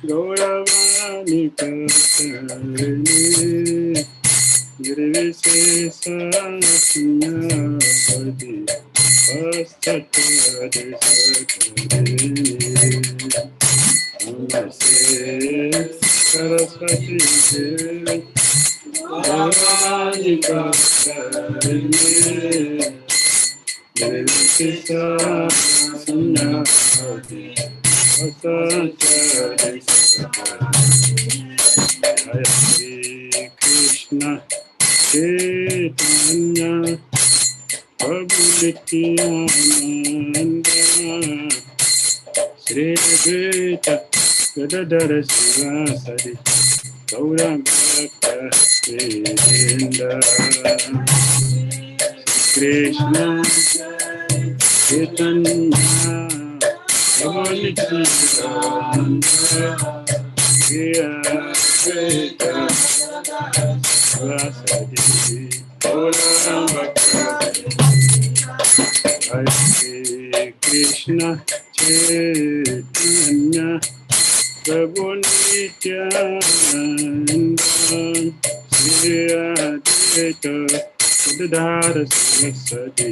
Gauravani Katarine Nirvisesa Sunyavadi Pastatari Sakarine Namaste Saraswati Devi Gauravani Katarine Nirvisesa Sunyavadi Pastatari Jai Shri Krishna Chaitanya Prabhu Nityananda Shri Advaita Gadadara Sivasadi Gaurabhakta Vrinda Krishna Chaitanya Prabhu Nityananda Shri Advaita Vyasa Hare Krishna Chaitanya Prabhu Nityananda Shri Advaita Gadadara Sivasadi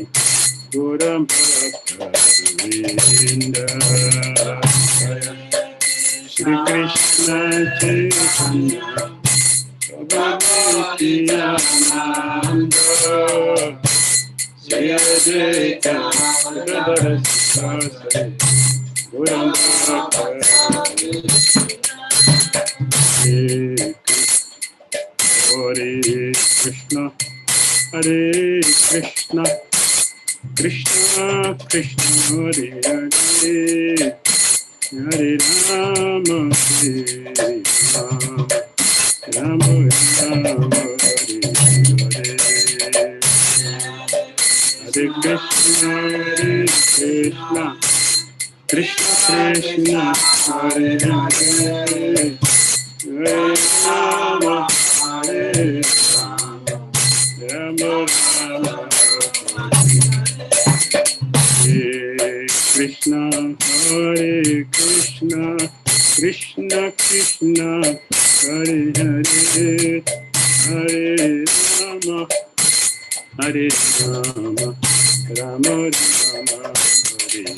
Gaurabhakta Vrinda Shri Krishna Chaitanya Prabhu Nityananda Shri Advaita Gadadara Sivasadi Gaurabhakta Hare Krishna Hare Krishna Krishna Krishna Hare Hare Hare Rama Hare Rama Rama Rama Hare Hare Hare Krishna Krishna Krishna Hare Hare Hare Rama Hare Rama Rama Hare Krishna Hare Krishna Krishna Krishna Hare Hare Hare Rama Hare Rama Rama Rama Hare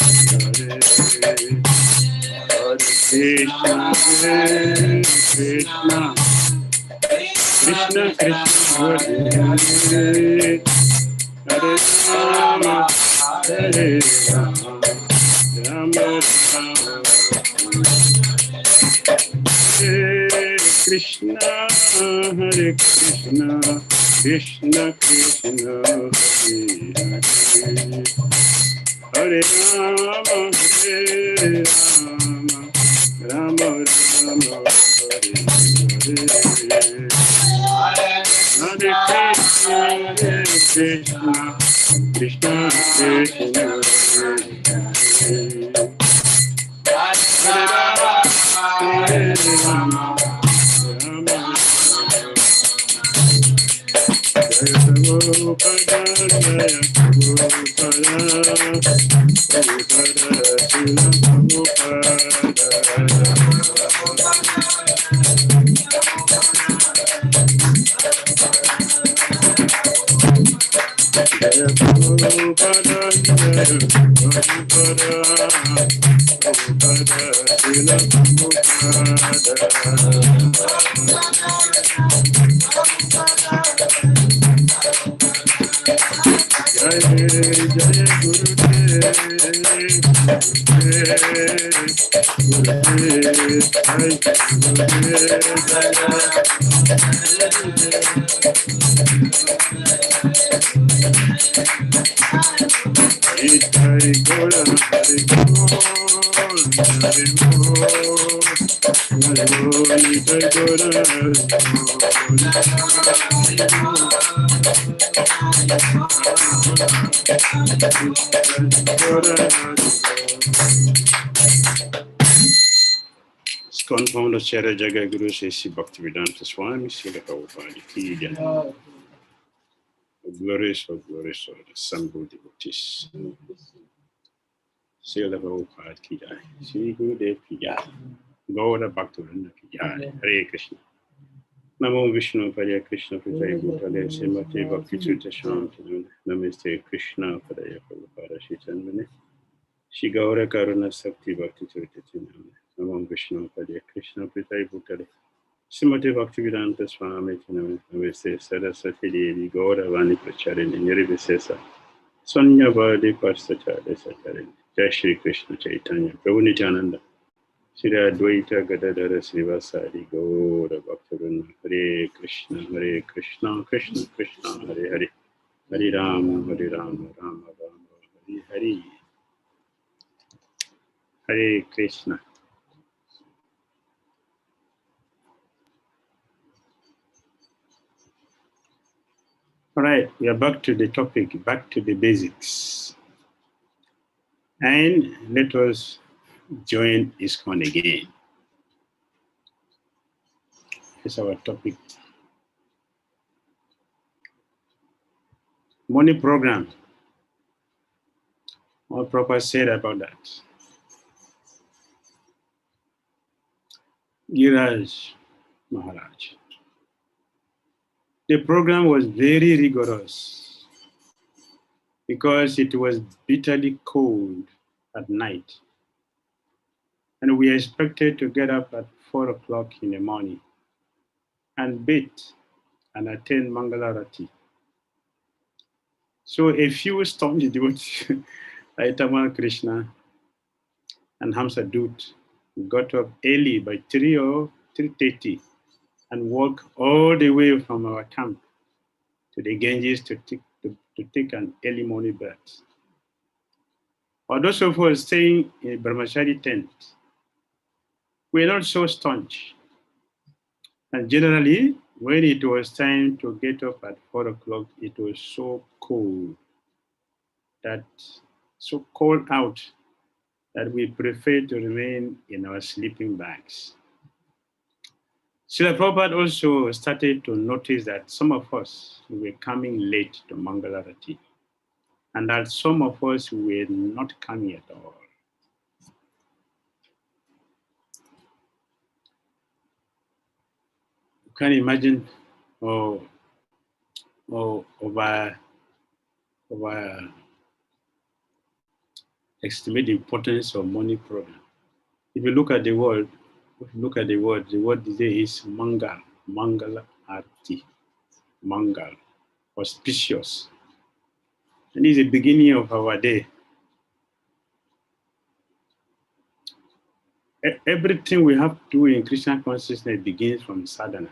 Hare Hare Krishna Krishna Krishna Krishna Hare Hare Hare Rama Hare Rama Rama Rama Hare Krishna Hare Krishna Krishna Krishna Hare Hare Hare Rama Hare Rama Rama Rama Hare Hare Hare Krishna Krishna Krishna Hare Hare Rama Rama Jaya Prabhupada Jaya Prabhupada Prabhupada Srila Prabhupada Jaya Prabhupada Jaya Prabhupada Prabhupada Srila Prabhupada Jai Jai ISKCON founder Acharya Jagai Guru Sri Bhaktivedanta Swami Srila Prabhupada ki jai. Glorious of assembled devotees. Srila Prabhupada ki jai. Sri Gurudev ki jai. Gaura Bhakti Vrinda ki jai. Hare Krishna. Namo Vishnu Padaya Krishna Prabhupada Bhutale Srimati Bhakti Sutta Shanti Namaste Krishna Padaya Prabhupada Shitanmane Shri Gaura Karuna Sakti Bhakti Sutta Namo Vishnu Padaya Krishna Prabhupada Bhutale Srimati Bhakti Vedanta Swami Namaste Saraswati Devi Gaura Vani Pracharini Nirvisesa Sonya Vadi Pastachare Satarini Jai Shri Krishna Chaitanya Prabhu Nityananda Shri Advaita Gadadhara Srivasadi Gaura Bhaktivinoda Hare Krishna Krishna Krishna Hare Hare Hare Rama Rama Rama Hare Hare Hare Krishna. All right, we are back to the topic, back to the basics. And let us join ISKCON again. It's our topic. Morning program. What Prabhupada said about that. Giraj Maharaj. The program was very rigorous because it was bitterly cold at night. And we expected to get up at 4 o'clock in the morning and bathe and attend Mangalarati. So a few staunch devotees like Tamal Krishna and Hamsa Dut got up early by 3 or 3:30 and walked all the way from our camp to the Ganges to take an early morning bath. For those of us staying in a Brahmachari tent, we're not so staunch. And generally, when it was time to get up at 4 o'clock, it was so cold out that we preferred to remain in our sleeping bags. Srila Prabhupada also started to notice that some of us were coming late to Mangalarati, and that some of us were not coming at all. You can imagine estimate the importance of morning program. If you look at the word, the word today is Mangal, Mangala Arti, Mangal, auspicious. And it's the beginning of our day. Everything we have to do in Krishna consciousness begins from sadhana.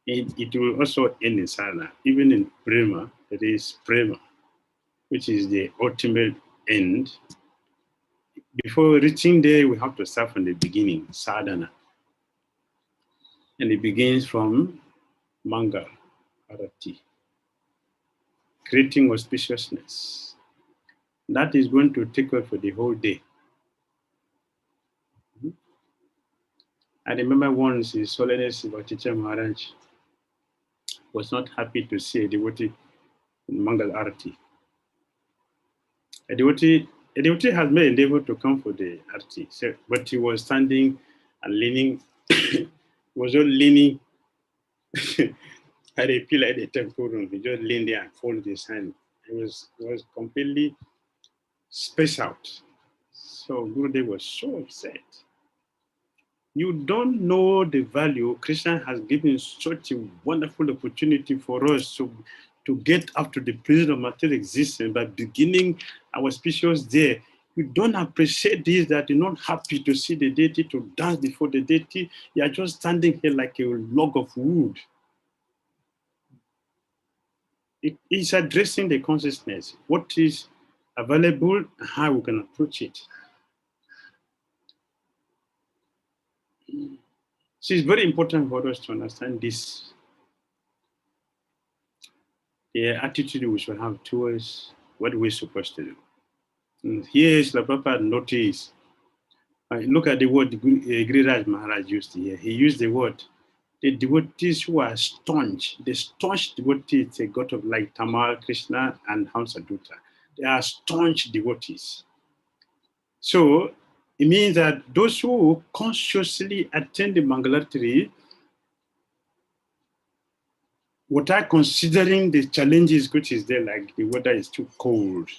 It will also end in sadhana. Even in prema, it is prema, which is the ultimate end. Before reaching there, we have to start from the beginning, sadhana. And it begins from Mangal, Arati, creating auspiciousness. That is going to take us for the whole day. I remember once His Holiness Bhakti Maharaj was not happy to see a devotee in Mangal Arati. A devotee has made an endeavor to come for the Arati, but he was standing and leaning, was just leaning at a pillar at the temple room. He just leaned there and folded his hand. It was completely spaced out. So Gurudev was so upset. You don't know the value. Krishna has given such a wonderful opportunity for us to get up to the prison of material existence by beginning our species there. You don't appreciate this, that you're not happy to see the deity, to dance before the deity. You are just standing here like a log of wood. It is addressing the consciousness, what is available, and how we can approach it. So it's very important for us to understand this, the attitude we should have towards what we're supposed to do. And here is Srila Prabhupada notice. Look at the word Giriraj Maharaj used here. He used the word, the devotees who are staunch, the staunch devotees, they got of like Tamal, Krishna, and Hamsa Dutta. They are staunch devotees. So It means that those who consciously attend the Mangalarti, without considering the challenges which is there, like the weather is too cold,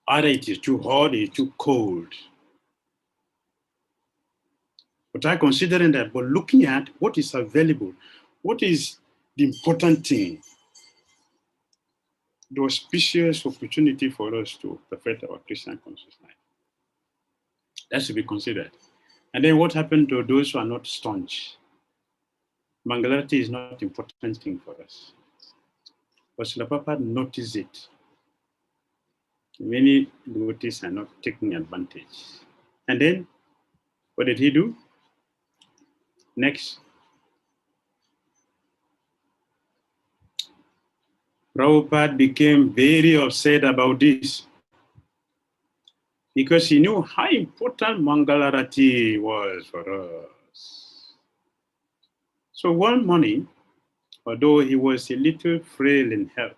either it is too hot, it's too cold. Without considering that, but looking at what is available, what is the important thing, the auspicious opportunity for us to perfect our Christian conscious life. That should be considered. And then what happened to those who are not staunch? Mangalarti is not an important thing for us. But Srila Prabhupada noticed it. Many devotees are not taking advantage. And then, what did he do? Next, Prabhupada became very upset about this because he knew how important Mangalarati was for us. So one morning, although he was a little frail in health,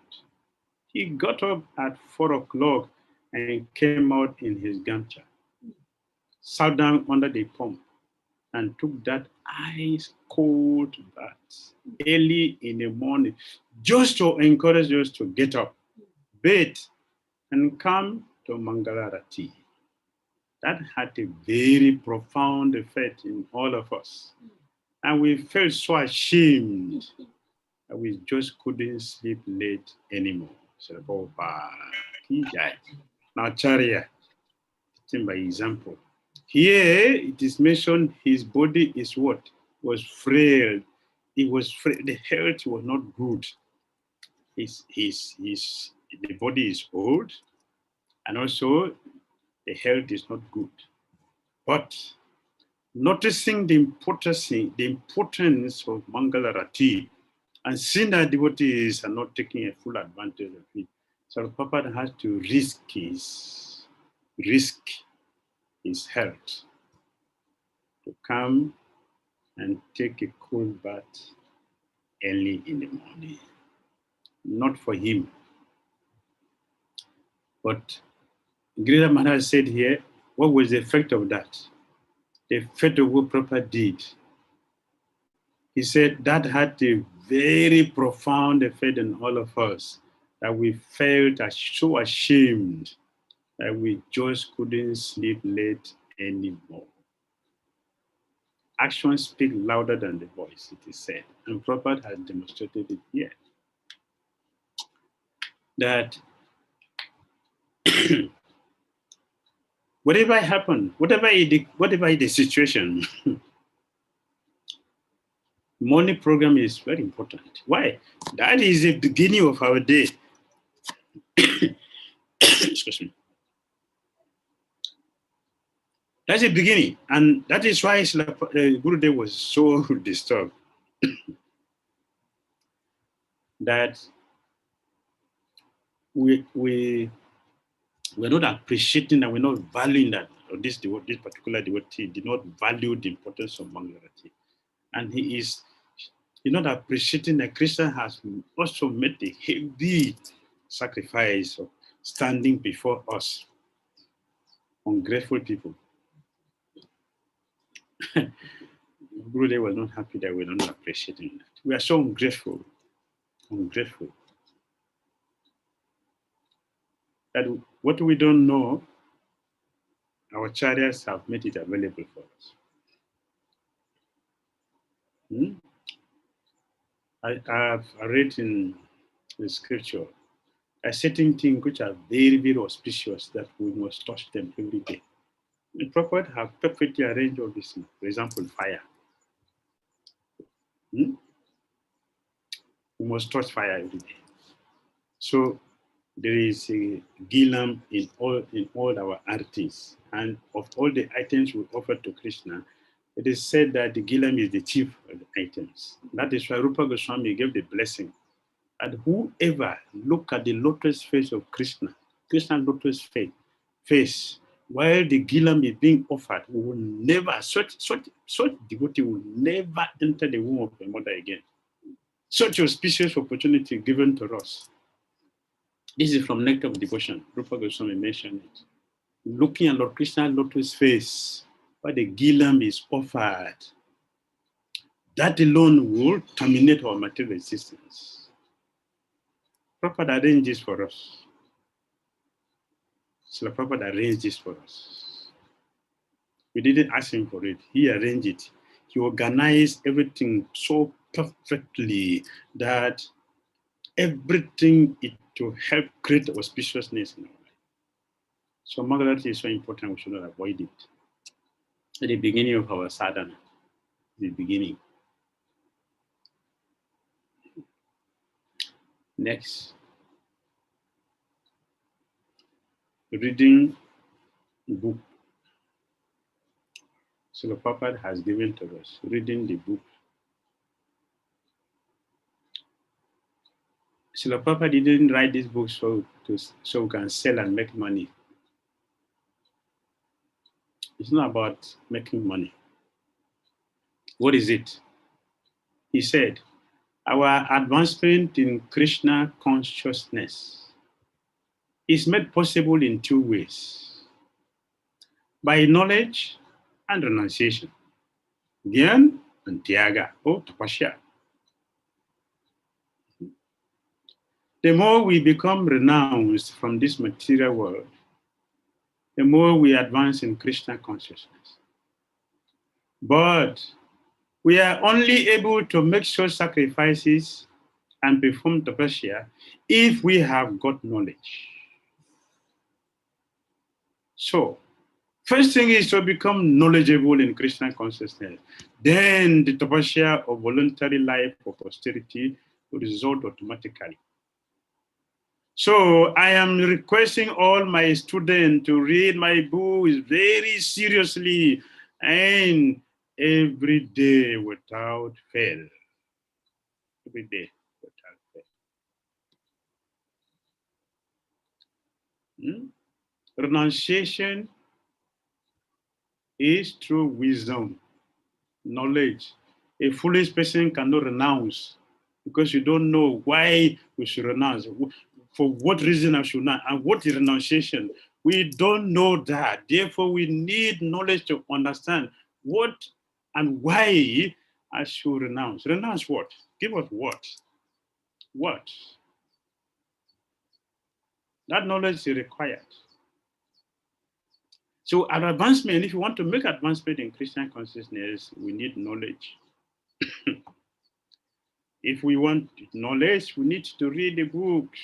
he got up at 4 o'clock and came out in his gamcha, sat down under the pump, and took that ice cold bath early in the morning, just to encourage us to get up, bathe, and come to Mangalarati. That had a very profound effect in all of us. And we felt so ashamed that we just couldn't sleep late anymore. Srila Prabhupada. Now, Charya, by example. Here it is mentioned his body is what? Was frail. It was frail. The health was not good. The body is old, and also the health is not good. But noticing the importance of Mangalarati and seeing that devotees are not taking a full advantage of it, so Prabhupada has to risk his health to come and take a cold bath early in the morning. Not for him. But Dhira Maharaj said here, what was the effect of that? The effect of what Prabhupada did. He said that had a very profound effect on all of us, that we felt so ashamed that we just couldn't sleep late anymore. Actions speak louder than the voice, it is said. And Prabhupada has demonstrated it here. That whatever happened, whatever is the situation, morning program is very important. Why? That is the beginning of our day. Excuse me. That's the beginning. And that is why Gurudev was so disturbed. That we're not appreciating and we're not valuing that, or this particular devotee did not value the importance of Mangalarati. And he's not appreciating that Krishna has also made a heavy sacrifice of standing before us, ungrateful people. Gurudev was not happy that we're not appreciating that. We are so ungrateful. That what we don't know, our chariots have made it available for us. I have read in the scripture a certain thing which are very, very auspicious that we must touch them every day. The Prabhupada have perfectly arranged all this. For example, fire. We must touch fire every day. So there is a 𝐤𝐬𝐬 in all our artis, and of all the items we offer to Krishna, it is said that the 𝐤𝐬𝐬 is the chief of the items. That is why Rupa Goswami gave the blessing. And whoever look at the lotus face of Krishna lotus face, while the 𝐤𝐬𝐬 is being offered, we will never, such devotee will never enter the womb of the mother again. Such auspicious opportunity given to us. This is from Nectar of Devotion. Rupa Goswami mentioned it. looking at Lord Krishna Lotus face, where the ghee is offered, that alone will terminate our material existence. Prabhupada arranged this for us. Srila Prabhupada arranged this for us. We didn't ask him for it. He arranged it. He organized everything so perfectly that everything is to help create auspiciousness in our life. So Mangalarti is so important, we should not avoid it. At the beginning of our sadhana, the beginning. Next, reading book. Srila Prabhupada has given to us, reading the book. Srila Prabhupada didn't write this book so we can sell and make money. It's not about making money. What is it? He said, our advancement in Krishna consciousness is made possible in two ways: by knowledge and renunciation, Gyan and Tyaga, or Tapasya. The more we become renounced from this material world, the more we advance in Krishna consciousness. But we are only able to make such sacrifices and perform tapasya if we have got knowledge. So, first thing is to become knowledgeable in Krishna consciousness. Then the tapasya of voluntary life of austerity will result automatically. So I am requesting all my students to read my books very seriously and every day without fail. Every day without fail. Renunciation is true wisdom, knowledge. A foolish person cannot renounce because you don't know why we should renounce. For what reason I should not, and what is renunciation? We don't know that. Therefore, we need knowledge to understand what and why I should renounce. Renounce what? Give us what? What? That knowledge is required. So our advancement, if you want to make advancement in Christian consciousness, we need knowledge. If we want knowledge, we need to read the books.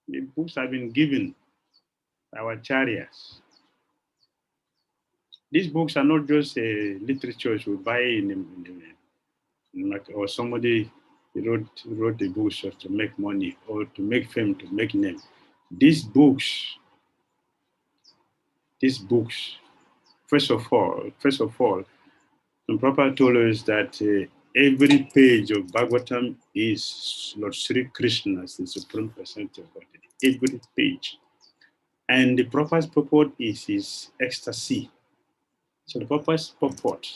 The books have been given by our acharyas. These books are not just literature we buy or somebody wrote the books just to make money or to make fame, to make name. These books, first of all, Prabhupada told us that every page of Bhagavatam is Lord Sri Krishna as the Supreme Personality of Godhead. Every page. And the Prabhupada's purport is his ecstasy. So the Prabhupada's purport,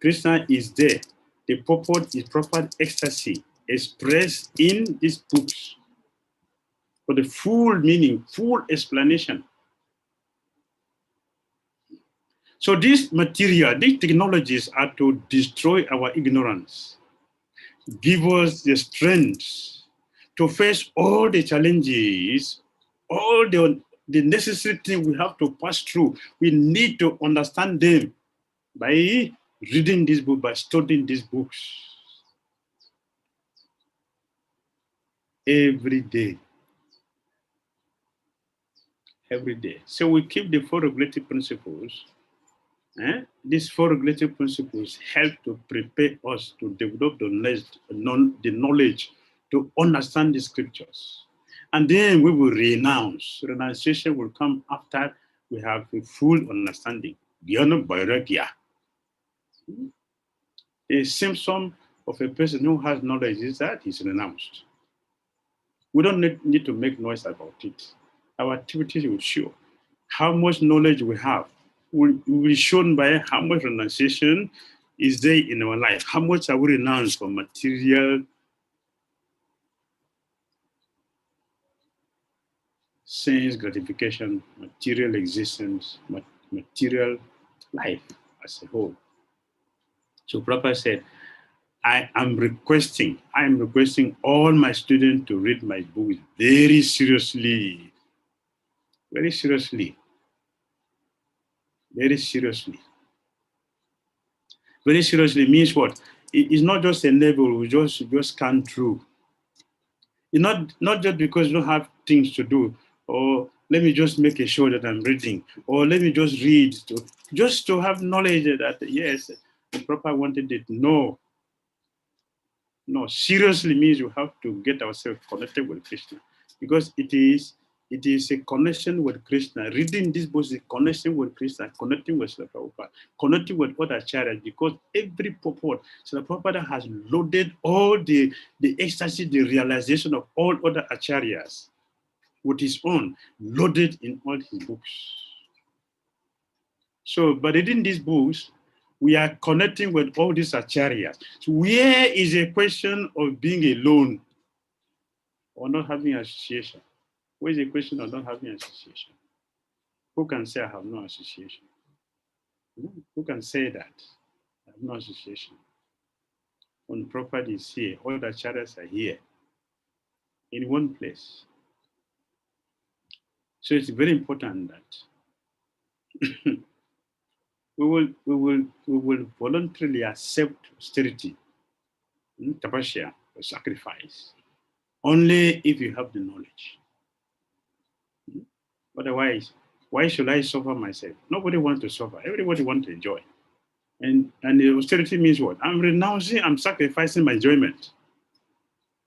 Krishna is there. The purport is Prabhupada's ecstasy expressed in these books for the full meaning, full explanation. So this material, these technologies are to destroy our ignorance, give us the strength to face all the challenges, all the necessary things we have to pass through. We need to understand them by reading this book, by studying these books every day. Every day. So we keep the four regulative principles. These four regulative principles help to prepare us to develop the knowledge to understand the scriptures. And then we will renounce. Renunciation will come after we have a full understanding. Jnana Vairagya. A symptom of a person who has knowledge is that he's renounced. We don't need to make noise about it. Our activities will show how much knowledge we have. Will be shown by how much renunciation is there in our life. How much are we renounced from material sense gratification, material existence, material life as a whole. So Prabhupada said, I am requesting all my students to read my books very seriously. Very seriously. Very seriously. Very seriously means what? It's not just a level we just scan through. It's not just because you don't have things to do, or let me just make a show that I'm reading, or let me just read, just to have knowledge that, yes, the Prabhupada wanted it. No, seriously means we have to get ourselves connected with Krishna, because it is a connection with Krishna. Reading this book is a connection with Krishna, connecting with Srila Prabhupada, connecting with other acharyas, because every purport, Srila Prabhupada has loaded all the ecstasy, the realization of all other acharyas with his own, loaded in all his books. So by reading these books, we are connecting with all these acharyas. So where is a question of being alone or not having association? Where is a question of not having association? Who can say I have no association? Who can say that? I have no association. When Prabhupada is here, all the acharyas are here in one place. So it's very important that we will voluntarily accept austerity, tapasya, or sacrifice, only if you have the knowledge. Otherwise, why should I suffer myself? Nobody wants to suffer. Everybody wants to enjoy. And the austerity means what? I'm renouncing, I'm sacrificing my enjoyment.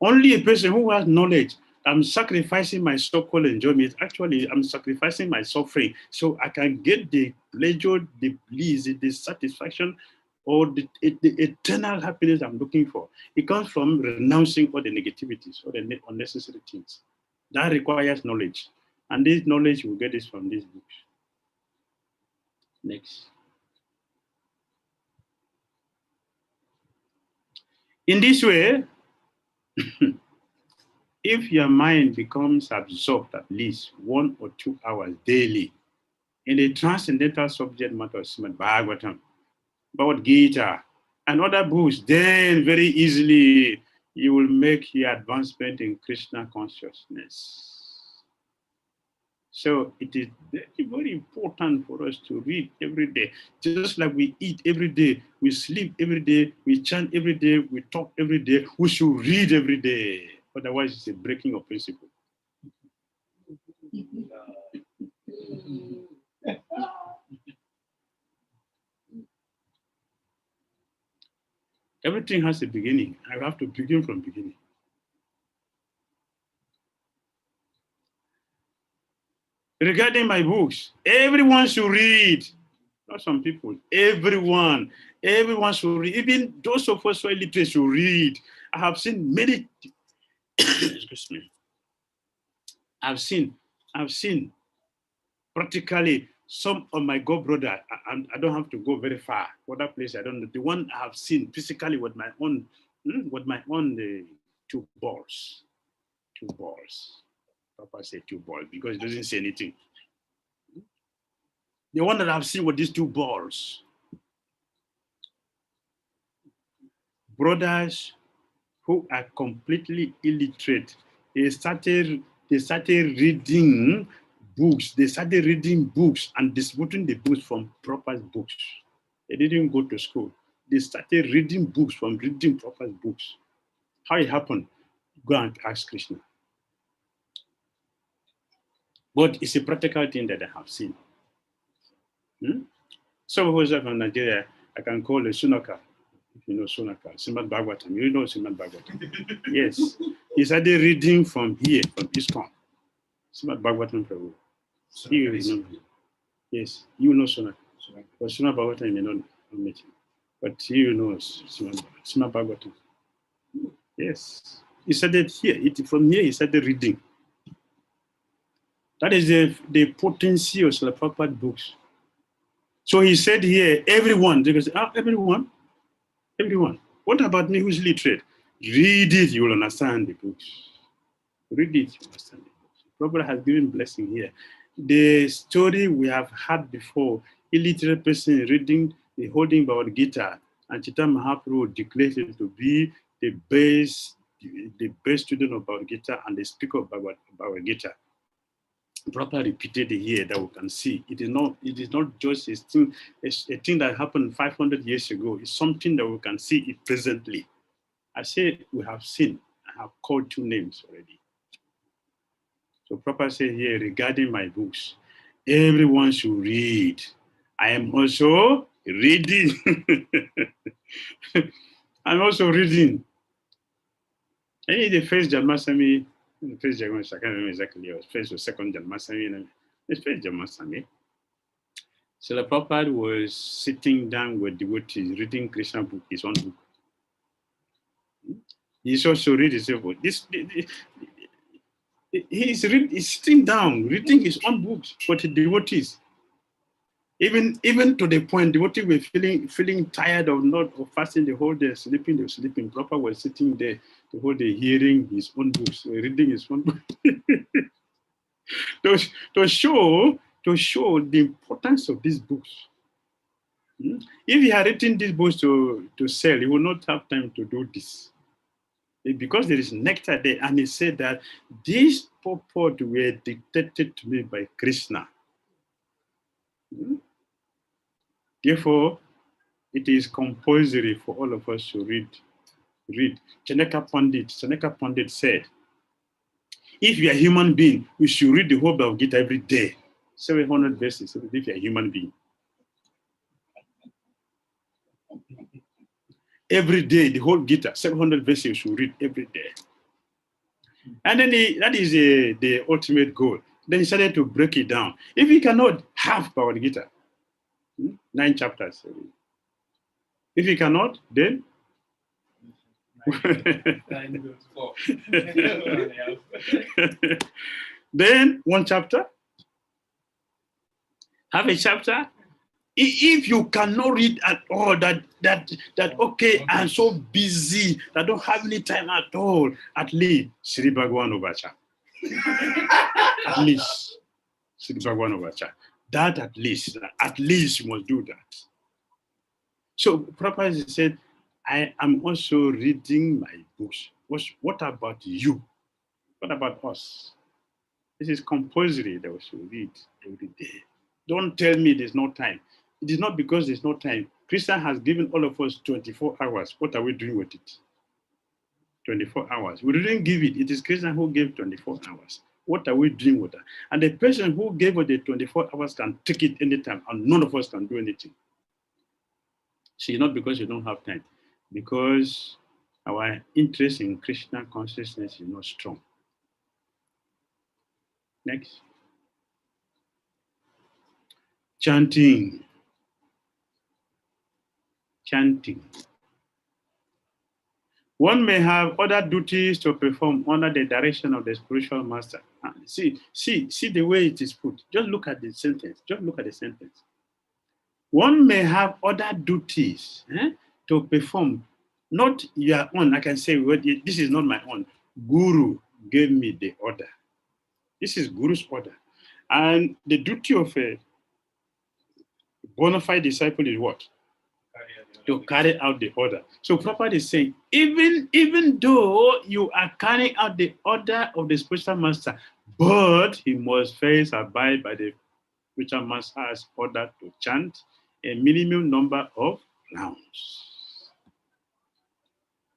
Only a person who has knowledge, I'm sacrificing my so-called enjoyment. Actually, I'm sacrificing my suffering so I can get the pleasure, the bliss, the satisfaction, or the eternal happiness I'm looking for. It comes from renouncing all the negativities, all the unnecessary things. That requires knowledge. And this knowledge, we'll get this from these books. Next. In this way, if your mind becomes absorbed at least 1 or 2 hours daily in the transcendental subject matter of Srimad Bhagavatam, Bhagavad Gita, and other books, then very easily you will make your advancement in Krishna consciousness. So it is very, very important for us to read every day. Just like we eat every day, we sleep every day, we chant every day, we talk every day, we should read every day. Otherwise, it's a breaking of principle. Everything has a beginning. I have to begin from beginning. Regarding my books, everyone should read. Not some people, everyone should read. Even those of us who are illiterate should read. I have seen many, excuse me. I've seen practically some of my god-brother, I don't have to go very far. Other place, I don't know. The one I have seen physically with my own, the 2 balls. 2 balls. Papa said 2 balls because it doesn't say anything. The one that I've seen with these 2 balls. Brothers who are completely illiterate, they started reading books. They started reading books and distributing the books from proper books. They didn't go to school. They started reading books from reading proper books. How it happened? Go and ask Krishna. But it's a practical thing that I have seen. Some of us are from Nigeria, I can call a Sunaka. If you know Sunaka, Srimad Bhagavatam. You know Srimad Bhagavatam. Yes. He started reading from here, from ISKCON. Srimad Bhagavatam Prabhu. Yes, you know Sunaka. But Srimad Bhagavatam you may not meet him. But you know Srimad Bhagavatam. Yes. He started here. From here he started reading. That is the potency of Srila Prabhupada books. So he said here, everyone, they say, everyone. What about me who's literate? Read it, you will understand the books. Read it, you understand the books. Prabhupada has given blessing here. The story we have heard before, illiterate person reading, holding Bhagavad Gita, and Chaitanya Mahaprabhu declared him to be the best student of Bhagavad Gita and the speaker of Bhagavad Gita. Prabhupada repeated here that we can see. It is not just a thing that happened 500 years ago. It's something that we can see it presently. I say we have seen. I have called 2 names already. So Prabhupada said here regarding my books, everyone should read. I am also reading. I'm also reading. I need the first Janmasami, the first Janmasami, I can't remember exactly, or first or second Janmasami, the first Janmasami. Srila Prabhupada was sitting down with devotees, reading Krishna book, his own book. He's also reading his own book. He's sitting down, reading his own books for the devotees. Even to the point, devotees were feeling tired of fasting the whole day, sleeping. Prabhupada was sitting there the whole day, hearing his own books, reading his own books. to show the importance of these books. If he had written these books to sell, he would not have time to do this. Because there is nectar there, and he said that these purport were dictated to me by Krishna. Therefore, it is compulsory for all of us to read. Chanaka Pandit said, if you are a human being, we should read the whole Bhagavad Gita every day. 700 verses, if you are a human being. Every day, the whole Gita, 700 verses you should read every day. And then that is the ultimate goal. Then he started to break it down. If you cannot have Bhagavad Gita, 9 chapters. If you cannot, then then 1 chapter. Have a chapter. If you cannot read at all, that okay, I'm so busy, I don't have any time at all, at least Sri Bhagwan Obacha. At least Sri Bhagwan Obacha. That at least you must do that. So Prabhupada said, I am also reading my books. What about you? What about us? This is compulsory that we should read every day. Don't tell me there's no time. It is not because there's no time. Krishna has given all of us 24 hours. What are we doing with it? 24 hours. We didn't give it. It is Krishna who gave 24 hours. What are we doing with that? And the person who gave us the 24 hours can take it anytime, and none of us can do anything. See, not because you don't have time, because our interest in Krishna consciousness is not strong. Next. Chanting. One may have other duties to perform under the direction of the spiritual master. See the way it is put. Just look at the sentence. One may have other duties to perform, not your own. I can say, well, this is not my own. Guru gave me the order. This is Guru's order. And the duty of a bona fide disciple is what? To carry out the order. So Prabhupada is saying, even though you are carrying out the order of the spiritual master, but he must first abide by the spiritual master's order to chant a minimum number of rounds.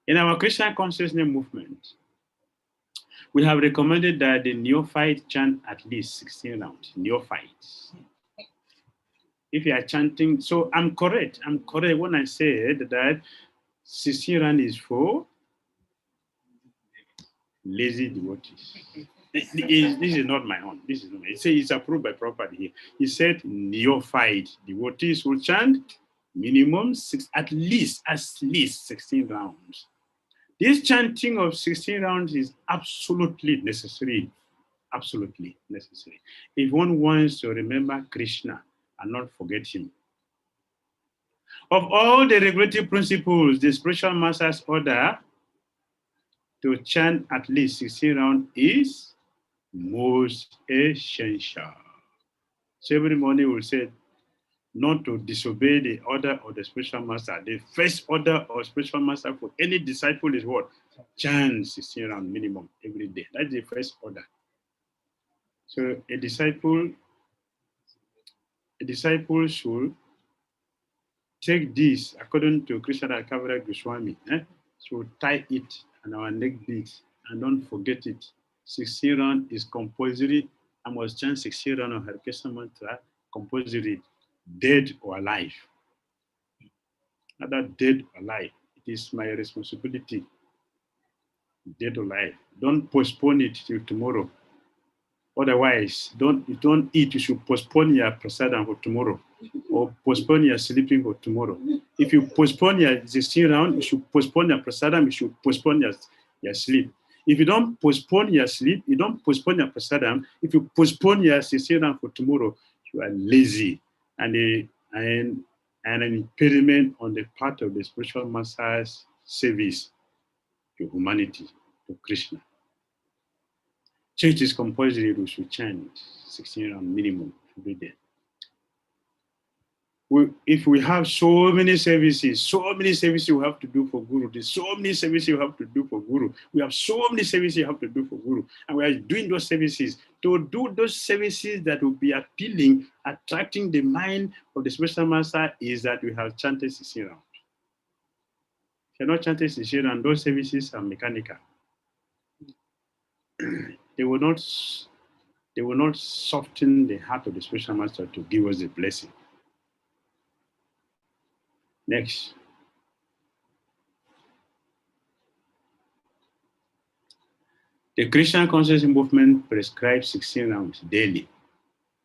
In our Krishna consciousness movement, we have recommended that the neophyte chant at least 16 rounds. Neophytes. If you are chanting, so I'm correct when I said that 16 rounds is for lazy devotees. This is not my own. This is not. It says it's approved by Prabhupada here. He said neophyte devotees will chant minimum at least 16 rounds. This chanting of 16 rounds is absolutely necessary. Absolutely necessary. If one wants to remember Krishna and not forget him. Of all the regulatory principles, the spiritual master's order to chant at least 16 rounds is most essential. So every morning we'll say, not to disobey the order of the spiritual master. The first order of spiritual master for any disciple is what? Chant 16 rounds minimum every day. That's the first order. So a disciple should take this according to Krishna 𝐂𝐤𝐬𝐲 Swami. So tie it on our neck beads and don't forget it. 16 rounds is compulsory. I must chant 16 rounds of Hare Krishna mantra compulsory, dead or alive. Either dead or alive. It is my responsibility. Dead or alive. Don't postpone it till tomorrow. Otherwise, you don't eat. You should postpone your prasadam for tomorrow, or postpone your sleeping for tomorrow. If you postpone your 16 round, you should postpone your prasadam. You should postpone your sleep. If you don't postpone your sleep, you don't postpone your prasadam. If you postpone your 16 round for tomorrow, you are lazy and an impediment on the part of the spiritual master's service to humanity, to Krishna. So it is compulsory we should chant 16 rounds minimum every day. If we have so many services we have to do for Guru. There's so many services you have to do for Guru. We have so many services you have to do for Guru. And we are doing those services. To do those services that will be appealing, attracting the mind of the spiritual master is that we have chanted 16 rounds. If you're not chanting 16 rounds, those services are mechanical. They will not soften the heart of the spiritual master to give us the blessing. Next. The Christian consciousness movement prescribes 16 rounds daily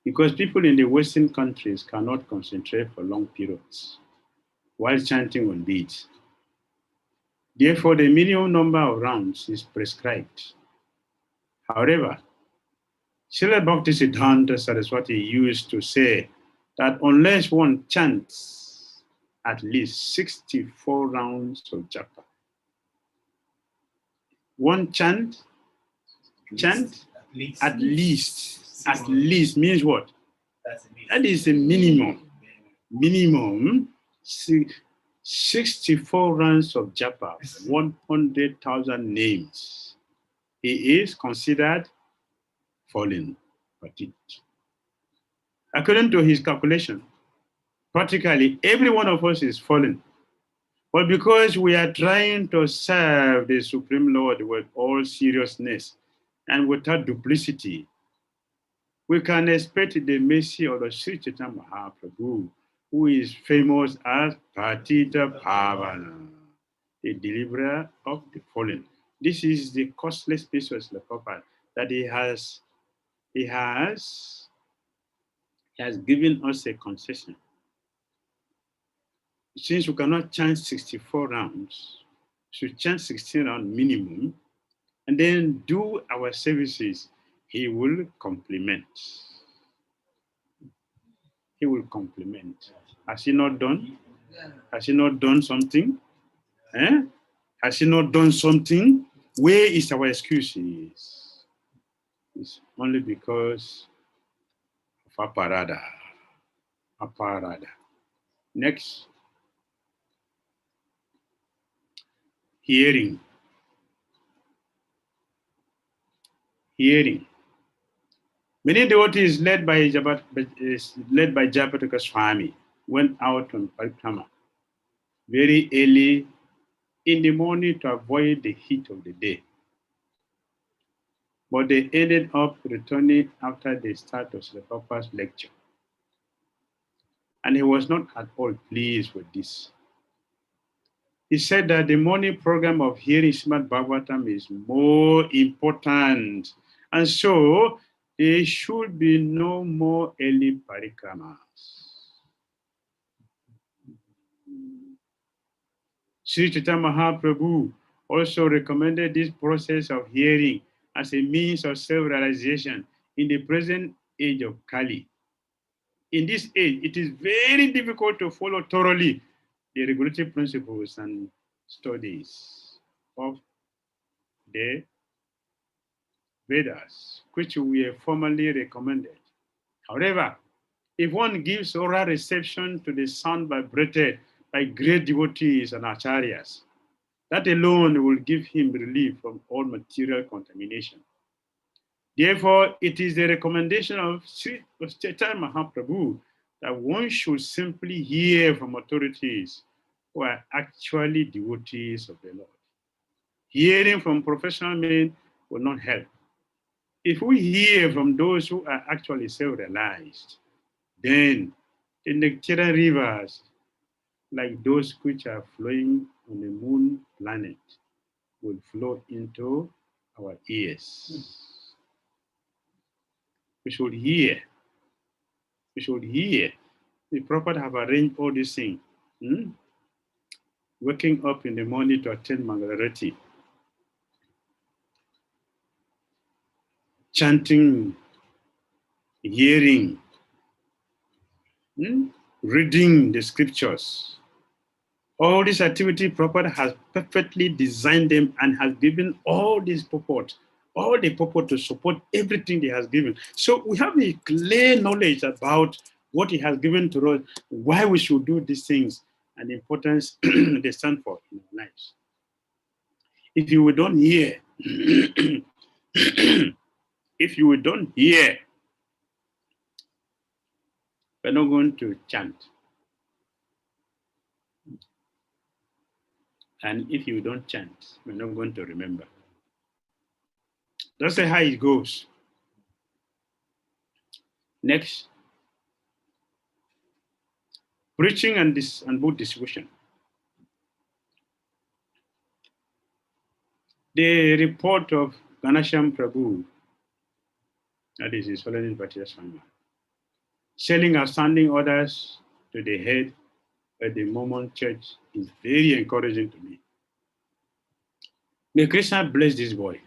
because people in the Western countries cannot concentrate for long periods while chanting on beads. Therefore, the minimum number of rounds is prescribed. However, Srila Bhaktisiddhanta Saraswati used to say that unless one chants at least 64 rounds of japa, one chant at least means what? That is a minimum 64 rounds of japa, 100,000 names. He is considered fallen. According to his calculation, practically every one of us is fallen. But because we are trying to serve the Supreme Lord with all seriousness and without duplicity, we can expect the mercy of the Sri Chaitanya Mahaprabhu, who is famous as Patita Pavana, the deliverer of the fallen. This is the costless piece of Srila Prabhupada that he has given us a concession. Since we cannot chant 64 rounds, we should chant 16 rounds minimum, and then do our services. He will complement. He will complement. Has he not done? Has he not done something? Has he not done something? Where is our excuses? It's only because of aparada. Next. Hearing. Many devotees led by Jayapataka Swami went out on parikrama very early in the morning to avoid the heat of the day. But they ended up returning after the start of Srila Prabhupada's lecture. And he was not at all pleased with this. He said that the morning program of hearing Srimad Bhagavatam is more important. And so there should be no more early parikramas. Sri Chaitanya Mahaprabhu also recommended this process of hearing as a means of self-realization in the present age of Kali. In this age, it is very difficult to follow thoroughly the regulatory principles and studies of the Vedas, which were formerly recommended. However, if one gives oral reception to the sound vibrated by great devotees and acharyas, that alone will give him relief from all material contamination. Therefore, it is the recommendation of Chaitanya Mahaprabhu that one should simply hear from authorities who are actually devotees of the Lord. Hearing from professional men will not help. If we hear from those who are actually self-realized, then the nectarean rivers, like those which are flowing on the moon planet, will flow into our ears. We should hear. We should hear. The Prabhupada have arranged all these things. Waking up in the morning to attend Mangalarati, chanting, hearing, reading the scriptures. All this activity, Prabhupada has perfectly designed them and has given all this purport, all the purport to support everything he has given. So we have a clear knowledge about what he has given to us, why we should do these things, and the importance they stand for in our lives. If you don't hear, if you don't hear, we're not going to chant. And if you don't chant, we're not going to remember. That's how it goes. Next, preaching and book distribution. The report of Ganasham Prabhu, that is His Holiness Bhakti Swami, selling outstanding orders to the head of the Mormon church is very encouraging to me. May Krishna bless this boy.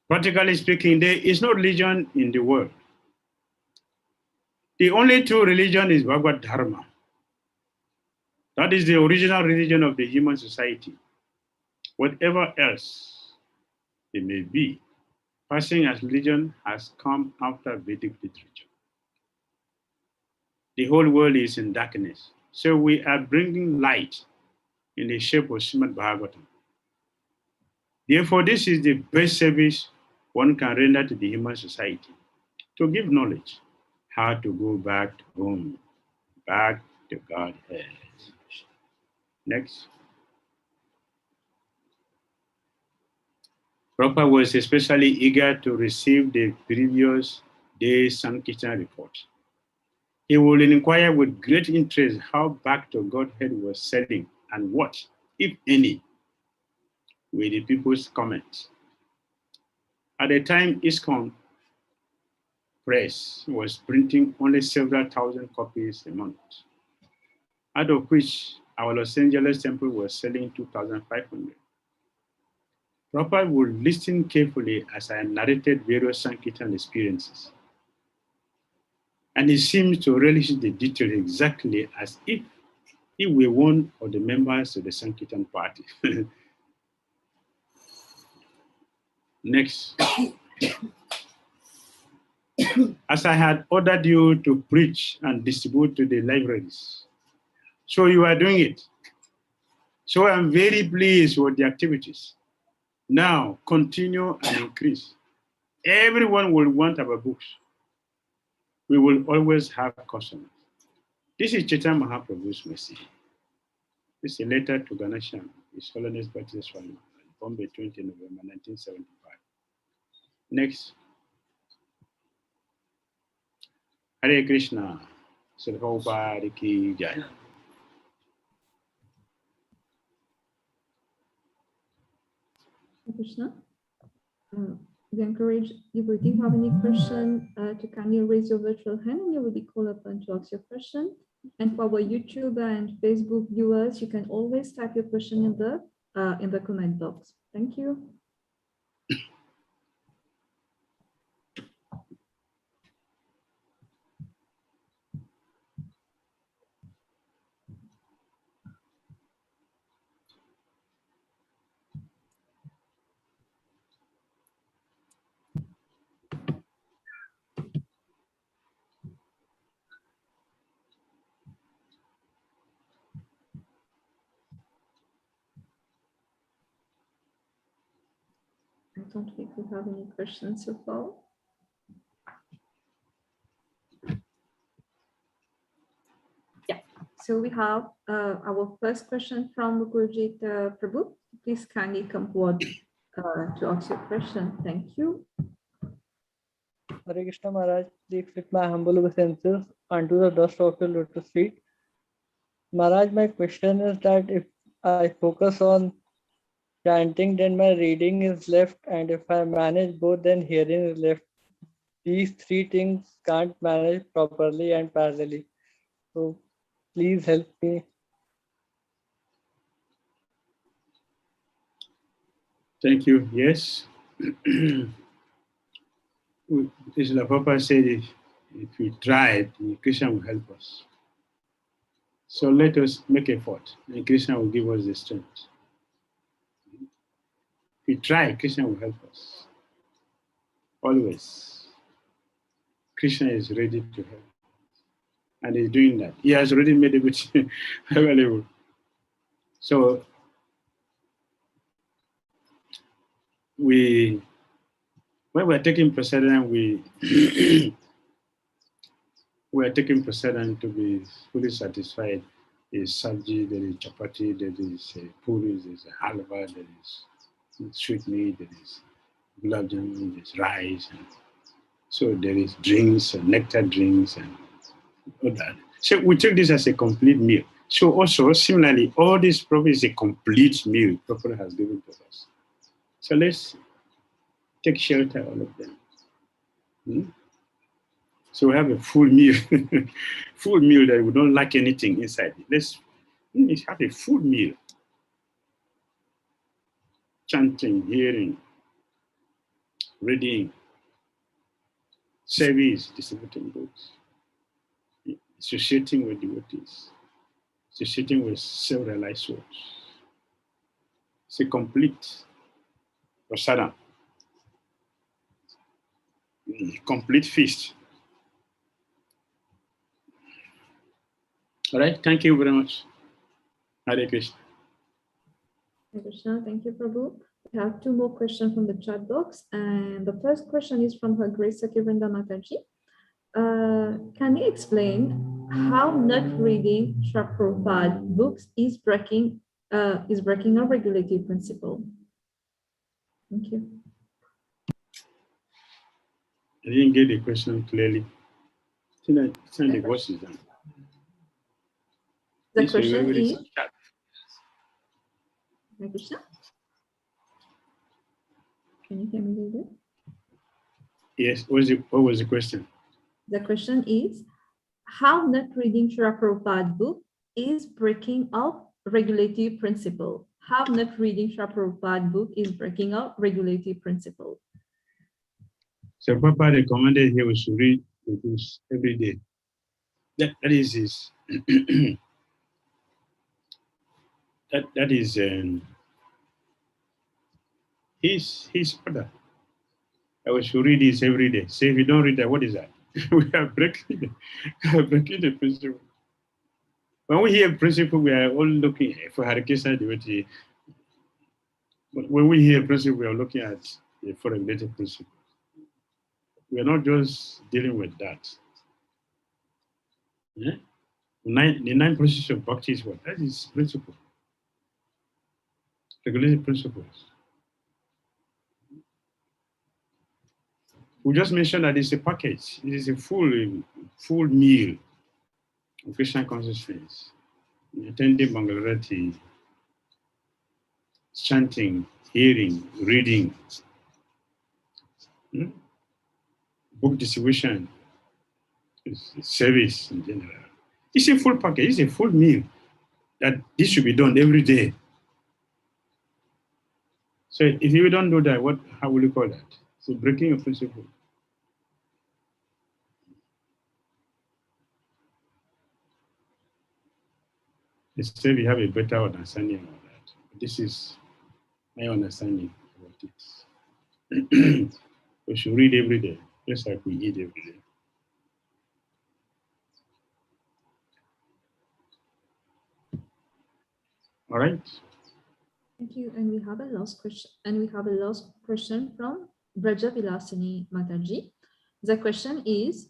Practically speaking, there is no religion in the world. The only true religion is Bhagavad Dharma. That is the original religion of the human society. Whatever else it may be, passing as religion has come after Vedic literature. The whole world is in darkness, so we are bringing light in the shape of Srimad Bhagavatam. Therefore, this is the best service one can render to the human society, to give knowledge how to go back to home, back to Godhead. Next. Prabhupada was especially eager to receive the previous day's Sankirtan report. He would inquire with great interest how Back to Godhead was selling and what, if any, were the people's comments. At the time, ISKCON Press was printing only several thousand copies a month, out of which our Los Angeles temple was selling 2,500. Prabhupada would listen carefully as I narrated various Sankirtan experiences. And he seems to relish the detail exactly as if he were one of the members of the Sankirtan party. Next. As I had ordered you to preach and distribute to the libraries, so you are doing it. So I'm very pleased with the activities. Now continue and increase. Everyone will want our books. We will always have customers. This is Chaitanya Mahaprabhu's message. This is a letter to Ganesham, His Holiness Bhakti Swami, Bombay, 20 November 1975. Next. Hare Krishna, Srila Prabhupada ki Jai. Hare Krishna. We encourage if you have any question to kindly raise your virtual hand and you will be called upon to ask your question. And for our YouTube and Facebook viewers, you can always type your question in the comment box. Thank you. don't think we have any questions so far. Yeah, so we have our first question from Gurjit Prabhu. Please kindly come forward to ask your question. Thank you. Hare Krishna Maharaj, please accept my humble obeisances unto the dust of your lotus feet. Maharaj, my question is that if I focus on chanting, then my reading is left, and if I manage both, then hearing is left. These three things can't manage properly and parallelly. So please help me. Thank you. Yes. Srila Prabhupada said if we try, Krishna will help us. So let us make effort, and Krishna will give us the strength. If we try, Krishna will help us. Always. Krishna is ready to help. And he's doing that. He has already made everything available. So when we're taking prasadam, we are taking prasadam to be fully satisfied. There is sabji, there is chapati, there is puri, there is halwa, there is sweet meat, there is gulab jamun, there is rice. And so there is drinks, nectar drinks, and all that. So we take this as a complete meal. So also, similarly, all this probably is a complete meal Prabhupada has given to us. So let's take shelter, all of them. So we have a full meal, full meal that we don't lack anything inside. Let's have a full meal. Chanting, hearing, reading, service, distributing books, associating with devotees, associating with self-realized souls. It's a complete prasadam, complete feast. All right, thank you very much. Hare Krishna. Hare Krishna, thank you, Prabhu. We have two more questions from the chat box. And the first question is from Her Grace Sakivrinda Mataji. Can you explain how not reading Srila Prabhupada books is breaking a regulative principle? Thank you. I didn't get the question clearly. It's not the voice is down. The question is, Hare Krishna? Can you hear me, David? Yes, what was the question? The question is, how not reading Srila Prabhupada book is breaking up regulative principle? How not reading Srila Prabhupada book is breaking up regulative principle? So Prabhupada recommended he was to read the books every day. That is his that is his order. I was to read this every day. So if you don't read that, what is that? We are breaking the principle. When we hear principle, we are all looking for Hare Krishna devotee. But when we hear principle, we are looking at the foreign-related principle. We are not just dealing with that. Yeah? The nine processes of Bhakti is what? That is principle. Regulated principles. We just mentioned that it's a package. It is a full meal of Krishna consciousness. Attending Mangalarati, chanting, hearing, reading, book distribution, service in general. It's a full package, it's a full meal that this should be done every day. So if you don't do that, how will you call that? So breaking a principle. Instead, we have a better understanding of that. This is my understanding about it. We should read every day, just like we eat every day. All right. Thank you. And we have a last question. And we have a last question from Braja Vilasini Mataji. The question is,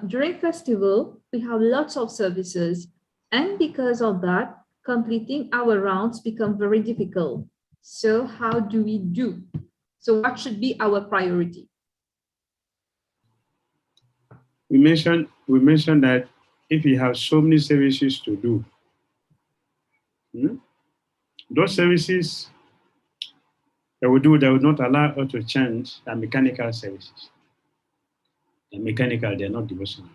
during festival, we have lots of services. And because of that, completing our rounds become very difficult. So how do we do? So what should be our priority? We mentioned that if you have so many services to do, those services that we do that would not allow us to change are mechanical services. They're mechanical, they're not devotional.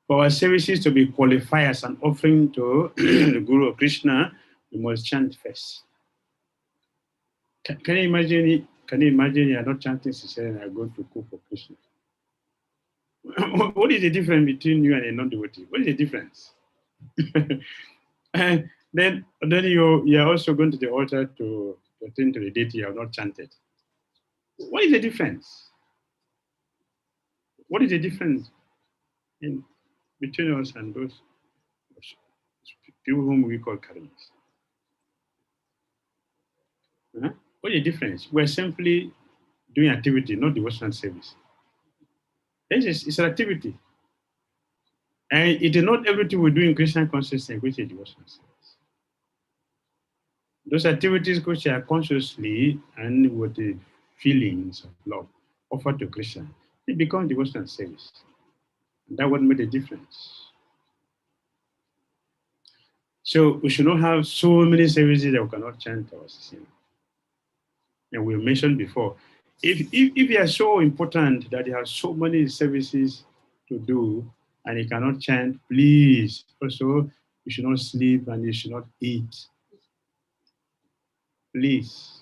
For our services to be qualified as an offering to the Guru of Krishna, we must chant first. Can you imagine? Can you imagine you are not chanting sincerely and are going to cook for Krishna? What is the difference between you and a non-devotee? What is the difference? And then you are also going to the altar to attend to the deity you have not chanted. What is the difference? What is the difference between us and those people whom we call karmis? What is the difference? We're simply doing activity, not devotional service. It's an activity. And it is not everything we do in Christian consciousness which is devotional service. Those activities which are consciously and with the feelings of love offered to Krishna, they become devotional service. And that would make a difference. So we should not have so many services that we cannot chant our sin. And we mentioned before, if you are so important that you have so many services to do and you cannot chant, please, also, you should not sleep and you should not eat. Please,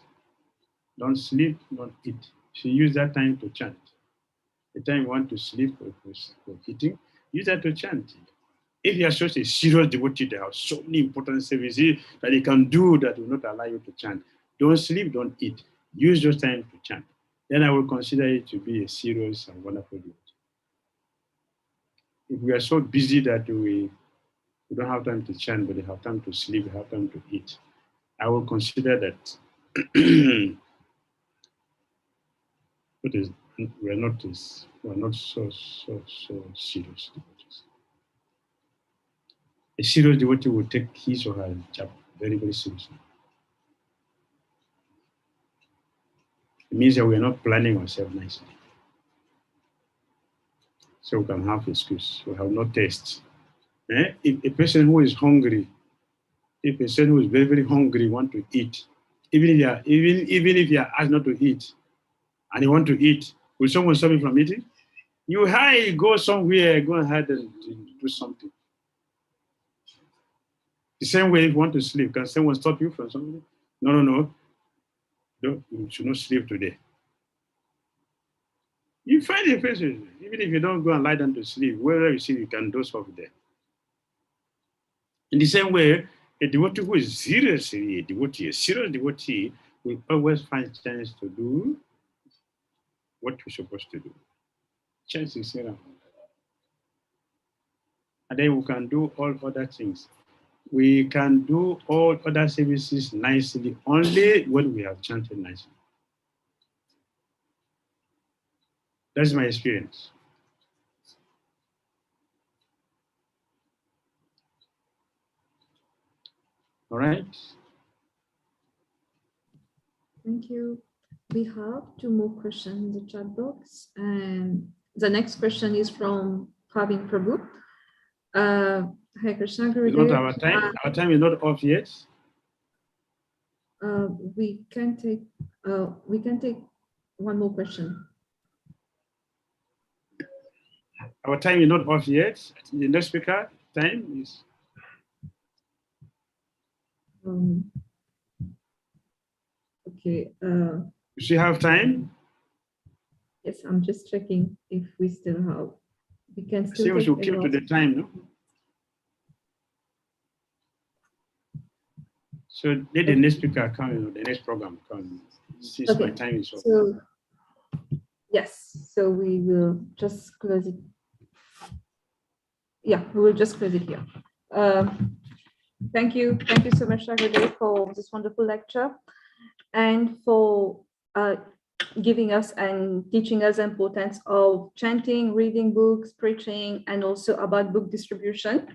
don't sleep, don't eat. You should use that time to chant. The time you want to sleep or eating, use that to chant. If you are such a serious devotee, there are so many important services that you can do that will not allow you to chant. Don't sleep, don't eat. Use those time to chant. Then I will consider it to be a serious and wonderful devotee. If we are so busy that we don't have time to chant, but we have time to sleep, we have time to eat, I will consider that we're not so serious devotees. A serious devotee will take his or her job very, very seriously. It means that we are not planning ourselves nicely. So we can have excuse. We have no taste. If a person who is hungry, if a person who is very, very hungry want to eat, even if you are asked not to eat, and you want to eat, will someone stop you from eating? You go somewhere, go ahead and do something. The same way, if you want to sleep, can someone stop you from something? No. You should not sleep today. You find a person, even if you don't go and lie down to sleep, wherever you see, you can doze off there. In the same way, a devotee who is seriously a serious devotee, will always find chance to do what we're supposed to do. Chance is here. And then we can do all other things. We can do all other services nicely only when we have chanted nicely. That's my experience. All right. Thank you. We have 2 more questions in the chat box. And the next question is from Praveen Prabhu. Hare Krishna, Gurudev. Not our time. Our time is not off yet. We can take 1 more question. Our time is not off yet. The next speaker time is. Okay. You still have time? Yes, I'm just checking if we still have. We can still. See, we should keep to the time, no? So let the next speaker come, the next program come. Since my time is up. So, yes, so we will just close it. Yeah, we will just close it here. Thank you so much, Shagade, for this wonderful lecture and for giving us and teaching us the importance of chanting, reading books, preaching, and also about book distribution.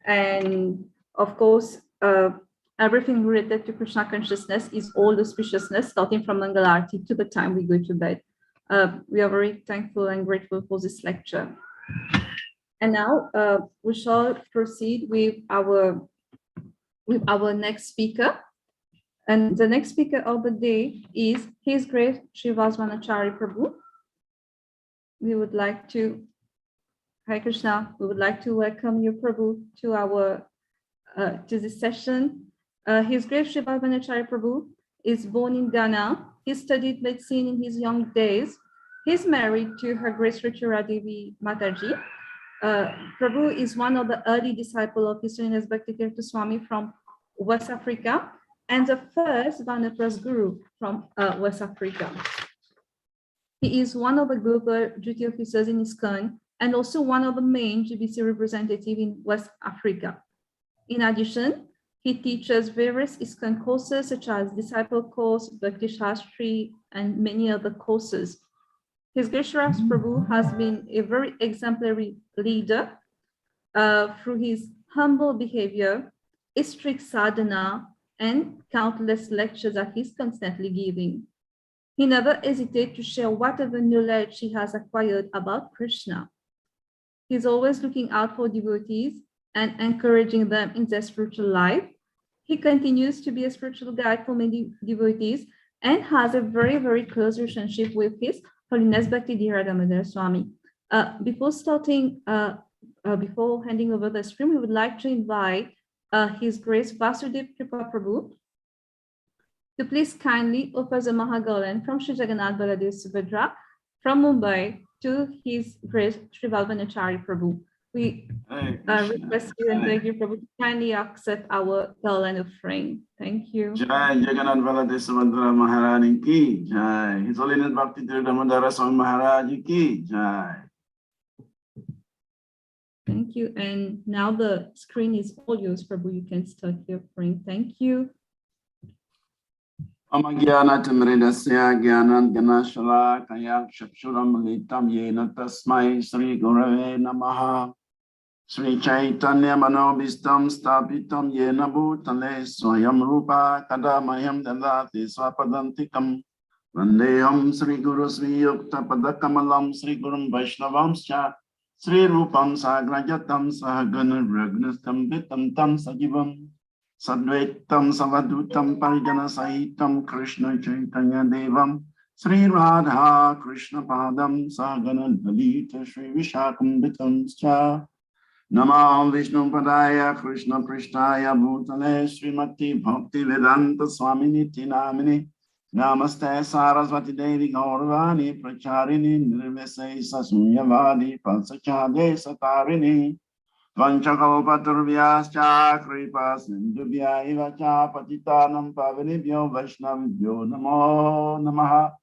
And of course, everything related to Krishna consciousness is all auspiciousness, starting from Mangalarti to the time we go to bed. We are very thankful and grateful for this lecture. And now we shall proceed with our next speaker. And the next speaker of the day is His Grace Srila Srivasvanachari Prabhu. We would like to, Hare Krishna, we would like to welcome you, Prabhu, to our to this session. His Grace Srila Srivasvanachari Prabhu is born in Ghana. He studied medicine in his young days. He's married to Her Grace Ruchira Devi Mataji. Prabhu is one of the early disciples of His Holiness Bhakti Swami from West Africa, and the first Vanapras Guru from West Africa. He is one of the global duty officers in ISKCON and also one of the main GBC representatives in West Africa. In addition, he teaches various ISKCON courses such as Disciple Course, Bhakti Shastri, and many other courses. His Grace Srila Prabhu has been a very exemplary leader through his humble behavior, strict sadhana, and countless lectures that he's constantly giving. He never hesitates to share whatever knowledge he has acquired about Krishna. He's always looking out for devotees and encouraging them in their spiritual life. He continues to be a spiritual guide for many devotees and has a very, very close relationship with His Holiness Bhakti Dhira Damodara Swami. Before handing over the stream, we would like to invite His Grace Vasudev Kripa Prabhu to please kindly offer the Mahagarland from Sri Jagannath Baladev Subhadra from Mumbai to His Grace Sri Valvanachari Prabhu. We request you and beg you, Prabhu, to kindly accept our garland offering. Thank you. Jai Jagannath Baladev Subhadra Maharani ki Jai. His Holiness Bhakti Damodara Swami Maharaj ki Jai. Thank you. And now the screen is all yours, Prabhu. You can start your offering. Thank you. Amagyana Timridasya Gyanan Ganashala Kayak Shakshuram Litam Yena Tasmai Sri Gurave Namaha Sri Chaitanya Manobistam Stapitam Yena Bhutale Swayam Rupa Kadamayam Dadati Swapadantikam Vandeham Sri Guru Sri Yukta Padakamalam Sri Gurum Vaishnavamscha Sri Rupam Sagrajatam Sahagana Ragnastam Vitam Tam Sajivam Sadvaitam Savadutam Parijana Sahitam Krishna Chaitanya Devam Sri Radha Krishna Padam Sagana Dalita Sri Vishakam Vitam Cha Namah Vishnu Padaya Krishna Prishtaya Bhutale Srimati Bhakti Vedanta Swami Niti Namini Namaste Saraswati Devi Gauravani Pracharini Nirvese Sasuyavadi Palsachade Satarini Vanchakalpaturvyascha Kripa Sindhubhya Iva Cha Patitanam Pavanibhyo Vaishnavibhyo Namo Namaha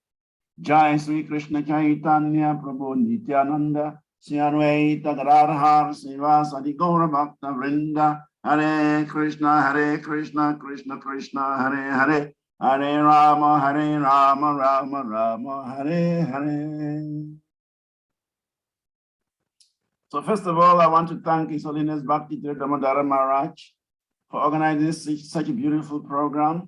Jai Sri Krishna Chaitanya Prabhu Nityananda Sri Advaita Gadadhar Srivasadi Gaura Bhakta Vrinda Hare Krishna Krishna Krishna Hare Hare Hare Rama Rama Rama Hare Hare. So first of all, I want to thank His Holiness Bhakti Damodara Maharaj for organizing such a beautiful program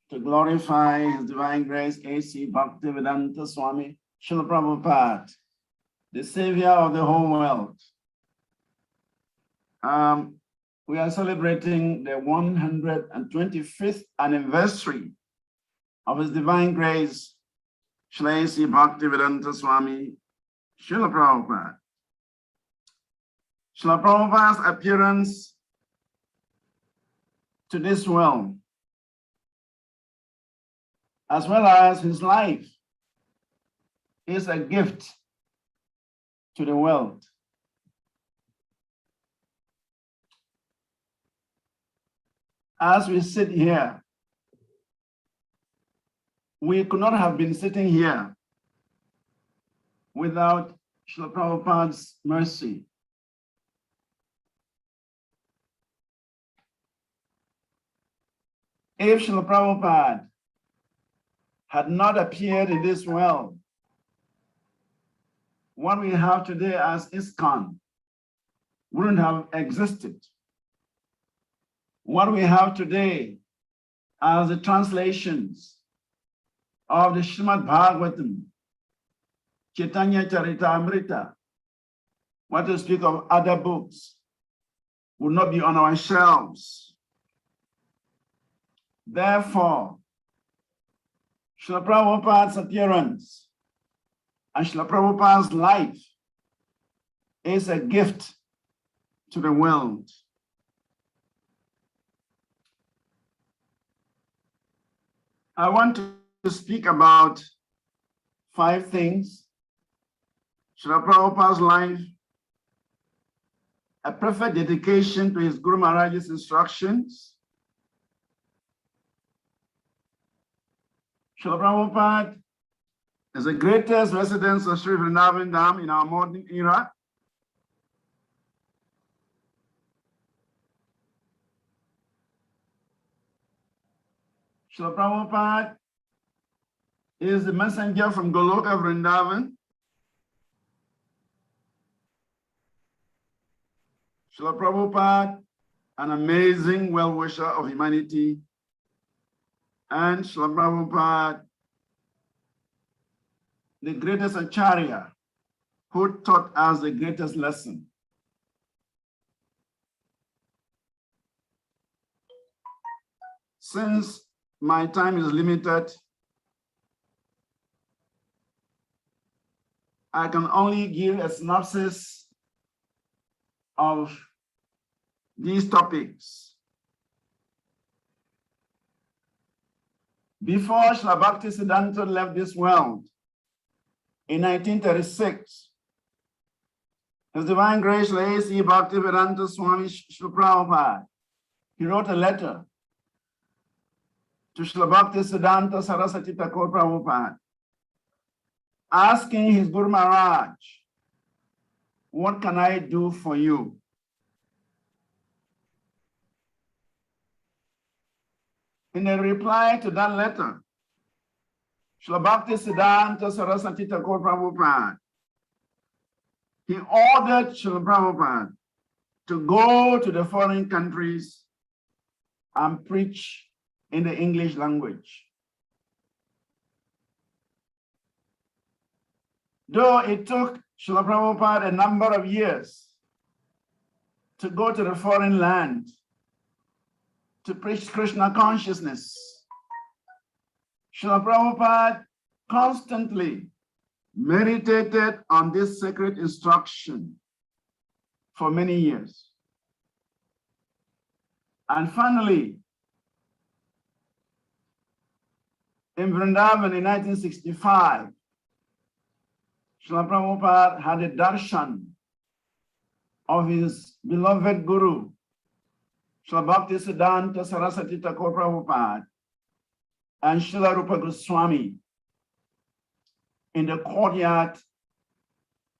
to glorify His Divine Grace A.C. Bhaktivedanta Swami Srila Prabhupada, the Savior of the whole world. We are celebrating the 125th anniversary of His Divine Grace Srila A.C. Bhaktivedanta Swami Srila Prabhupada. Srila Prabhupada's appearance to this world, as well as his life, is a gift to the world. As we sit here, we could not have been sitting here without Srila Prabhupada's mercy. If Srila Prabhupada had not appeared in this world, what we have today as ISKCON wouldn't have existed. What we have today as the translations of the Srimad Bhagavatam, Chaitanya Charitamrita, what to speak of other books, would not be on our shelves. Therefore, Srila Prabhupada's appearance and Srila Prabhupada's life is a gift to the world. I want to speak about 5 things. Srila Prabhupada's life, a perfect dedication to his Guru Maharaj's instructions. Srila Prabhupada is the greatest residence of Sri Vrindavan Dham in our modern era. Srila Prabhupada is the messenger from Goloka Vrindavan. Srila Prabhupada, an amazing well-wisher of humanity, and Srila Prabhupada, the greatest acharya, who taught us the greatest lesson. Since my time is limited, I can only give a synopsis of these topics. Before Srila Bhaktisiddhanta left this world in 1936, His Divine Grace 𝐒𝐻𝐭 Bhaktivedanta Swami Srila Prabhupada, he wrote a letter to Srila Bhaktisiddhanta Saraswati Thakur Prabhupada, asking his Guru Maharaj, what can I do for you? In a reply to that letter, Srila Bhaktisiddhanta Saraswati Thakur Prabhupada, he ordered Srila Prabhupada to go to the foreign countries and preach in the English language. Though it took Srila Prabhupada a number of years to go to the foreign land to preach Krishna consciousness, Srila Prabhupada constantly meditated on this sacred instruction for many years. And finally, in Vrindavan in 1965, Srila Prabhupada had a darshan of his beloved Guru, Srila Bhaktisiddhanta Saraswati Thakur Prabhupada and Srila Rupa Goswami in the courtyard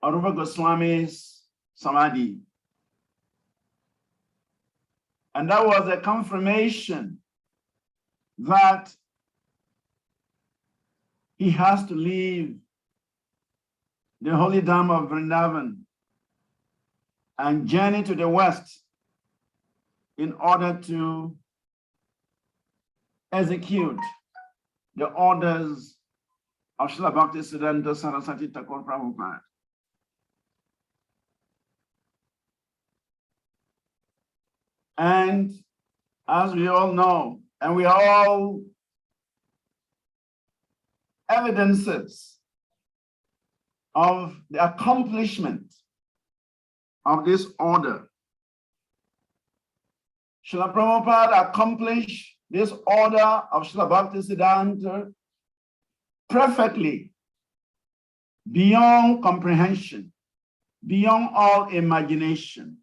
of Rupa Goswami's Samadhi. And that was a confirmation that he has to leave the holy Dham of Vrindavan and journey to the west in order to execute the orders of Srila Bhaktisiddhanta Saraswati Thakur Prabhupada. And as we all know, and we are all evidences of the accomplishment of this order. Srila Prabhupada accomplished this order of Srila Bhaktisiddhanta perfectly, beyond comprehension, beyond all imagination.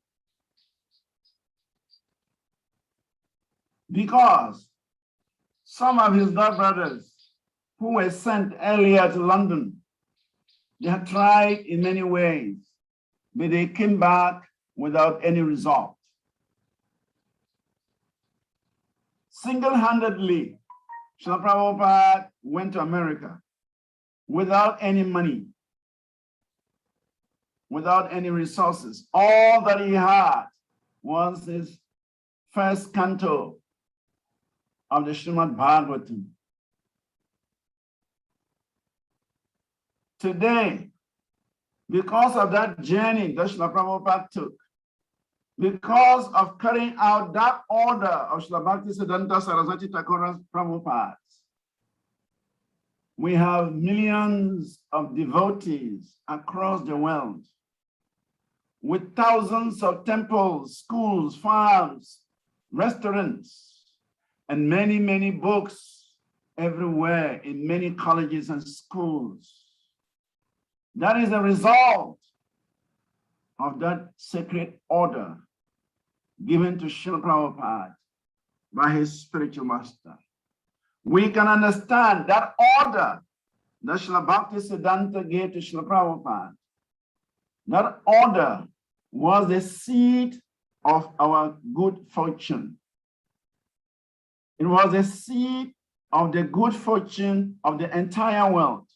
Because some of his god brothers who were sent earlier to London, they had tried in many ways, but they came back without any result. Single-handedly, Srila Prabhupada went to America without any money, without any resources. All that he had was his first canto of the Srimad Bhagavatam. Today, because of that journey that Srila Prabhupada took, because of carrying out that order of Srila Bhaktisiddhanta Saraswati Thakur Prabhupada, we have millions of devotees across the world with thousands of temples, schools, farms, restaurants, and many, many books everywhere in many colleges and schools. That is a result of that sacred order given to Srila Prabhupada by his spiritual master. We can understand that order that Srila Bhaktisiddhanta gave to Srila Prabhupada. That order was the seed of our good fortune. It was a seed of the good fortune of the entire world.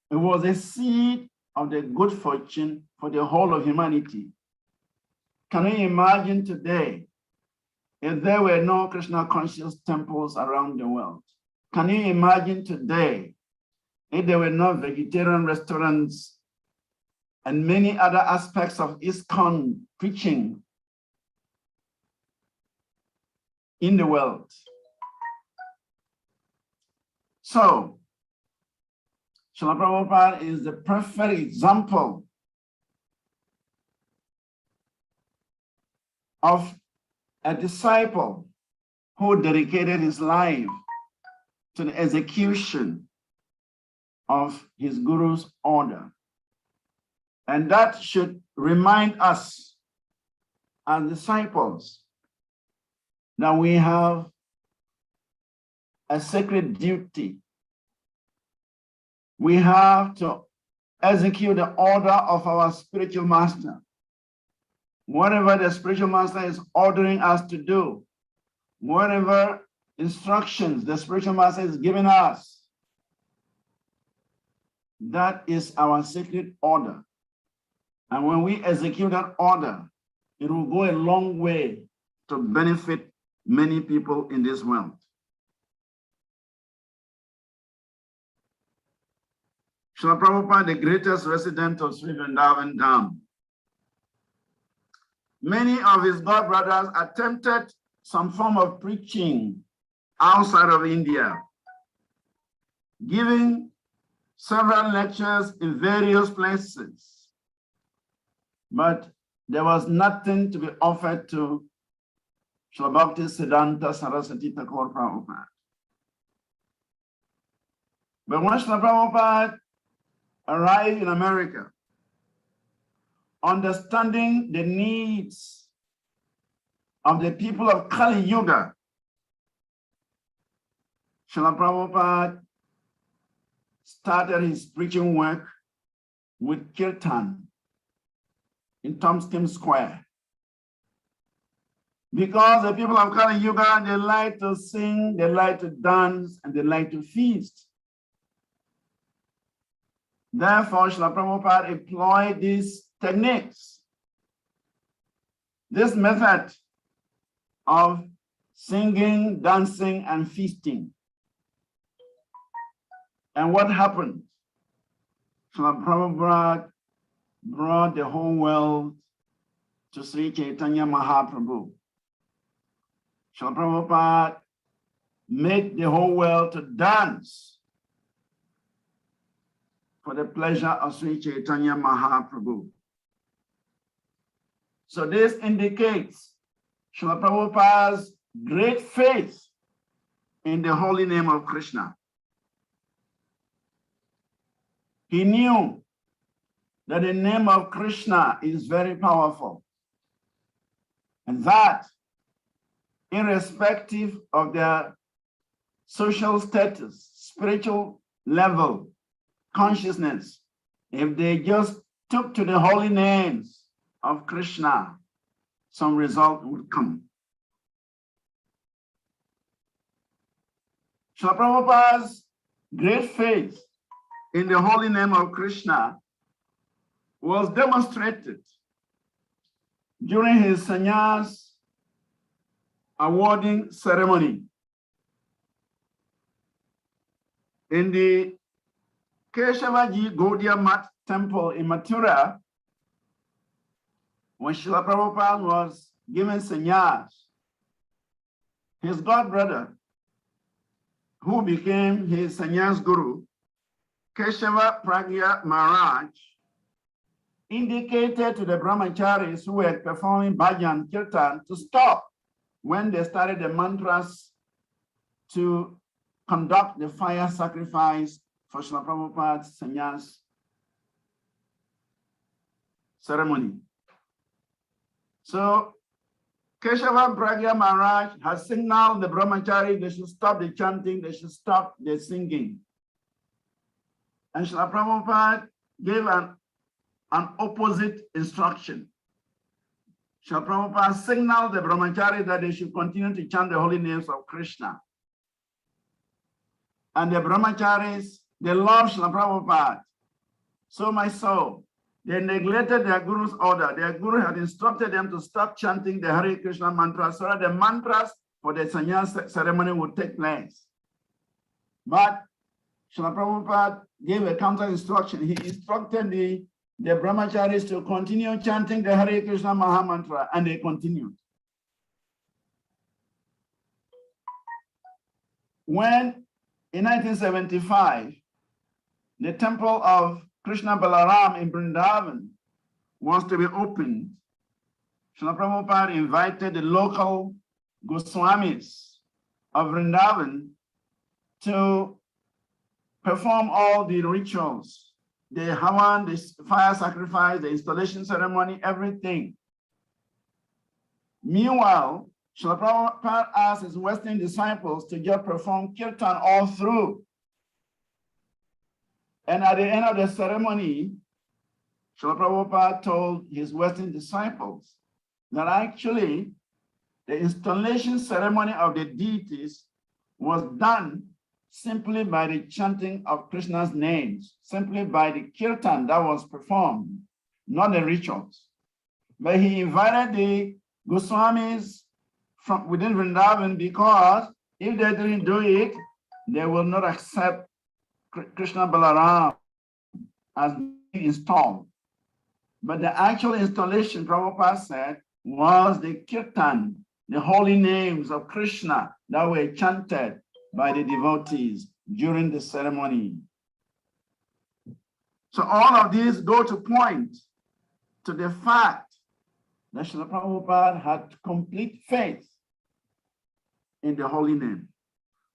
It was a seed of the good fortune for the whole of humanity. Can you imagine today if there were no Krishna conscious temples around the world? Can you imagine today if there were no vegetarian restaurants and many other aspects of ISKCON preaching in the world? So, Srila Prabhupada is the perfect example of a disciple who dedicated his life to the execution of his guru's order. And that should remind us as disciples that we have a sacred duty. We have to execute the order of our spiritual master. Whatever the spiritual master is ordering us to do, whatever instructions the spiritual master is giving us, that is our sacred order. And when we execute that order, it will go a long way to benefit many people in this world. Srila Prabhupada, the greatest resident of Sri Vrindavan Dham, many of his god brothers attempted some form of preaching outside of India, giving several lectures in various places, but there was nothing to be offered to Srila Bhaktisiddhanta Saraswati Thakur Prabhupada. But when Srila Prabhupada arrived in America, understanding the needs of the people of Kali Yuga, Srila Prabhupada started his preaching work with kirtan in Tompkins Square. Because the people of Kali Yuga, they like to sing, they like to dance, and they like to feast. Therefore, Srila Prabhupada employed these techniques, this method of singing, dancing, and feasting. And what happened? Srila Prabhupada brought the whole world to Sri Chaitanya Mahaprabhu. Srila Prabhupada made the whole world to dance for the pleasure of Sri Chaitanya Mahaprabhu. So this indicates Srila Prabhupada's great faith in the holy name of Krishna. He knew that the name of Krishna is very powerful, and that irrespective of their social status, spiritual level, consciousness, if they just took to the holy names of Krishna, some result would come. Srila Prabhupada's great faith in the holy name of Krishna was demonstrated during his sannyas awarding ceremony. In the 𝐾𝐸𝐧𝐞𝐬𝐬 temple in Mathura, when Srila Prabhupada was given sannyas, his godbrother, who became his sannyas guru, Srila Prabhupada Maharaj, indicated to the brahmacharis who were performing bhajan kirtan to stop when they started the mantras to conduct the fire sacrifice for Srila Prabhupada's sannyas ceremony. So Srila Prabhupada Maharaj has signaled the brahmachari they should stop the chanting, they should stop the singing. And Srila Prabhupada gave an opposite instruction. Srila Prabhupada signaled the brahmachari that they should continue to chant the holy names of Krishna. And the brahmacharis, they love Srila Prabhupada so much so, they neglected their guru's order. Their guru had instructed them to stop chanting the Hare Krishna mantra so that the mantras for the sannyas ceremony would take place. But Srila Prabhupada gave a counter instruction. He instructed the brahmacharis to continue chanting the Hare Krishna Maha Mantra, and they continued. When in 1975, the temple of Krishna Balaram in Vrindavan was to be opened, Srila Prabhupada invited the local Goswamis of Vrindavan to perform all the rituals, the Havan, the fire sacrifice, the installation ceremony, everything. Meanwhile, Srila Prabhupada asked his Western disciples to just perform kirtan all through. And at the end of the ceremony, Srila Prabhupada told his Western disciples that actually the installation ceremony of the deities was done simply by the chanting of Krishna's names, simply by the kirtan that was performed, not the rituals. But he invited the Goswamis from within Vrindavan because if they didn't do it, they will not accept Krishna Balaram as being installed. But the actual installation, Prabhupada said, was the kirtan, the holy names of Krishna that were chanted by the devotees during the ceremony. So all of these go to point to the fact that Srila Prabhupada had complete faith in the holy name.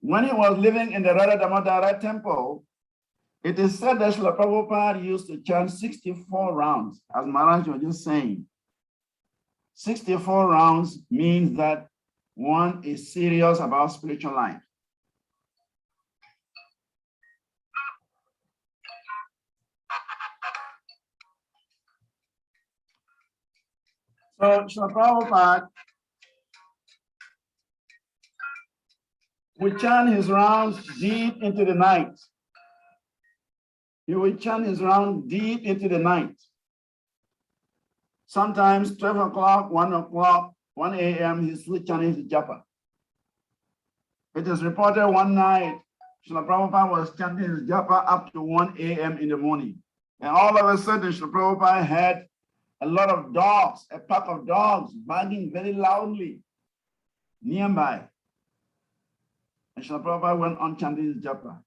When he was living in the Radha Damodara temple, it is said that Srila Prabhupada used to chant 64 rounds, as Maharaj was just saying. 64 rounds means that one is serious about spiritual life. So Srila Prabhupada would chant his rounds deep into the night. He would chant his round deep into the night. Sometimes 12 o'clock, 1 o'clock, 1 a.m., he's still chanting his japa. It is reported one night, Srila Prabhupada was chanting his japa up to 1 a.m. in the morning. And all of a sudden, Srila Prabhupada had a lot of dogs, a pack of dogs barking very loudly nearby. And Srila Prabhupada went on chanting his japa.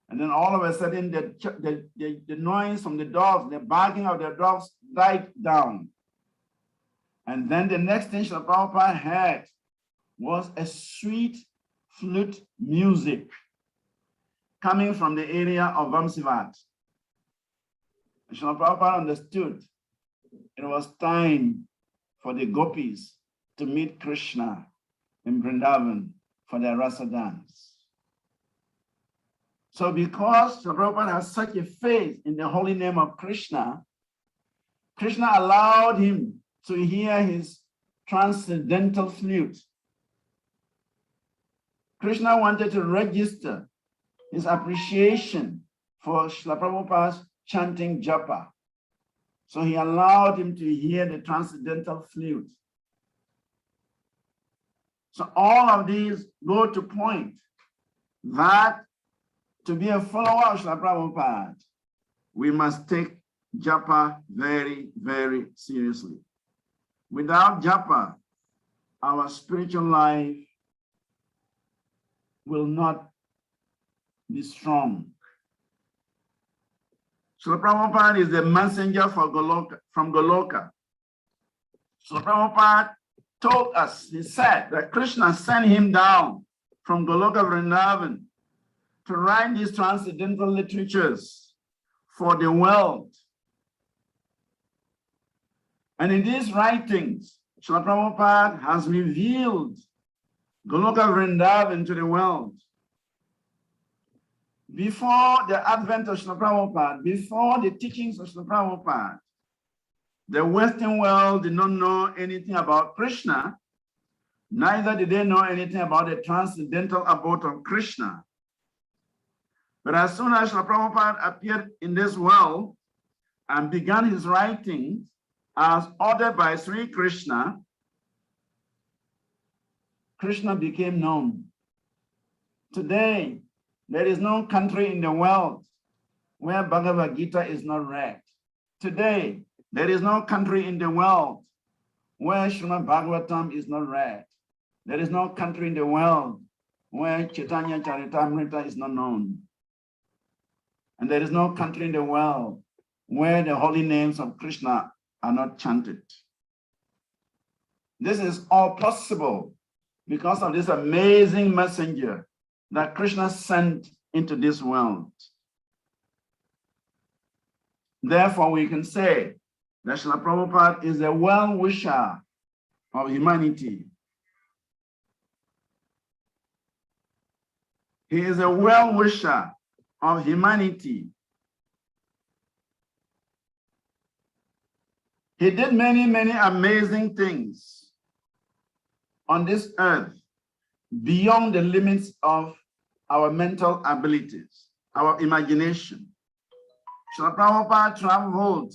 And then all of a sudden, the noise from the dogs, the barking of the dogs died down. And then the next thing Srila Prabhupada heard was a sweet flute music coming from the area of 𝐸𝒻𝒻𝒻. Srila Prabhupada understood it was time for the gopis to meet Krishna in Vrindavan for their rasa dance. So because Srila Prabhupada has such a faith in the holy name of Krishna, Krishna allowed him to hear his transcendental flute. Krishna wanted to register his appreciation for Srila Prabhupada's chanting japa. So he allowed him to hear the transcendental flute. So all of these go to point that to be a follower of Srila Prabhupada, we must take japa very, very seriously. Without japa, our spiritual life will not be strong. Srila Prabhupada is the messenger for from Goloka. Srila Prabhupada told us, he said that Krishna sent him down from Goloka Vrindavan to write these transcendental literatures for the world. And in these writings, Srila Prabhupada has revealed Goloka Vrindavan to the world. Before the advent of Srila Prabhupada, before the teachings of Srila Prabhupada, the Western world did not know anything about Krishna, neither did they know anything about the transcendental abode of Krishna. But as soon as Srila Prabhupada appeared in this world and began his writings as ordered by Sri Krishna, Krishna became known. Today, there is no country in the world where Bhagavad Gita is not read. Today, there is no country in the world where Srimad Bhagavatam is not read. There is no country in the world where Chaitanya Charitamrita is not known. And there is no country in the world where the holy names of Krishna are not chanted. This is all possible because of this amazing messenger that Krishna sent into this world. Therefore, we can say that Srila Prabhupada is a well-wisher of humanity. He is a well-wisher of humanity. He did many, many amazing things on this earth beyond the limits of our mental abilities, our imagination. Srila Prabhupada traveled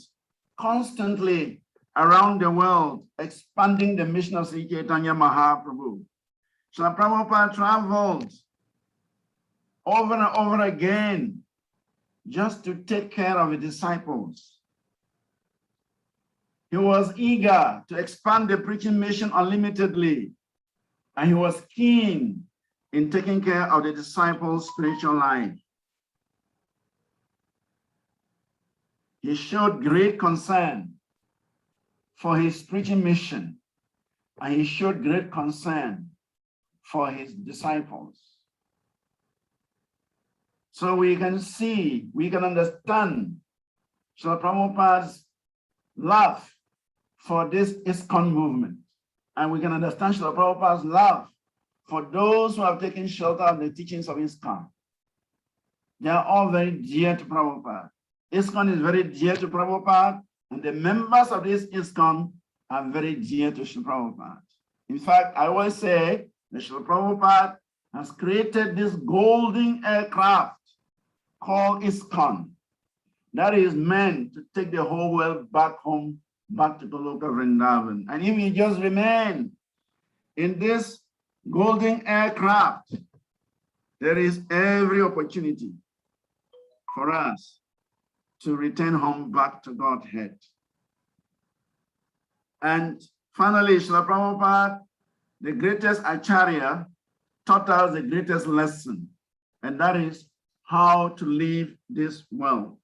constantly around the world, expanding the mission of Sri Chaitanya Mahaprabhu. Srila Prabhupada traveled over and over again just to take care of the disciples. He was eager to expand the preaching mission unlimitedly, and he was keen in taking care of the disciples' spiritual life. He showed great concern for his preaching mission, and he showed great concern for his disciples. So we can see, we can understand Srila Prabhupada's love for this 𝐸𝐴𝐶𝐾𝐻 movement. And we can understand Srila Prabhupada's love for those who have taken shelter of the teachings of 𝐸𝐴𝐶𝐾. They are all very dear to Prabhupada. 𝐸𝐴𝐶𝐾 is very dear to Prabhupada, and the members of this 𝐸𝐴𝐶𝐾 are very dear to Srila Prabhupada. In fact, I always say that Srila Prabhupada has created this golden aircraft called 𝐸𝐴𝐶𝐾 that is meant to take the whole world back home, back to Goloka Vrindavan. And if we just remain in this golden aircraft, there is every opportunity for us to return home back to Godhead. And finally, Srila Prabhupada, the greatest Acharya, taught us the greatest lesson, and that is how to leave this world.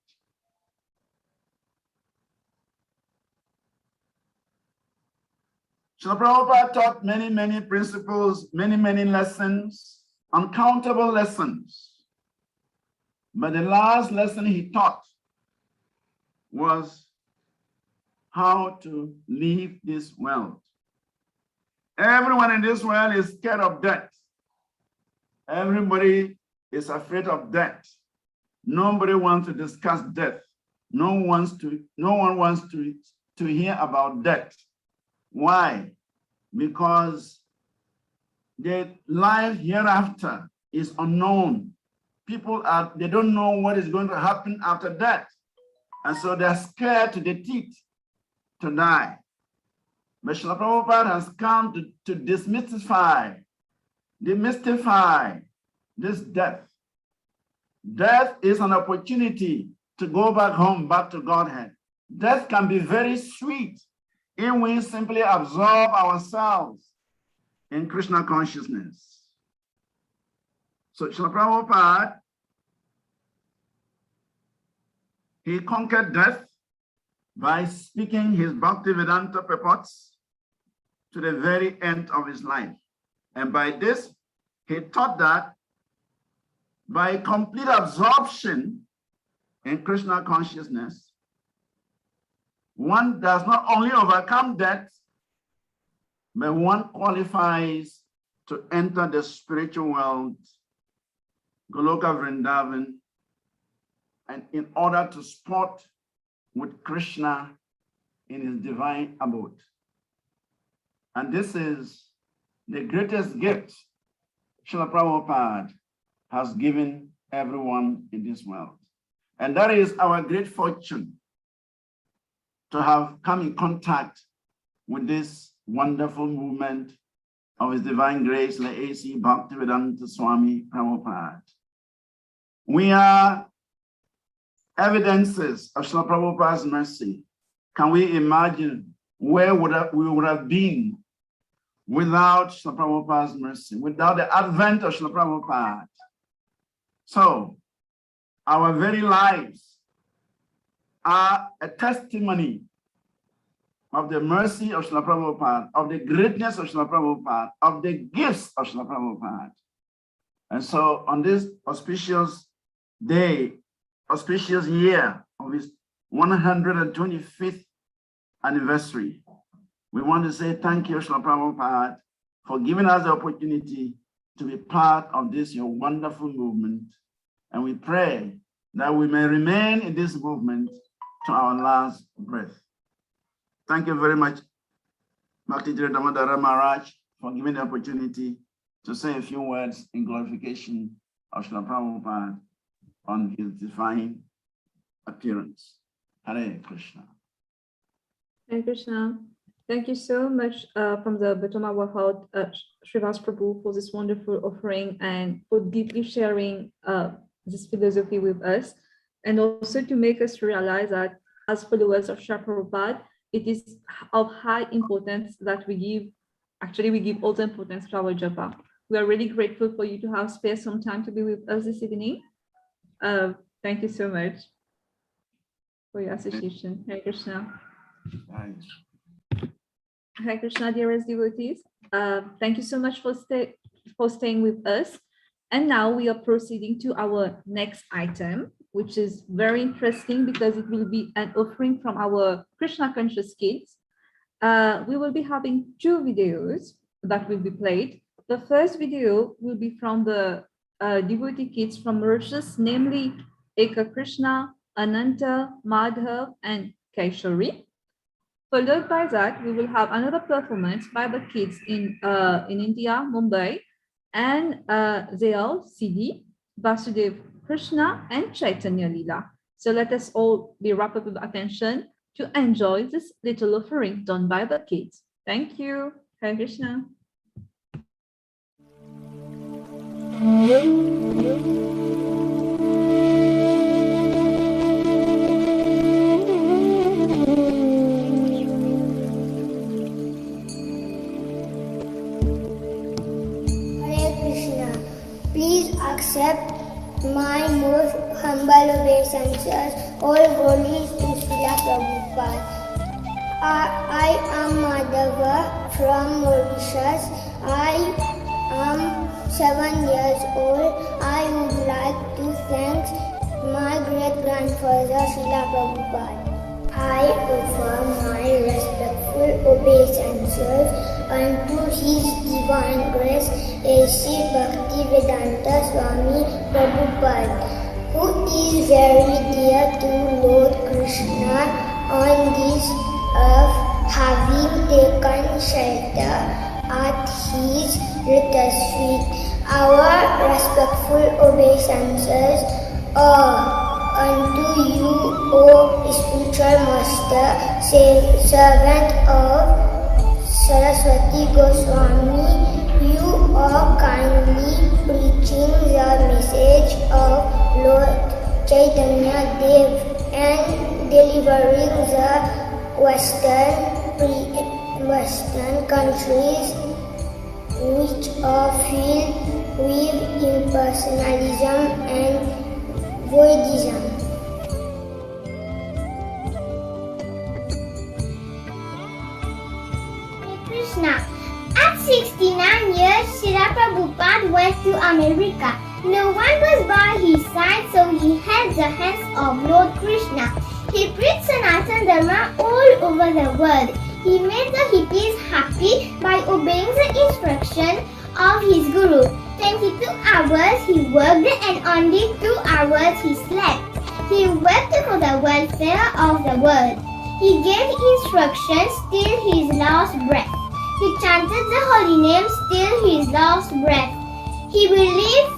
Srila Prabhupada taught many, many principles, many, many lessons, uncountable lessons. But the last lesson he taught was how to leave this world. Everyone in this world is scared of death. Everybody is afraid of death. Nobody wants to discuss death. No one wants to hear about death. Why? Because the life hereafter is unknown. People they don't know what is going to happen after death. And so they're scared to the teeth to die. But Srila Prabhupada has come to demystify this death. Death is an opportunity to go back home, back to Godhead. Death can be very sweet if we simply absorb ourselves in Krishna consciousness. So Srila Prabhupada, he conquered death by speaking his Bhaktivedanta purports to the very end of his life. And by this, he taught that by complete absorption in Krishna consciousness, one does not only overcome death, but one qualifies to enter the spiritual world, Goloka Vrindavan, and in order to sport with Krishna in his divine abode. And this is the greatest gift Srila Prabhupada has given everyone in this world. And that is our great fortune to have come in contact with this wonderful movement of His Divine Grace, 𝐸 Bhaktivedanta Swami Prabhupada. We are evidences of Srila Prabhupada's mercy. Can we imagine where we would have been without Srila Prabhupada's mercy, without the advent of Srila Prabhupada? So, our very lives are a testimony of the mercy of Srila Prabhupada, of the greatness of Srila Prabhupada, of the gifts of Srila Prabhupada. And so, on this auspicious day, auspicious year of his 125th anniversary, we want to say thank you, Srila Prabhupada, for giving us the opportunity to be part of this your wonderful movement. And we pray that we may remain in this movement to our last breath. Thank you very much, Bhakti Damodara Maharaj, for giving the opportunity to say a few words in glorification of Srila Prabhupada on his divine appearance. Hare Krishna. Hare Krishna. Thank you so much from the bottom of our heart, Srivas Prabhu, for this wonderful offering and for deeply sharing this philosophy with us, and also to make us realize that as followers of Srila Prabhupada, it is of high importance that we give all the importance to our japa. We are really grateful for you to have spared some time to be with us this evening. Thank you so much for your association. Hare Krishna. Nice. Hare Krishna, dearest devotees. Thank you so much for staying with us. And now we are proceeding to our next item, which is very interesting because it will be an offering from our Krishna conscious kids. We will be having two videos that will be played. The first video will be from the devotee kids from Mauritius, namely Eka Krishna, Ananta, Madhav, and Kaishori. Followed by that, we will have another performance by the kids in India, Mumbai, and they are Siddhi, Vasudev Krishna, and Chaitanya Lila. So let us all be wrapped up with attention to enjoy this little offering done by the kids. Thank you. Hare Krishna. Accept my most humble obeisances, all glories to Srila Prabhupada. I am Madhava from Mauritius. I am 7 years old. I would like to thank my great-grandfather Srila Prabhupada. I offer my respectful obeisances unto His Divine Grace, 𝐸 Bhaktivedanta Swami Prabhupada, who is very dear to Lord Krishna on this earth, having taken shelter at his lotus feet. Our respectful obeisances are unto you, O spiritual master, servant of Saraswati Goswami. You are kindly preaching the message of Lord Chaitanya Dev and delivering the Western countries which are filled with impersonalism and voidism. Krishna. At 69 years, Srila Prabhupada went to America. No one was by his side, so he held the hands of Lord Krishna. He preached Sanatana Dharma all over the world. He made the hippies happy by obeying the instruction of his guru. 22 hours he worked and only 2 hours he slept. He wept for the welfare of the world. He gave instructions till his last breath. He chanted the holy names till his last breath. He will live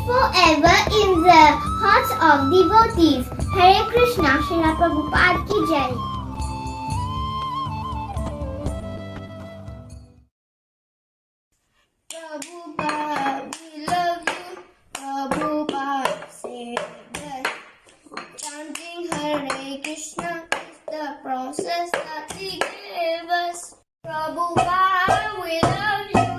forever in the hearts of devotees. Hare Krishna, Srila Prabhupada ki jai. Prabhupada, we love you. Prabhupada saved us. Chanting Hare Krishna is the process that he gave us. Prabhupada, we love you.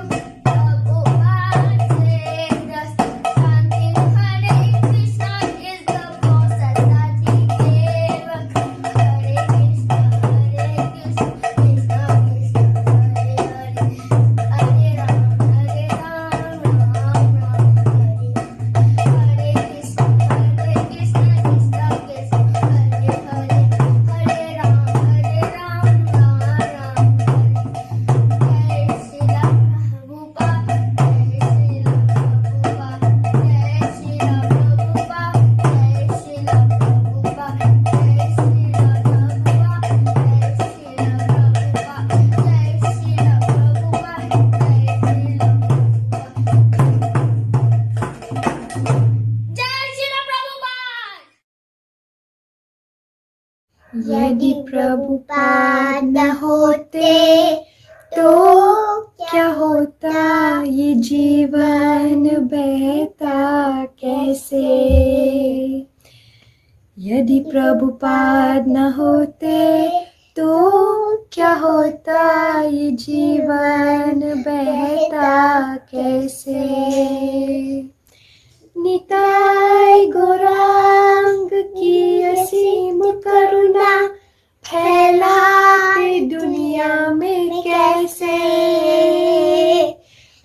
Prabhupada saved us. Chanting Hare Krishna is the process that he gave us. Hare Krishna, Krishna Krishna, Hare Hare, Hare Rama, Ram Ram, Hare Hare Krishna, Krishna Krishna, Hare Hare, Hare Rama, Ram Ram, Jai Srila Prabhupada, Jai Srila Prabhupada, Jai Srila Prabhupada, Jai Srila Prabhupada, Jai Srila Prabhupada, Jai Srila Prabhupada, Jai Srila Prabhupada. यदि प्रभुपाद न होते तो क्या होता, ये जीवन बहता कैसे। यदि प्रभुपाद न होते तो क्या होता, ये जीवन बहता कैसे। निताय गौरांग की असीम करुणा फैलाते दुनिया में कैसे,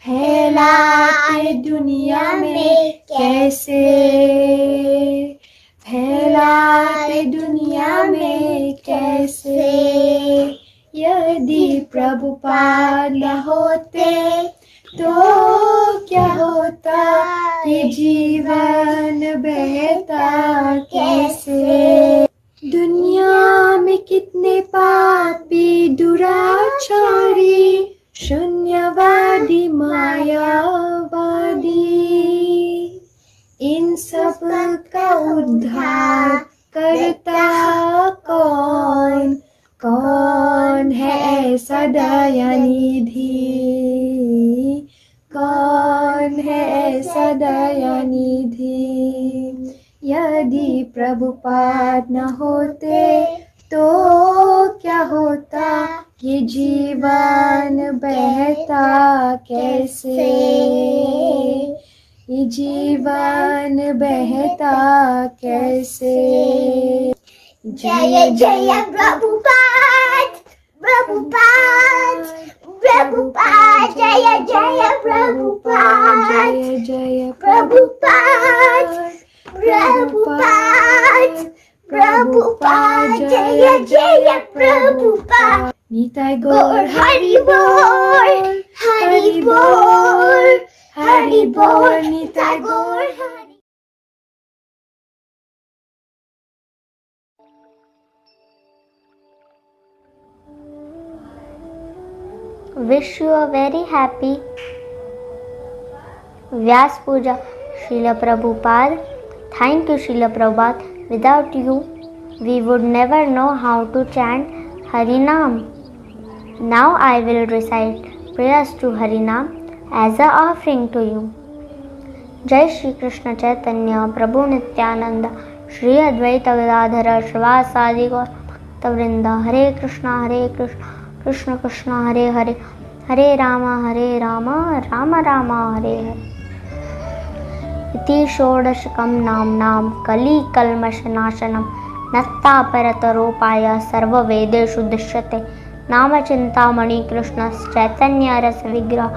फैलाते दुनिया में कैसे, फैलाते दुनिया में कैसे। यदि प्रभुपाद न होते तो क्या होता, ये जीवन बहता कैसे। दुनिया में कितने पापी दुराचारी, शून्यवादी मायावादी, इन सब का उद्धार करता कौन, कौन है ऐसा दयानिधि, कौन है ऐसा दयानिधि। यदि प्रभुपाद न होते तो क्या होता, ये जीवन बहता कैसे, ये जीवन बहता कैसे। जय जय प्रभुपाद, प्रभुपाद, प्रभुपाद, जय जय प्रभुपाद, जय जय प्रभुपाद, प्रभुपाद, प्रभुपाद, जय जय प्रभुपाद। निताय गौर हरि बोल, हरि बोल, हरि बोल, निताय गौर Hari. Wish you a very happy Vyasa Puja, Srila Prabhupada. Thank you, Srila Prabhupada. Without you, we would never know how to chant Harinam. Now I will recite prayers to Harinam as an offering to you. Jai Shri Krishna Chaitanya Prabhu Nityananda Shri Advaita Gadadhara Srivasadi Gaur Bhaktavrinda. Hare Krishna Krishna Krishna Hare Hare Hare Rama Rama Rama Hare Hare. Iti Shodashakam Namnam Kali Kalmashanashanam Natta Parataropaya Sarva Vedeshu Dishyate Nama Chintamani Krishna Chaitanya Rasa Vigraha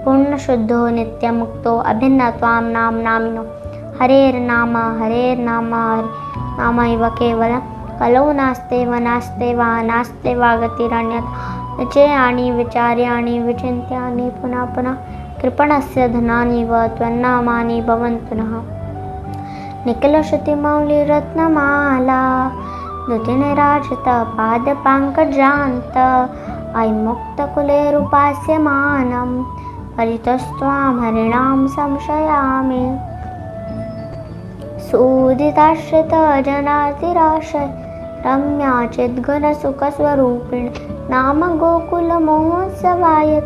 Purna Shuddho Nitya Mukto Abhinna Tvam Nam Namino Hare Nama Hare Nama Iva Kevalam Kalau Naste Vanaste Vanaste Vagatiranyat Vichayani Vicharyani Vichintyani Puna Puna Kripanasya Dhanani Va Tvannamani Bhavantunaha Nikalashati Mauli Ratnamala Dutine Rajata Pada Pankajanta Aimukta Kulerupasya Manam Paritastvam Harinam Samshayami Suditashita Janatirashay Ramya Chidguna Sukha Swarupin Nama Gokula Mohotsavayat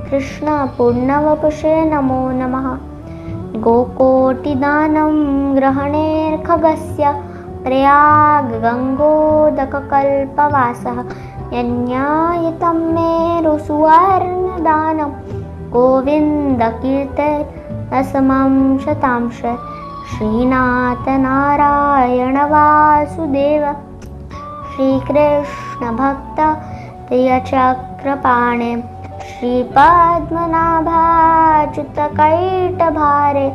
Krishna Purnavapushe Namo Namaha Gokoti Danam Grahaner Khagasya Prayag Gangodaka Kalpavasaha Yanyayitam Meru Suvarna Danam Govinda Kirtar Asamam Shatamshar Srinatha Narayana Vasudeva Shri Krishna Bhakta Priya Chakrapane Shri Padmanabha Chuta Kaita Bhare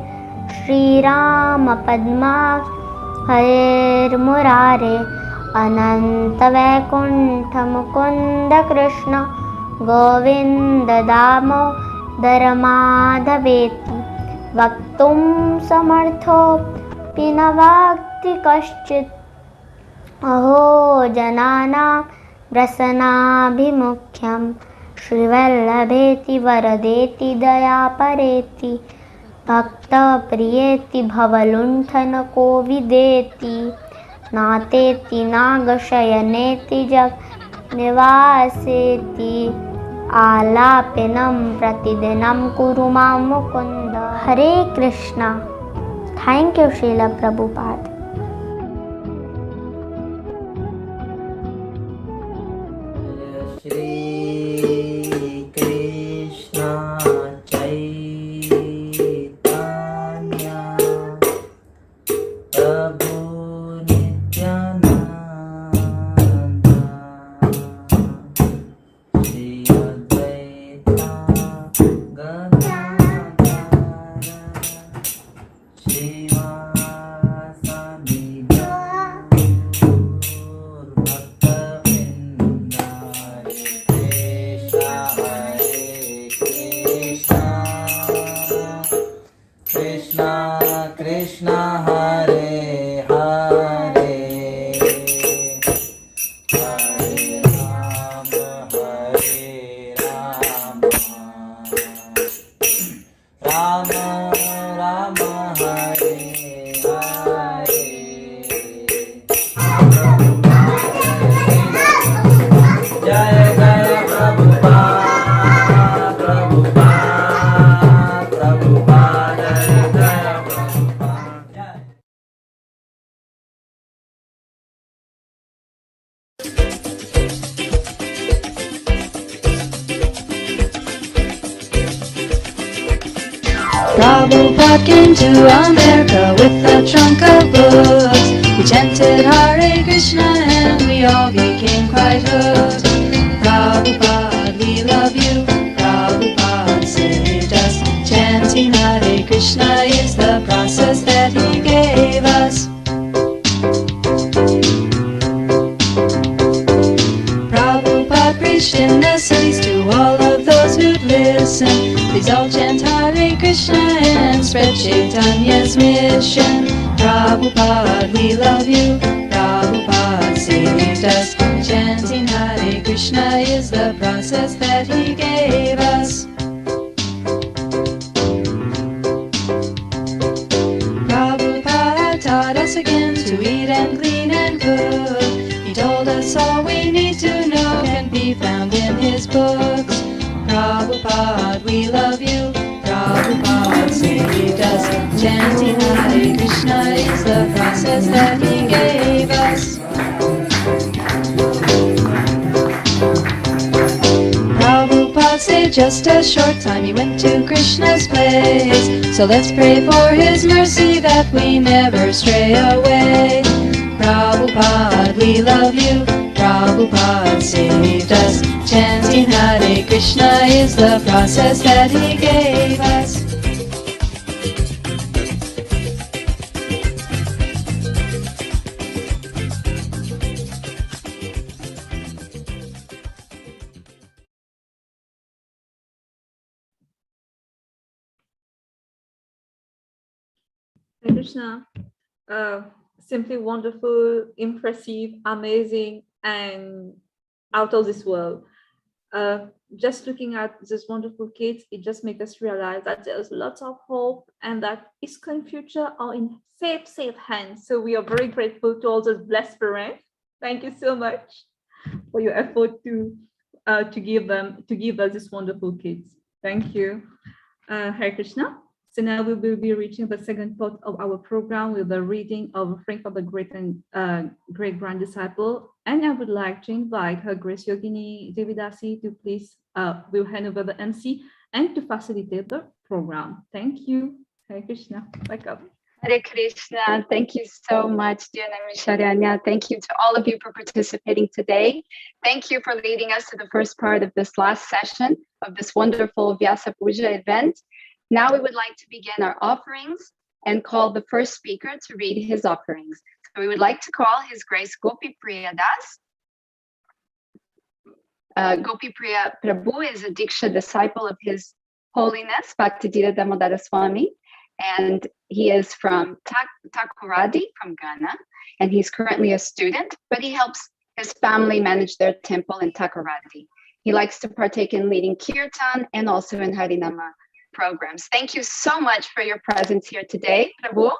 Shri Rama Padma Hare Murare Ananta Vaikuntha Mukunda Krishna Govinda Damodara Madhaveti Vaktum Samartho Pinavakti Kaschit Aho Janana Brasana Shrivallabheti Varadeti Dayapareti Bhakta Priyeti Bhavalunthana Kovideti Nateti Nagashayaneti Jag Nivaseti Alapinam Pratidinam Kurumam Mukunda. Hare Krishna. Thank you, Srila Prabhupada. Shri Krishna Chaitanya Prabhu Nityananda Shri Advaita Gadadhara Srivasadi Gaur Bhaktavrinda. Krishna Krishna Hare Hare Hare Rama Rama Rama Hare Hare. Jaya Jaya Prabhupada Prabhupada Jaya Jaya Prabhupada. Prabhupada came to America with a trunk of books. We chanted Hare Krishna and we all became quite hooked. Prabhupada, we love you. Prabhupada saved us. Chanting Hare Krishna is the process that he gave us. Prabhupada preached in the cities to all of those who'd listen. Please all chant Hare Krishna and spread Chaitanya's mission. Prabhupada, we love you. Prabhupada saved us. Chanting Hare Krishna. Krishna is the process that he gave us. Prabhupada taught us again to eat and clean and cook. He told us all we need to know can be found in his books. Prabhupada, we love you. Prabhupada saved us. Chanting Hare Krishna is the process that he gave us. Prabhupada stayed just a short time, he went to Krishna's place. So let's pray for his mercy that we never stray away. Prabhupada, we love you. Prabhupada saved us. Chanting Hare Krishna is the process that he gave us. Hare Krishna. Simply wonderful, impressive, amazing, and out of this world. Just looking at these wonderful kids, it just makes us realize that there's lots of hope and that 𝐸𝐴SCON future are in safe hands. So we are very grateful to all those blessed parents. Thank you so much for your effort to give us these wonderful kids. Thank you. Hare Krishna. So now we will be reaching the second part of our program with the reading of Frank of the Great and Great Grand Disciple. And I would like to invite Her Grace Yogini Devidasi to please will hand over the MC and to facilitate the program. Thank you. Hare Krishna. Welcome. Hare Krishna. Thank you so much, dear Namisharanya. Thank you to all of you for participating today. Thank you for leading us to the first part of this last session of this wonderful Vyasa Puja event. Now we would like to begin our offerings and call the first speaker to read his offerings. So we would like to call His Grace Gopi Priya Das. Gopi Priya Prabhu is a Diksha disciple of His Holiness Bhakti Dhira Damodara Swami, and he is from Takoradi from Ghana, and he's currently a student, but he helps his family manage their temple in Takoradi. He likes to partake in leading kirtan and also in Harinama programs. Thank you so much for your presence here today, Prabhu,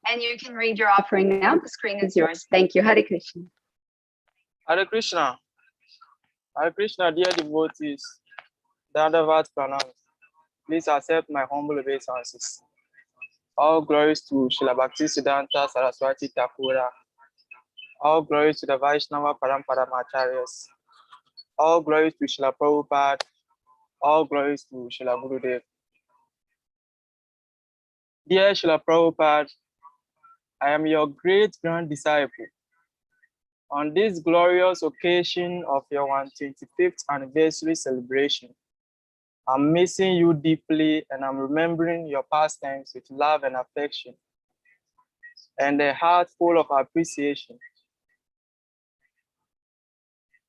and you can read your offering now. The screen is yours. Thank you. Hare Krishna. Hare Krishna. Hare Krishna, dear devotees, Dandavat Pranam. Please accept my humble obeisances. All glories to Srila Bhakti Siddhanta Saraswati Thakura. All glories to the Vaishnava Paramparacharyas. All glories to Srila Prabhupada. All glories to Srila Gurudev. Dear Srila Prabhupada, I am your great grand disciple. On this glorious occasion of your 125th anniversary celebration, I'm missing you deeply and I'm remembering your pastimes with love and affection and a heart full of appreciation.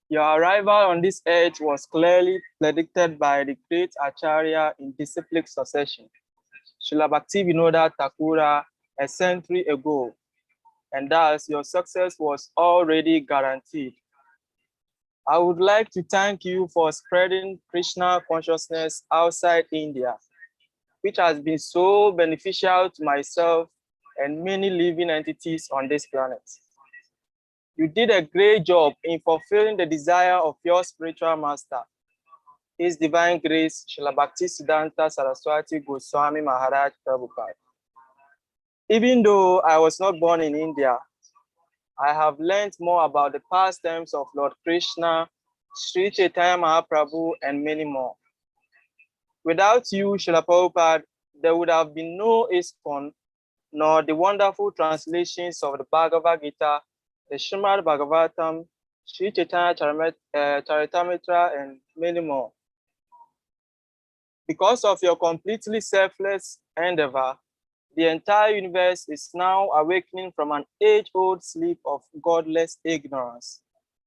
Your arrival on this earth was clearly predicted by the great Acharya in disciplic succession, Srila Bhakti Vinoda Thakura, a century ago, and thus your success was already guaranteed. I would like to thank you for spreading Krishna consciousness outside India, which has been so beneficial to myself and many living entities on this planet. You did a great job in fulfilling the desire of your spiritual master, His Divine Grace, Srila Bhakti Siddhanta Saraswati Goswami Maharaj Prabhupada. Even though I was not born in India, I have learned more about the pastimes of Lord Krishna, Sri Chaitanya Mahaprabhu, and many more. Without you, Srila Prabhupada, there would have been no 𝐸𝐴SCON, nor the wonderful translations of the Bhagavad Gita, the Srimad Bhagavatam, Sri Chaitanya Charitamrita, and many more. Because of your completely selfless endeavor, the entire universe is now awakening from an age-old sleep of godless ignorance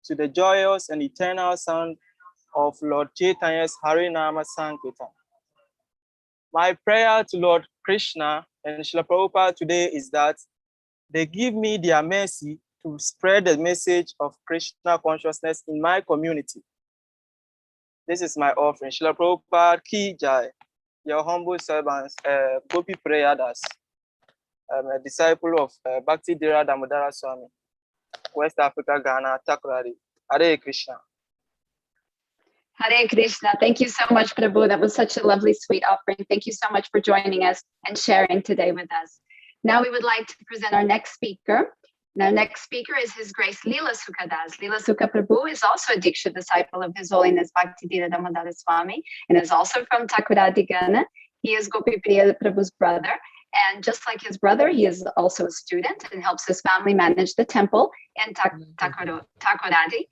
to the joyous and eternal sound of Lord Chaitanya's Harinama Sankirtan. My prayer to Lord Krishna and Srila Prabhupada today is that they give me their mercy to spread the message of Krishna consciousness in my community This is my offering. Srila Prabhupada 𝐾𝐸𝐧𝐤𝐢. Your humble servants, Gopi Priyadas, a disciple of Bhakti Dhira Damodara Swami, West Africa, Ghana, Takoradi. Hare Krishna. Hare Krishna. Thank you so much, Prabhu. That was such a lovely, sweet offering. Thank you so much for joining us and sharing today with us. Now we would like to present our next speaker. And our next speaker is His Grace Leela Sukhadas. Leela Sukha Prabhu is also a Diksha disciple of His Holiness Bhakti Dhira Damodara Swami and is also from Takoradi, Ghana. He is Gopi Priya Prabhu's brother. And just like his brother, he is also a student and helps his family manage the temple in Takoradi.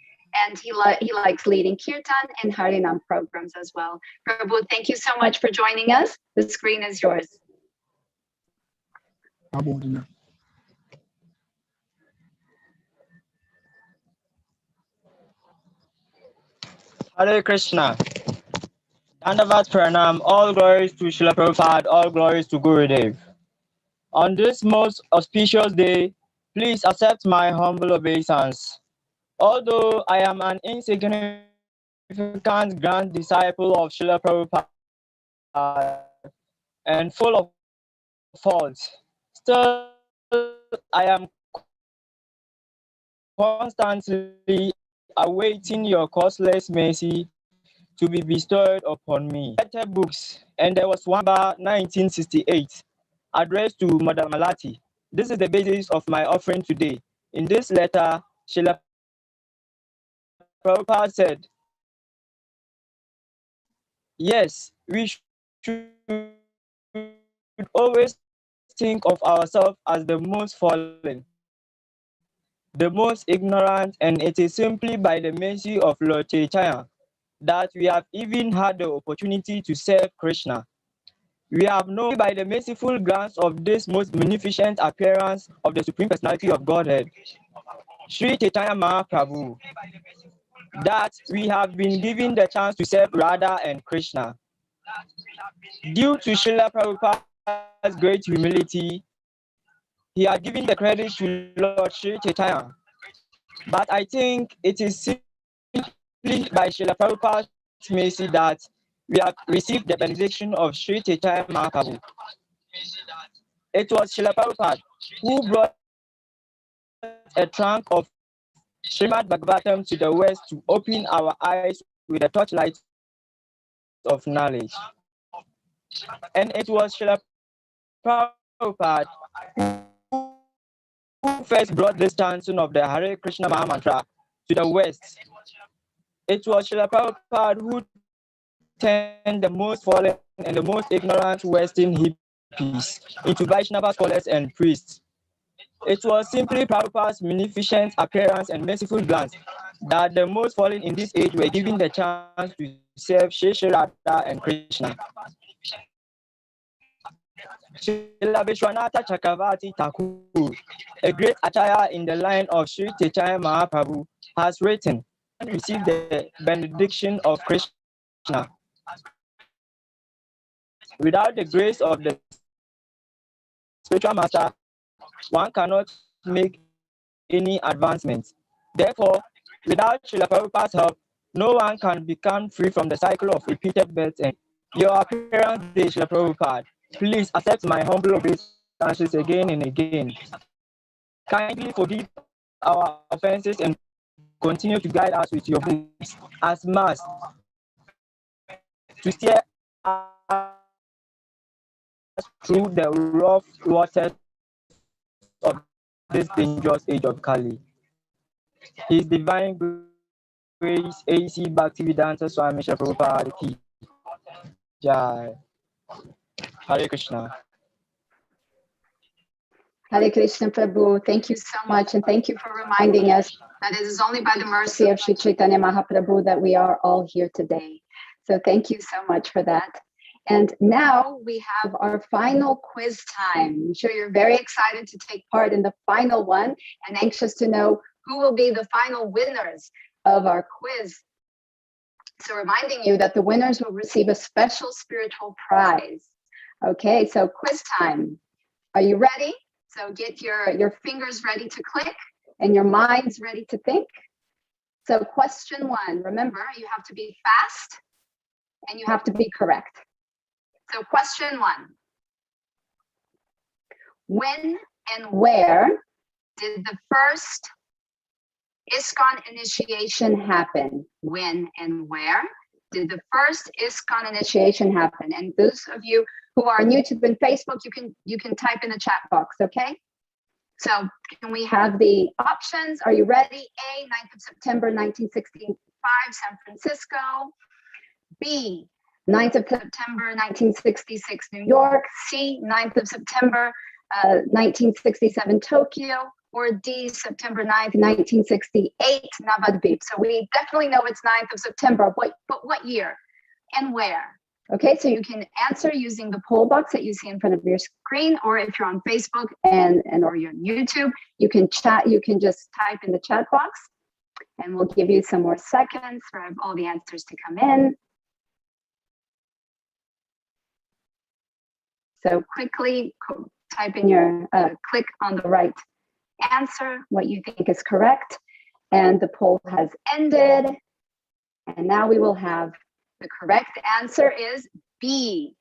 And he likes leading Kirtan and Harinam programs as well. Prabhu, thank you so much for joining us. The screen is yours. Hare Krishna. Dandavat Pranam, all glories to Srila Prabhupada, all glories to Gurudev. On this most auspicious day, please accept my humble obeisance. Although I am an insignificant grand disciple of Srila Prabhupada and full of faults, still I am constantly awaiting your causeless mercy to be bestowed upon me. I read books, and there was one about 1968 addressed to Mother Malati. This is the basis of my offering today. In this letter, Srila Prabhupada said, yes, we should always think of ourselves as the most fallen, the most ignorant, and it is simply by the mercy of Lord Chaitanya that we have even had the opportunity to serve Krishna. We have known by the merciful grants of this most magnificent appearance of the Supreme Personality of Godhead, Sri Chaitanya Mahaprabhu, that we have been given the chance to serve Radha and Krishna. Due to Srila Prabhupada's great humility, he had given the credit to Lord Sri Chaitanya. But I think it is simply by Srila Prabhupada's mercy that we have received the benediction of Sri Chaitanya Mahaprabhu. It was Srila Prabhupada who brought a trunk of Srimad Bhagavatam to the West to open our eyes with the torchlight of knowledge. And it was Srila Prabhupada who first brought this chanting of the Hare Krishna Maha Mantra to the West. It was Srila Prabhupada who turned the most fallen and the most ignorant Western hippies into Vaishnava scholars and priests. It was simply Prabhupada's magnificent appearance and merciful glance that the most fallen in this age were given the chance to serve Shri Radha and Krishna. Srila Vishwanatha Chakravarti Thakur, a great acharya in the line of Sri Chaitanya Mahaprabhu, has written and received the benediction of Krishna. Without the grace of the spiritual master, one cannot make any advancement. Therefore, without Srila Prabhupada's help, no one can become free from the cycle of repeated births. And your appearance today, Srila Prabhupada, please accept my humble obeisances again and again. Kindly forgive our offenses and continue to guide us with your books as mass to steer us through the rough waters of this dangerous age of Kali. His Divine Grace A.C. Bhaktivedanta Swami Srila Prabhupada Ki Jai. Hare Krishna. Hare Krishna Prabhu, thank you so much, and thank you for reminding us that it is only by the mercy of Sri Chaitanya Mahaprabhu that we are all here today. So thank you so much for that. And now we have our final quiz time. I'm sure you're very excited to take part in the final one and anxious to know who will be the final winners of our quiz. So reminding you that the winners will receive a special spiritual prize. Okay, so quiz time. Are you ready? So get your fingers ready to click and your minds ready to think. So question one, remember, you have to be fast and you have to be correct. So question 1. When and where did the first ISKCON initiation happen? When and where did the first ISKCON initiation happen? And those of you who are on YouTube and Facebook, you can type in the chat box, okay? So can we have the options? Are you ready? A, 9th of September, 1965, San Francisco. B, 9th of September, 1966, New York. C, 9th of September, 1967, Tokyo. Or D, September 9th, 1968, Navadvip. So we definitely know it's 9th of September, but what year and where? Okay, so you can answer using the poll box that you see in front of your screen, or if you're on Facebook or you're on YouTube, you can chat, you can just type in the chat box, and we'll give you some more seconds for all the answers to come in. So quickly type in your, click on the right answer, what you think is correct, and the poll has ended. And now we will have the correct answer is B,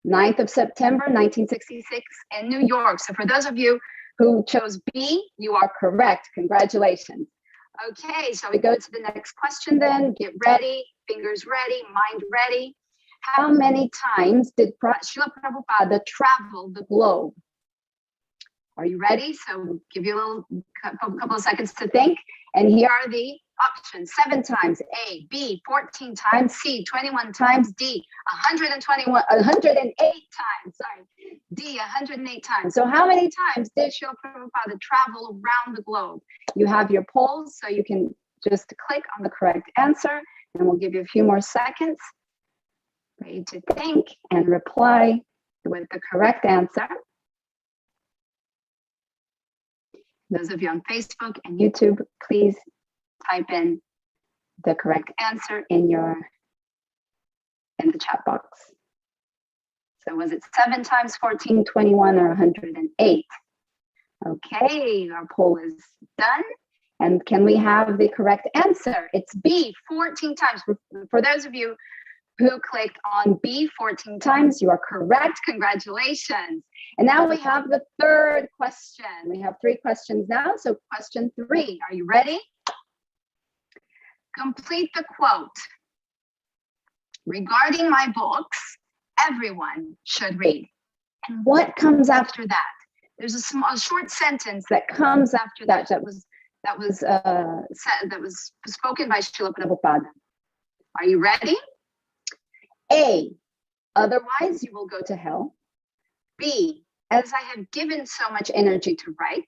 9th of September, 1966 in New York. So for those of you who chose B, you are correct. Congratulations. Okay, shall we go to the next question then? Get ready, fingers ready, mind ready. How many times did Srila Prabhupada travel the globe? Are you ready? So we'll give you a couple of seconds to think. And here are the options. 7 times, A, B, 14 times, C, 21 times, D, 108 times, sorry, D, 108 times. So how many times did Srila Prabhupada travel around the globe? You have your polls, so you can just click on the correct answer, and we'll give you a few more seconds for you to think and reply with the correct answer. Those of you on Facebook and YouTube, please type in the correct answer in the chat box. So was it 7 times, 14, 21, or 108? Okay, our poll is done. And can we have the correct answer? It's B, 14 times. For those of you who clicked on B 14 times, you are correct. Congratulations. And now we have the third question. We have 3 questions now. So question 3, are you ready? Complete the quote. Regarding my books, everyone should read. And what comes after that? There's a short sentence that comes after that that was spoken by Srila Prabhupada. Are you ready? A, otherwise you will go to hell. B, as I have given so much energy to write.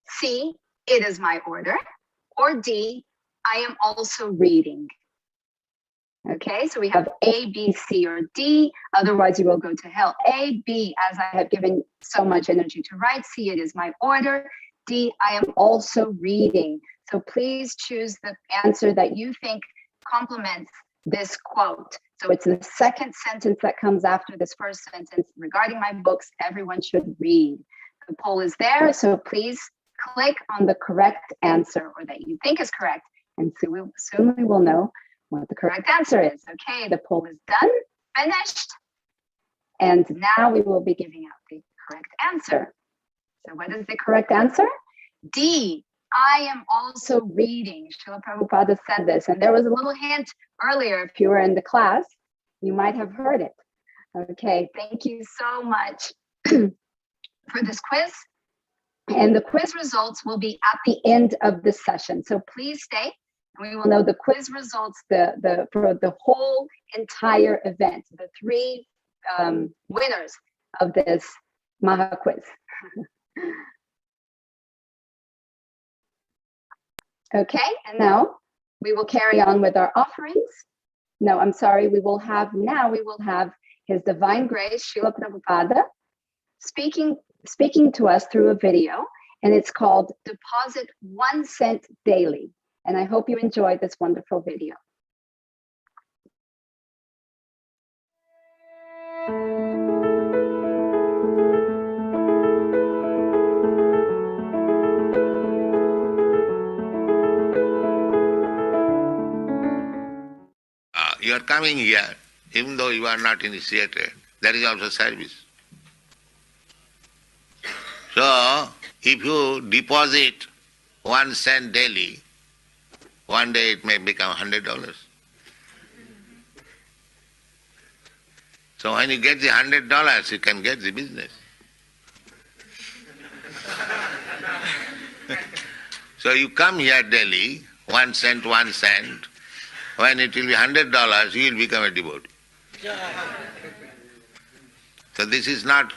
C, it is my order. Or D, I am also reading. Okay, so we have A, B, C, or D, otherwise you will go to hell. A, B, as I have given so much energy to write. C, it is my order. D, I am also reading. So please choose the answer that you think complements this quote. So it's the second sentence that comes after this first sentence. Regarding my books, everyone should read. The poll is there, so please click on the correct answer, or that you think is correct, and soon we will know what the correct answer is. Okay, the poll is done, finished, and now we will be giving out the correct answer. So what is the correct answer? D, I am also reading. Srila Prabhupada said this, and there was a little hint earlier. If you were in the class, you might have heard it. Okay, thank you so much for this quiz. And the quiz results will be at the end of the session. So please stay, and we will know the quiz results for the whole entire event, the 3 winners of this Maha quiz. Okay, and now we will carry on with our offerings. No, I'm sorry, we will have His Divine Grace, Srila Prabhupada, speaking to us through a video, and it's called Deposit 1 Cent Daily. And I hope you enjoyed this wonderful video. You are coming here even though you are not initiated, that is also service. So, if you deposit 1 cent daily, one day it may become $100. So when you get the $100, you can get the business. So you come here daily, 1 cent, 1 cent. When it will be $100, you will become a devotee. So this is not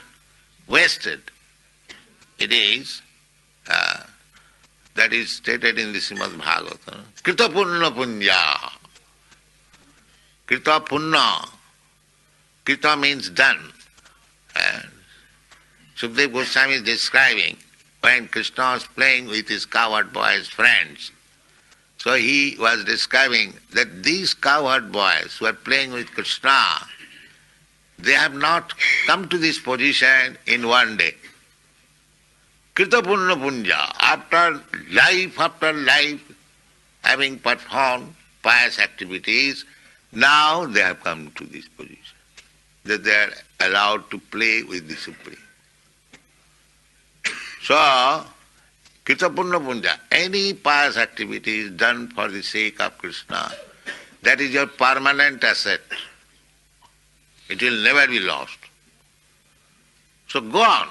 wasted. It is, that is stated in the Srimad Bhagavatam. Krita punna punya. Krita punna. Krita means done. Sukadeva Goswami is describing when Krishna was playing with his cowherd boys' friends. So he was describing that these cowherd boys who are playing with Krishna, they have not come to this position in one day. Krita punna punja, after life, having performed pious activities, now they have come to this position, that they are allowed to play with the Supreme. So, Krita punna punja, any pious activity is done for the sake of Krishna, that is your permanent asset. It will never be lost. So go on,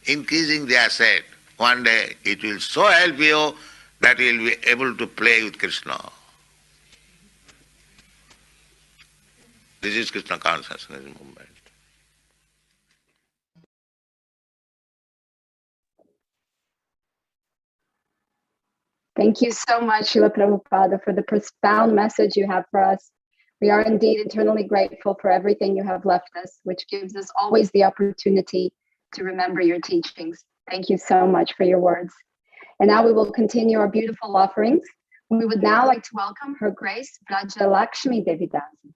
increasing the asset. One day it will so help you that you will be able to play with Krishna. This is Krishna consciousness movement. Thank you so much, Srila Prabhupada, for the profound message you have for us. We are indeed eternally grateful for everything you have left us, which gives us always the opportunity to remember your teachings. Thank you so much for your words. And now we will continue our beautiful offerings. We would now like to welcome Her Grace Vrajalakshmi Devidasi.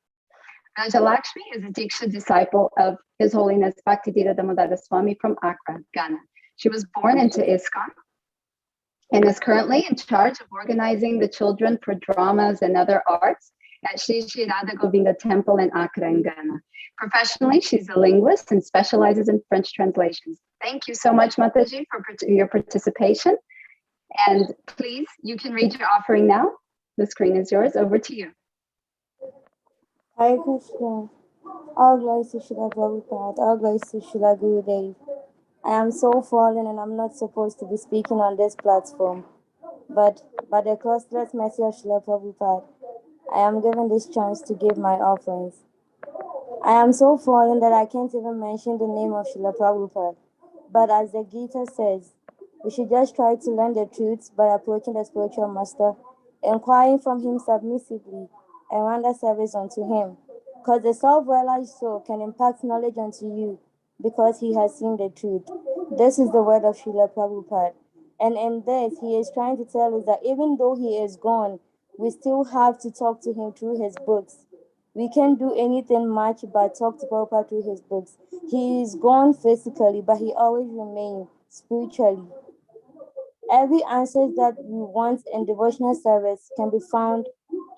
Vrajalakshmi is a Diksha disciple of His Holiness Bhakti Dhira Damodara Swami from Accra, Ghana. She was born into ISKCON and is currently in charge of organizing the children for dramas and other arts at Sri Sri Radha Govinda Temple in Accra in Ghana. Professionally, she's a linguist and specializes in French translations. Thank you so much, Mataji, for your participation. And please, you can read your offering now. The screen is yours. Over to you. Hare Krishna. All glories to Srila Prabhupada. All glories to Srila Gurudev. I am so fallen and I'm not supposed to be speaking on this platform. But by the costless mercy of Srila Prabhupada, I am given this chance to give my offerings. I am so fallen that I can't even mention the name of Srila Prabhupada. But as the Gita says, we should just try to learn the truths by approaching the spiritual master, inquiring from him submissively, and render service unto him. Because the self-realized soul can impart knowledge unto you because he has seen the truth. This is the word of Srila Prabhupada. And in this, he is trying to tell us that even though he is gone, we still have to talk to him through his books. We can't do anything much but talk to Prabhupada through his books. He is gone physically, but he always remains spiritually. Every answer that we want in devotional service can be found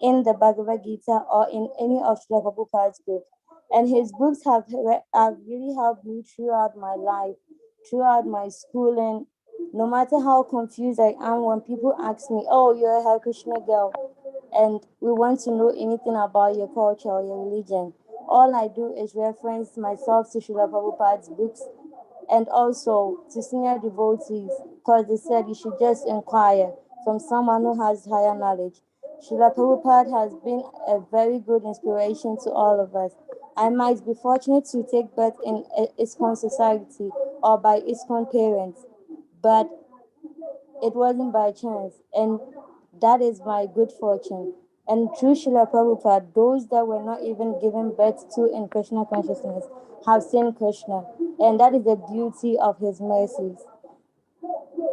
in the Bhagavad Gita or in any of Srila Prabhupada's books. And his books have really helped me throughout my life, throughout my schooling. No matter how confused I am when people ask me, oh, you're a Hare Krishna girl, and we want to know anything about your culture or your religion, all I do is reference myself to Srila Prabhupada's books and also to senior devotees, because they said you should just inquire from someone who has higher knowledge. Srila Prabhupada has been a very good inspiration to all of us. I might be fortunate to take birth in ISKCON society or by ISKCON parents, but it wasn't by chance, and that is my good fortune. And through Srila Prabhupada, those that were not even given birth to in Krishna consciousness have seen Krishna, and that is the beauty of his mercies.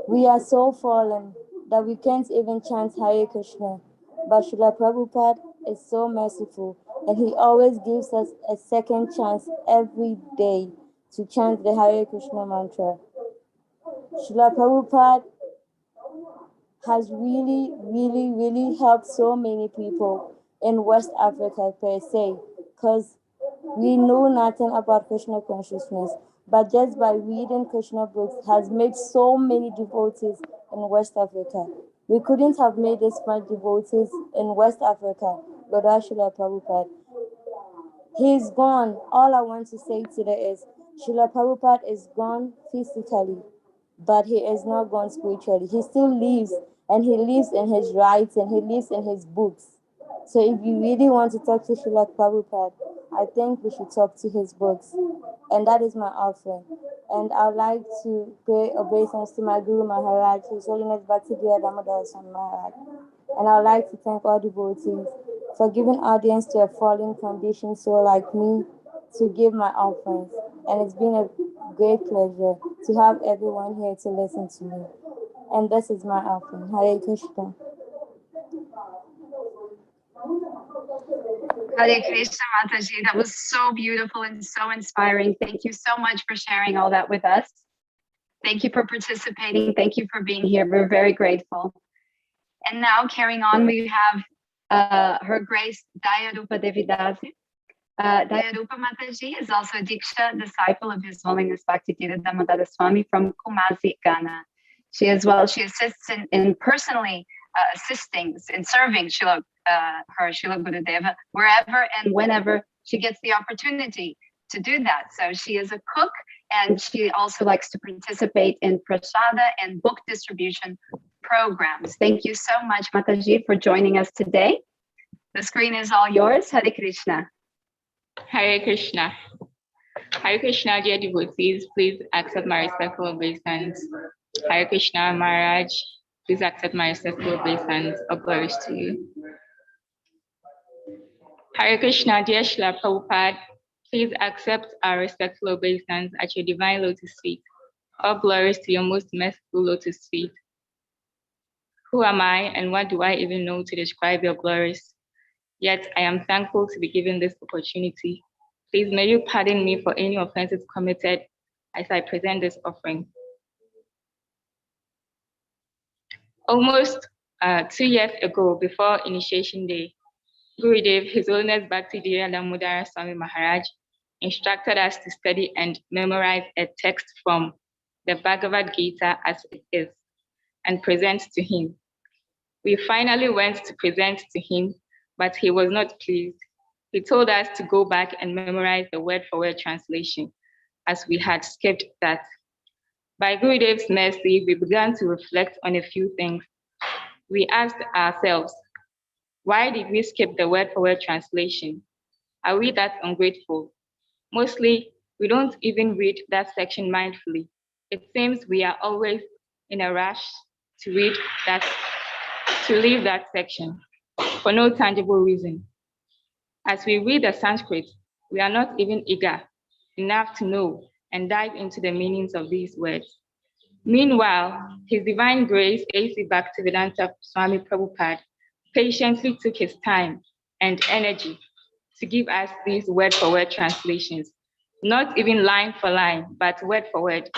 We are so fallen that we can't even chant Hare Krishna, but Srila Prabhupada is so merciful, and he always gives us a second chance every day to chant the Hare Krishna mantra. Srila Prabhupada has really helped so many people. in West Africa per se, because we know nothing about Krishna consciousness. But just by reading Krishna books has made so many devotees in West Africa. We couldn't have made this much devotees in West Africa without Srila Prabhupada. He's gone. All I want to say today is Srila Prabhupada is gone physically, but he is not gone spiritually. He still lives, and he lives in his rites, and he lives in his books. So if you really want to talk to Srila Prabhupada, I think we should talk to his books. And that is my offering. And I'd like to pay obeisance to my Guru Maharaj, His Holiness Bhakti Damodara Swami Maharaj. And I'd like to thank all devotees for giving audience to a fallen conditioned soul like me to give my offerings. And it's been a great pleasure to have everyone here to listen to me. And this is my offering. Hare Krishna. Hare Krishna, Mataji. That was so beautiful and so inspiring. Thank you so much for sharing all that with us. Thank you for participating. Thank you for being here. We're very grateful. And now carrying on, we have Her Grace Dayarupa Devidasi. Dayarupa Mataji is also a Diksha disciple of His Holiness Bhakti Dhira Damodara Swami from Kumasi, Ghana. She assists in personally assisting in serving her Srila Gurudeva wherever and whenever she gets the opportunity to do that. So she is a cook, and she also likes to participate in prasada and book distribution programs. Thank you so much, Mataji, for joining us today. The screen is all yours. Hare Krishna. Hare Krishna. Hare Krishna, dear devotees, please accept my respectful obeisance. Hare Krishna, Maharaj, please accept my respectful obeisance. All glories to you. Hare Krishna, dear Srila Prabhupada, please accept our respectful obeisance at your divine lotus feet. All glories to your most merciful lotus feet. Who am I, and what do I even know to describe your glories? Yet I am thankful to be given this opportunity. Please may you pardon me for any offenses committed as I present this offering. Almost 2 years ago, before Initiation Day, Gurudev, His Holiness Bhakti Dhira Damodara Swami Maharaj, instructed us to study and memorize a text from the Bhagavad Gita as it is and present to him. We finally went to present to him, but he was not pleased. He told us to go back and memorize the word-for-word translation, as we had skipped that. By Gurudev's mercy, we began to reflect on a few things. We asked ourselves, why did we skip the word-for-word translation? Are we that ungrateful? Mostly, we don't even read that section mindfully. It seems we are always in a rush to leave that section for no tangible reason. As we read the Sanskrit, we are not even eager enough to know and dive into the meanings of these words. Meanwhile, His Divine Grace, A.C. Bhaktivedanta Swami Prabhupada, patiently took his time and energy to give us these word-for-word translations, not even line for line, but word for word.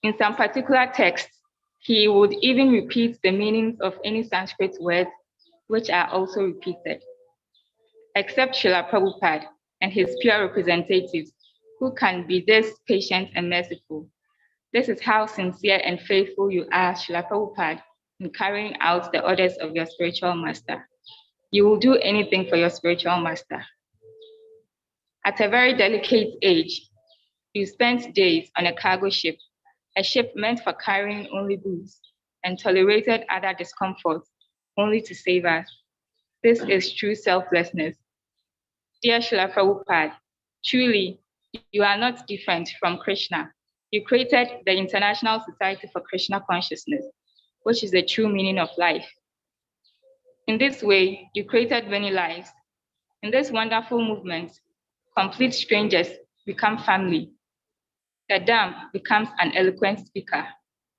In some particular texts, he would even repeat the meanings of any Sanskrit words, which are also repeated. Except Srila Prabhupada and his pure representatives, who can be this patient and merciful. This is how sincere and faithful you are, Srila Prabhupada, in carrying out the orders of your spiritual master. You will do anything for your spiritual master. At a very delicate age, you spent days on a cargo ship, a ship meant for carrying only goods, and tolerated other discomforts only to save us. This is true selflessness. Dear Srila Prabhupada, truly, you are not different from Krishna. You created the International Society for Krishna Consciousness, which is the true meaning of life. In this way, you created many lives. In this wonderful movement, complete strangers become family. The dumb becomes an eloquent speaker.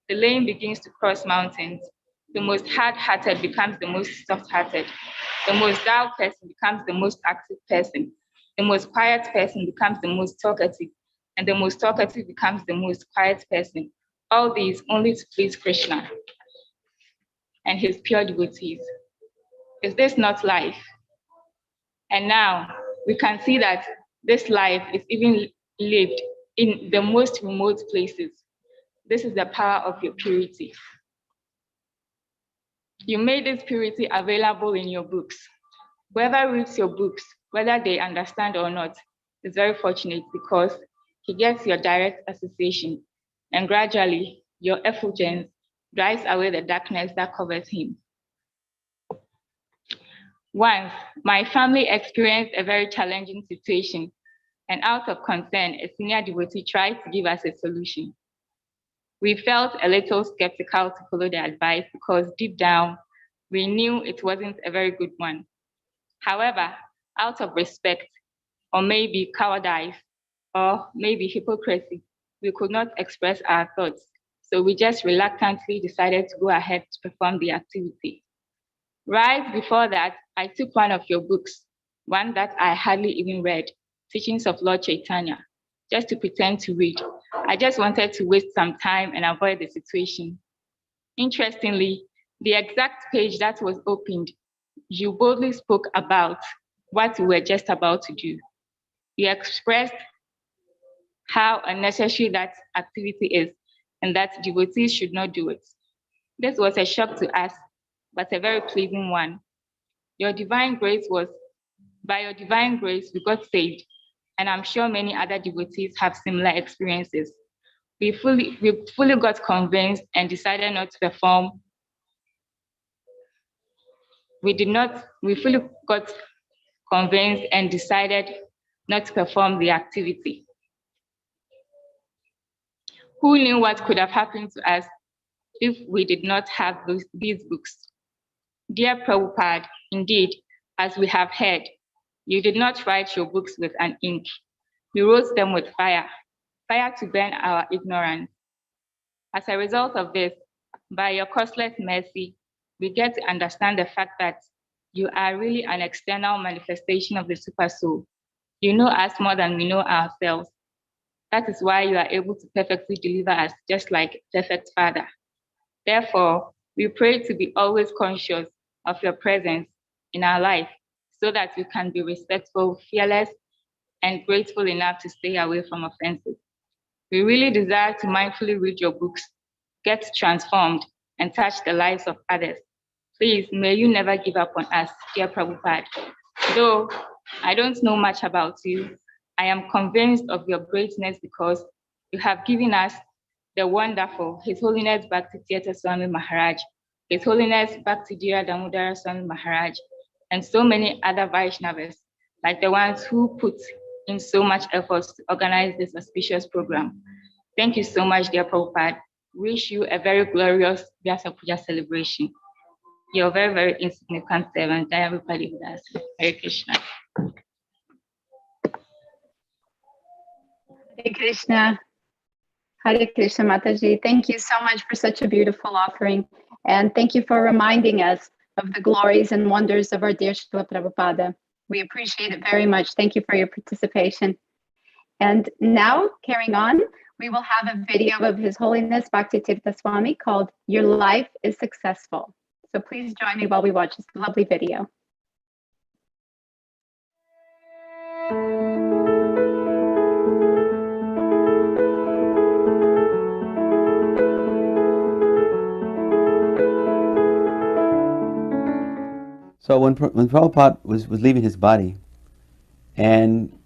The lame begins to cross mountains. The most hard-hearted becomes the most soft-hearted. The most dull person becomes the most active person. The most quiet person becomes the most talkative. And the most talkative becomes the most quiet person. All these only to please Krishna and his pure devotees. Is this not life? And now we can see that this life is even lived in the most remote places. This is the power of your purity. You made this purity available in your books. Whoever reads your books, whether they understand or not, is very fortunate because he gets your direct association, and gradually your effulgence drives away the darkness that covers him. Once, my family experienced a very challenging situation, and out of concern, a senior devotee tried to give us a solution. We felt a little skeptical to follow the advice because deep down, we knew it wasn't a very good one. However, out of respect, or maybe cowardice, or maybe hypocrisy, we could not express our thoughts. So we just reluctantly decided to go ahead to perform the activity. Right before that, I took one of your books, one that I hardly even read, Teachings of Lord Chaitanya, just to pretend to read. I just wanted to waste some time and avoid the situation. Interestingly, the exact page that was opened, you boldly spoke about what we were just about to do. You expressed how unnecessary that activity is and that devotees should not do it. This was a shock to us, but a very pleasing one. By your divine grace, we got saved, and I'm sure many other devotees have similar experiences. We fully got convinced and decided not to perform. We fully got convinced and decided not to perform the activity. Who knew what could have happened to us if we did not have these books? Dear Prabhupada, indeed, as we have heard, you did not write your books with an ink. You wrote them with fire to burn our ignorance. As a result of this, by your costless mercy, we get to understand the fact that you are really an external manifestation of the Super Soul. You know us more than we know ourselves. That is why you are able to perfectly deliver us, just like a perfect Father. Therefore, we pray to be always conscious of your presence in our life so that we can be respectful, fearless, and grateful enough to stay away from offenses. We really desire to mindfully read your books, get transformed, and touch the lives of others. Please, may you never give up on us, dear Prabhupada. Though I don't know much about you, I am convinced of your greatness because you have given us the wonderful His Holiness Bhakti Swami Maharaj, His Holiness Bhakti Dhira Damodara Swami Maharaj, and so many other Vaishnavas, like the ones who put in so much effort to organize this auspicious program. Thank you so much, dear Prabhupada. Wish you a very glorious Vyasa Puja celebration. You're very, very insignificant servant. Everybody with us. Hare Krishna. Hare Krishna. Hare Krishna, Mataji. Thank you so much for such a beautiful offering. And thank you for reminding us of the glories and wonders of our dear Srila Prabhupada. We appreciate it very much. Thank you for your participation. And now, carrying on, we will have a video of His Holiness Bhakti Tirtha Swami called Your Life is Successful. So please join me while we watch this lovely video. So when Prabhupada was leaving his body, and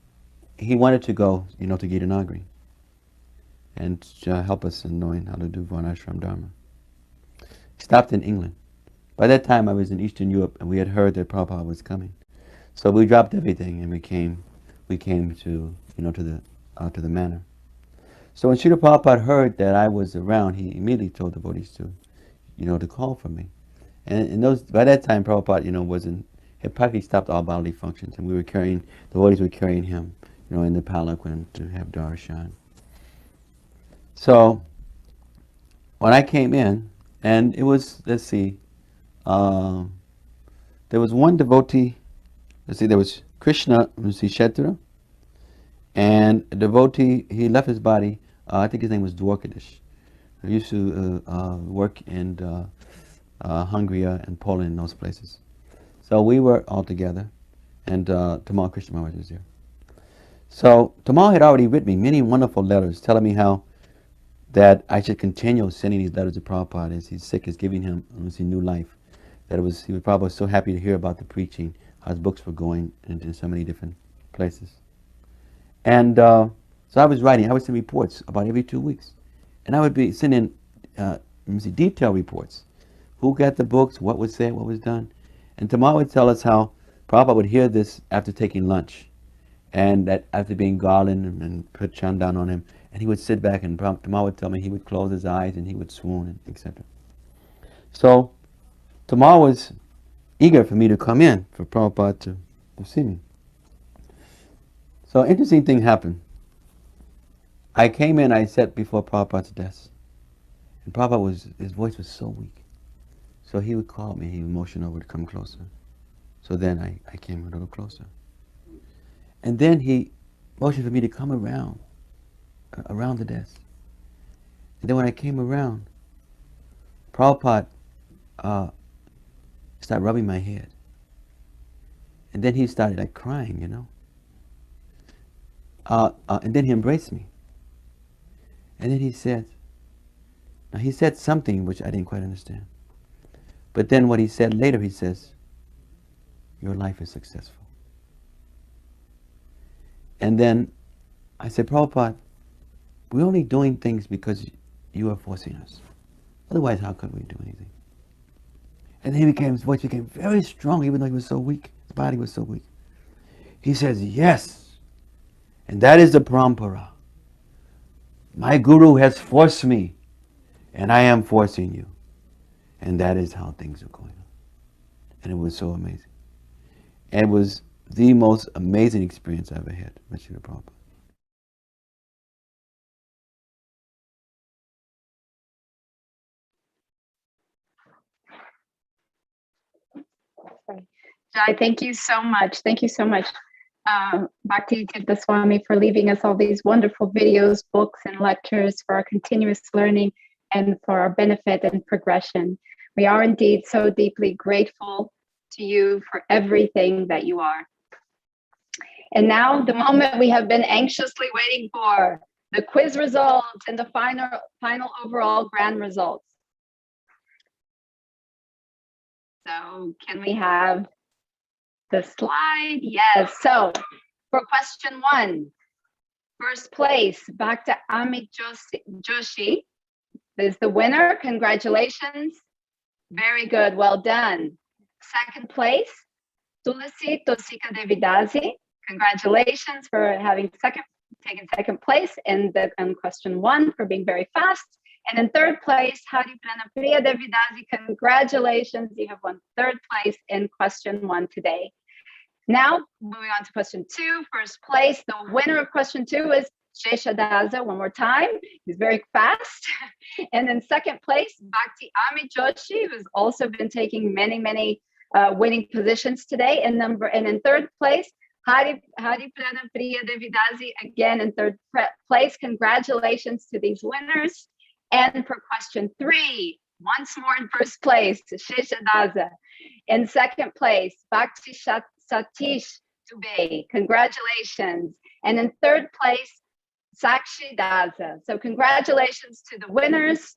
he wanted to go, to 𝐤𝐬𝐴 and help us in knowing how to do Varnashram Dharma. He stopped in England. By that time, I was in Eastern Europe, and we had heard that Prabhupada was coming. So we dropped everything, and we came to to the manor. So when Srila Prabhupada heard that I was around, he immediately told devotees to call for me. And by that time, Prabhupada, had practically stopped all bodily functions, and devotees were carrying him, in the palanquin to have darshan. So when I came in, and it was, there was one devotee, there was Krishna Kshetra, and a devotee, he left his body, I think his name was Dwarkadish. He used to work in Hungary and Poland and those places. So we were all together, and Tamal Krishna Maharaj was there. So Tamal had already written me many wonderful letters telling me how that I should continue sending these letters to Prabhupada as he's sick, is giving him new life. That he was probably so happy to hear about the preaching, how his books were going into so many different places. And so I was sending reports about every 2 weeks. And I would be sending detailed reports. Who got the books, what was said, what was done. And Tamal would tell us how Prabhupada would hear this after taking lunch. And that after being garlanded and put chandan on him, and he would sit back and Tamal would tell me he would close his eyes and he would swoon, etc. So Tamal was eager for me to come in, for Prabhupada to see me. So an interesting thing happened. I came in, I sat before Prabhupada's desk. And Prabhupada his voice was so weak. So he would call me, he would motion over to come closer. So then I came a little closer. And then he motioned for me to come around the desk. And then when I came around, Prabhupada started rubbing my head. And then he started like crying, and then he embraced me. And then he said something which I didn't quite understand. But then what he said later, he says, your life is successful. And then I said, Prabhupada, we're only doing things because you are forcing us. Otherwise, how could we do anything? And then his voice became very strong, even though he was so weak. His body was so weak. He says, yes, and that is the parampara. My guru has forced me, and I am forcing you. And that is how things are going on. And it was so amazing. And it was the most amazing experience I ever had with Srila Prabhupada. Jai, thank you so much. Thank you so much, Bhakti Tirtha Swami, for leaving us all these wonderful videos, books, and lectures for our continuous learning and for our benefit and progression. We are indeed so deeply grateful to you for everything that you are. And now the moment we have been anxiously waiting for, the quiz results and the final overall grand results. So can we have the slide? Yes. So for question 1, first place, Bhakti Amit Joshi is the winner. Congratulations. Very good. Well done. Second place, Tulasi Tosika Devidasi. Congratulations for having taken second place in question 1, for being very fast. And in third place, Hari Pranapriya Devidasi. Congratulations, you have won third place in question 1 today. Now, moving on to question 2, first place. The winner of question 2 is Sheshadaza, one more time. He's very fast. And in second place, Bhakti Amit Joshi, who's also been taking many winning positions today. And in third place, Hari Pranapriya Devidasi, again in third place. Congratulations to these winners. And for question 3, once more in first place, Sheshadaza. In second place, Bhakti Satish Dubey. Congratulations. And in third place, Sakshi Daza. So congratulations to the winners.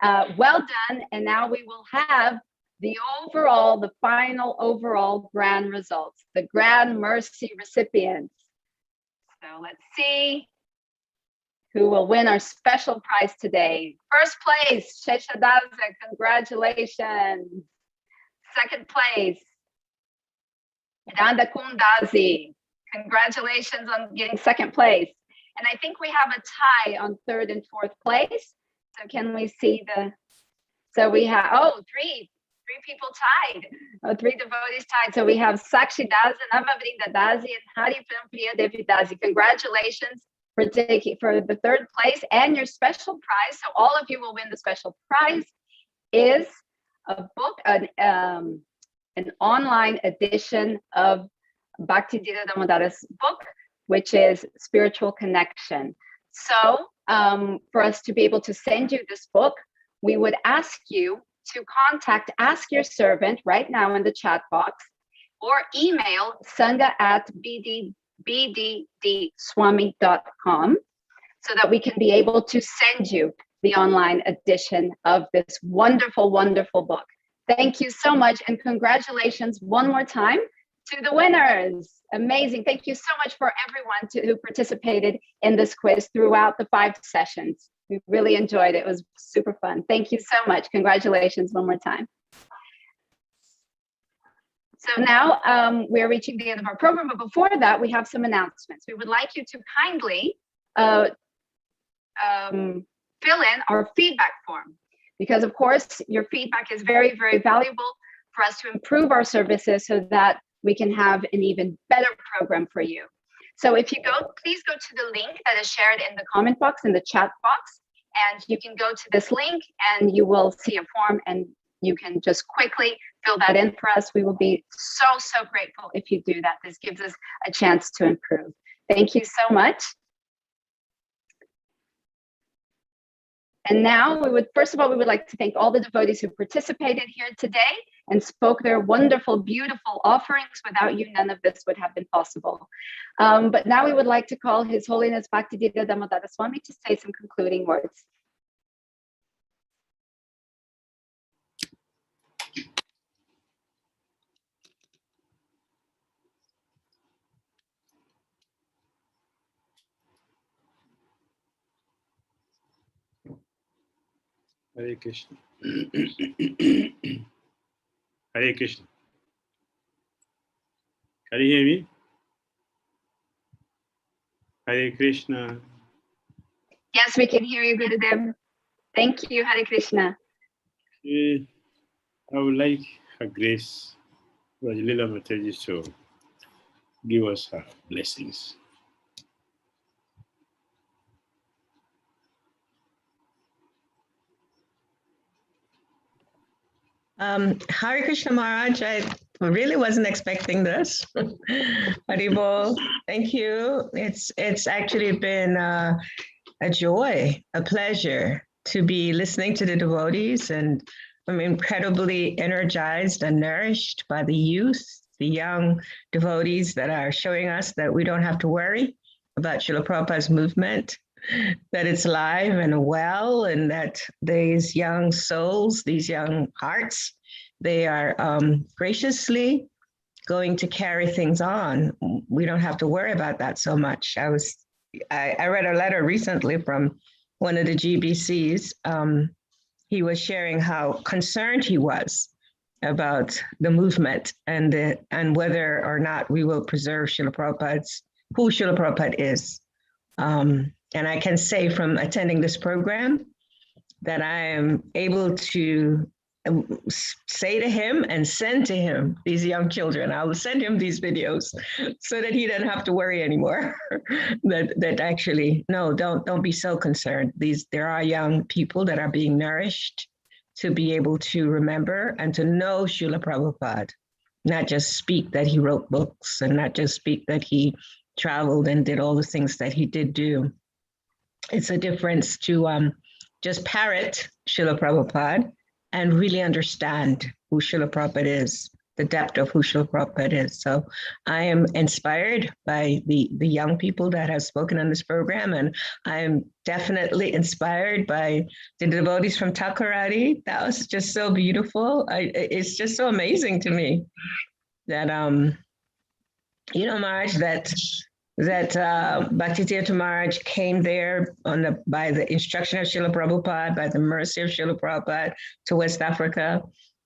Well done. And now we will have the final overall grand results, the grand mercy recipients. So let's see who will win our special prize today. First place, Sheshadaza, congratulations. Second place, Randa Kundazi, congratulations on getting second place. And I think we have a tie on third and fourth place. So can we see so we have, three people tied, 3 devotees tied. So we have Sakshi Daza, Navavrinda Dazi, and Hari Pranapriya Devidasi. Congratulations for the third place and your special prize. So all of you will win the special prize is a book, an online edition of Bhakti Dhira Damodara's book, which is Spiritual Connection. So for us to be able to send you this book, we would ask you to ask your servant right now in the chat box, or email sanga@bddswami.com so that we can be able to send you the online edition of this wonderful, wonderful book. Thank you so much, and congratulations one more time to the winners. Amazing. Thank you so much for everyone who participated in this quiz throughout the 5 sessions. We really enjoyed it. It was super fun. Thank you so much. Congratulations one more time. So now we're reaching the end of our program, but before that, we have some announcements. We would like you to kindly fill in our feedback form, because of course, your feedback is very, very valuable for us to improve our services so that we can have an even better program for you. So if you go, please go to the link that is shared in the comment box, in the chat box, and you can go to this link and you will see a form and you can just quickly fill that in for us. We will be so, so grateful if you do that. This gives us a chance to improve. Thank you so much. And now first of all, we would like to thank all the devotees who participated here today and spoke their wonderful, beautiful offerings. Without you, none of this would have been possible. But now we would like to call His Holiness Bhakti Dhira Damodara Swami to say some concluding words. Hare Krishna. Hare Krishna. Can you hear me? Hare Krishna. Yes, we can hear you, Gurudev. Thank you, Hare Krishna. I would like Her Grace, Rajlila Mataji, to give us her blessings. Hare Krishna Maharaj, I really wasn't expecting this. Haribol, thank you. It's actually been a joy, a pleasure to be listening to the devotees, and I'm incredibly energized and nourished by the youth, the young devotees that are showing us that we don't have to worry about Srila Prabhupada's movement, that it's live and well, and that these young souls, these young hearts, they are graciously going to carry things on. We don't have to worry about that so much. I read a letter recently from one of the GBCs. He was sharing how concerned he was about the movement and whether or not we will preserve Srila Prabhupada's, who Srila Prabhupada is. And I can say from attending this program that I am able to say to him and send to him these young children. I will send him these videos so that he doesn't have to worry anymore. that actually, no, don't be so concerned. There are young people that are being nourished to be able to remember and to know Srila Prabhupada, not just speak that he wrote books and not just speak that he traveled and did all the things that he did do. It's a difference to just parrot Srila Prabhupada and really understand who Srila Prabhupada is, the depth of who Srila Prabhupada is. So I am inspired by the young people that have spoken on this program, and I am definitely inspired by the devotees from Thakuradi. That was just so beautiful. It's just so amazing to me that, Maharaj, that Bhakti Tirtha Maharaj came there by the instruction of Srila Prabhupada, by the mercy of Srila Prabhupada to West Africa.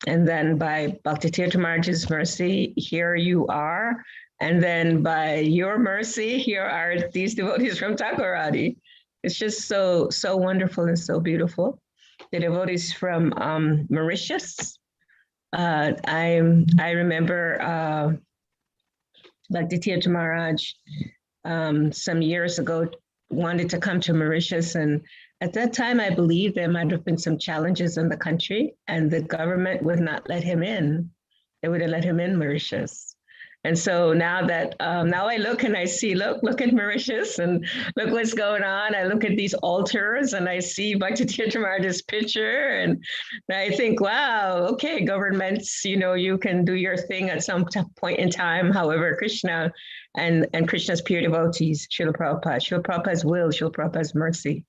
And then by Bhakti Tirtha Maharaj's mercy, here you are. And then by your mercy, here are these devotees from Thakuradi. It's just so wonderful and so beautiful. The devotees from Mauritius. I remember Bhakti Tirtha Maharaj some years ago wanted to come to Mauritius, and at that time I believe there might have been some challenges in the country and the government would not let him in. They wouldn't let him in Mauritius. And so now that now I look and I see, look at Mauritius and look what's going on. I look at these altars and I see Bhakti Tirtha Maharaj's picture, and I think, wow, okay, governments, you can do your thing at some point in time. However, Krishna and Krishna's pure devotees, Srila Prabhupada's will, Srila Prabhupada's mercy,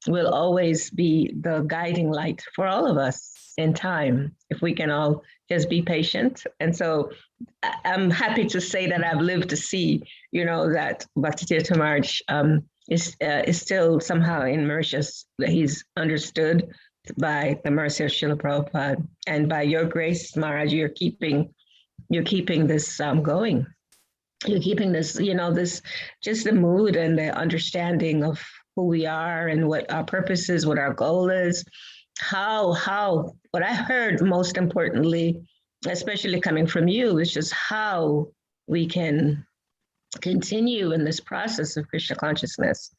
will always be the guiding light for all of us in time, if we can all just be patient. And so I'm happy to say that I've lived to see, that Bhakti Tirtha Maharaj is still somehow in Mauritius, that he's understood by the mercy of Srila Prabhupada. And by your grace, Maharaj, you're keeping this going. You're keeping this, this, just the mood and the understanding of who we are and what our purpose is, what our goal is, what I heard most importantly, especially coming from you, is just how we can continue in this process of Krishna consciousness.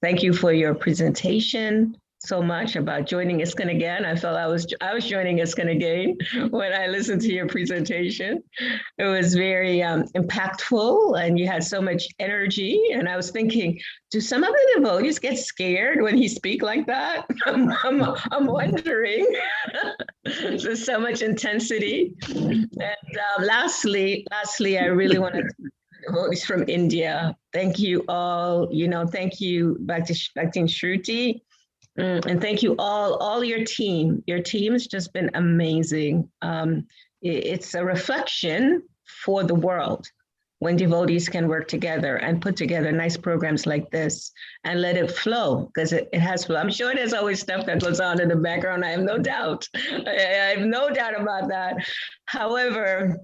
Thank you for your presentation so much about joining ISKCON again. I felt I was joining ISKCON again when I listened to your presentation. It was very impactful, and you had so much energy. And I was thinking, do some of the devotees get scared when he speaks like that? I'm wondering. There's so much intensity. And lastly, I really want to devotees from India. Thank you all. Thank you, Bhakti Shruti. And thank you all your team. Your team's just been amazing. It's a reflection for the world when devotees can work together and put together nice programs like this and let it flow, because it has flow. I'm sure there's always stuff that goes on in the background. I have no doubt. I have no doubt about that. However,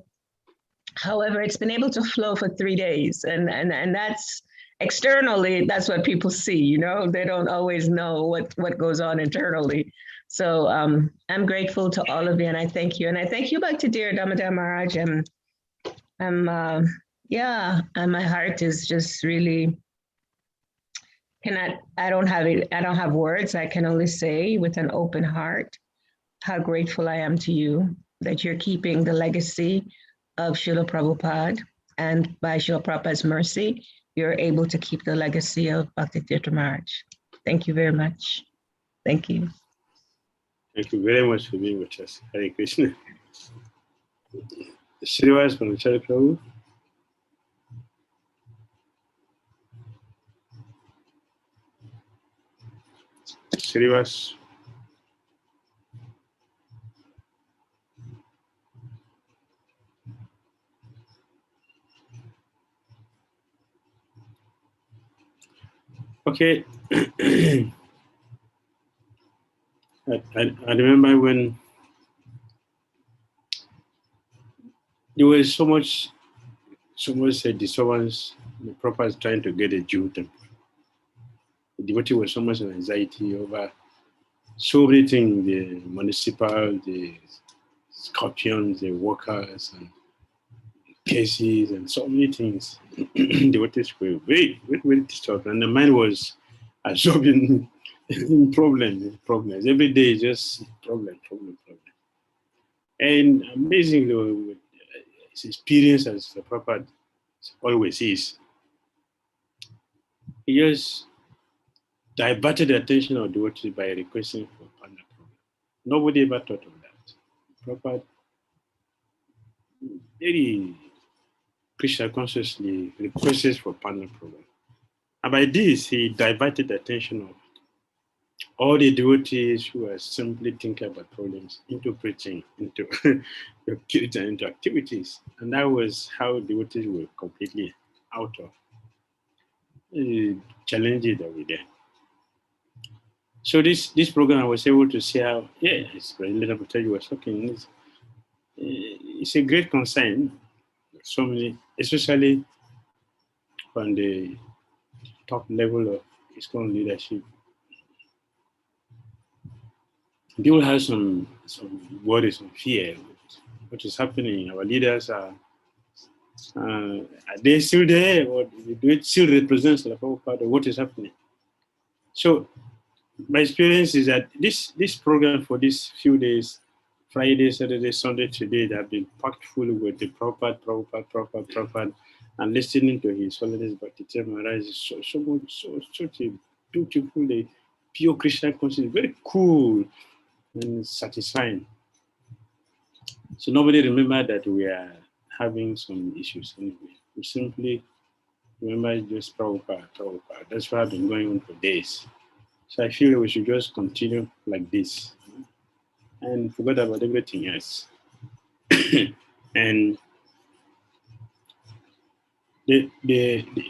it's been able to flow for 3 days, and that's externally, that's what people see, they don't always know what goes on internally. So I'm grateful to all of you, and I thank you. And I thank you, Bhakti Dhira Damodara Maharaj. And my heart is just really, I don't have words. I can only say with an open heart how grateful I am to you that you're keeping the legacy of Srila Prabhupada, and by Srila Prabhupada's mercy, you're able to keep the legacy of Bhakti Tirtha Maharaj. Thank you very much. Thank you. Thank you very much for being with us. Hare Krishna. Srivas from Acharya Prabhu. Srivas. Okay. I remember when there was so much disturbance. The Prabhupada is trying to get a Jew temple. The devotee was so much anxiety over so many things, the municipal, the scorpions, the workers, and cases, and so many things. Devotees were very, very, very disturbed, and the mind was absorbing problems. Every day, just problem. And amazingly, his experience as the Prabhupada always is, he just diverted the attention of devotees by requesting for partner program. Nobody ever thought of that. Prabhupada very Krishna consciously requests for partner program. And by this, he diverted the attention of all the devotees who are simply thinking about problems into preaching, into into activities. And that was how devotees were completely out of challenges that were there. So this program, I was able to see how, it's Srila Prabhupada was talking. It's a great concern. So many, especially on the top level of ISKCON leadership, people have some worries, some fear. What is happening? Our leaders are they still there, or do it still represents the Prabhupada? What is happening? So my experience is that this program for these few days Friday, Saturday, Sunday today, they have been packed full with the Prabhupada, and listening to his Holiness Bhakti Maharaj is such a beautiful, pure Krishna consciousness, very cool and satisfying. So nobody remember that we are having some issues anyway. We simply remember just Prabhupada. That's what I've been going on for days. So I feel we should just continue like this and forget about everything else. And the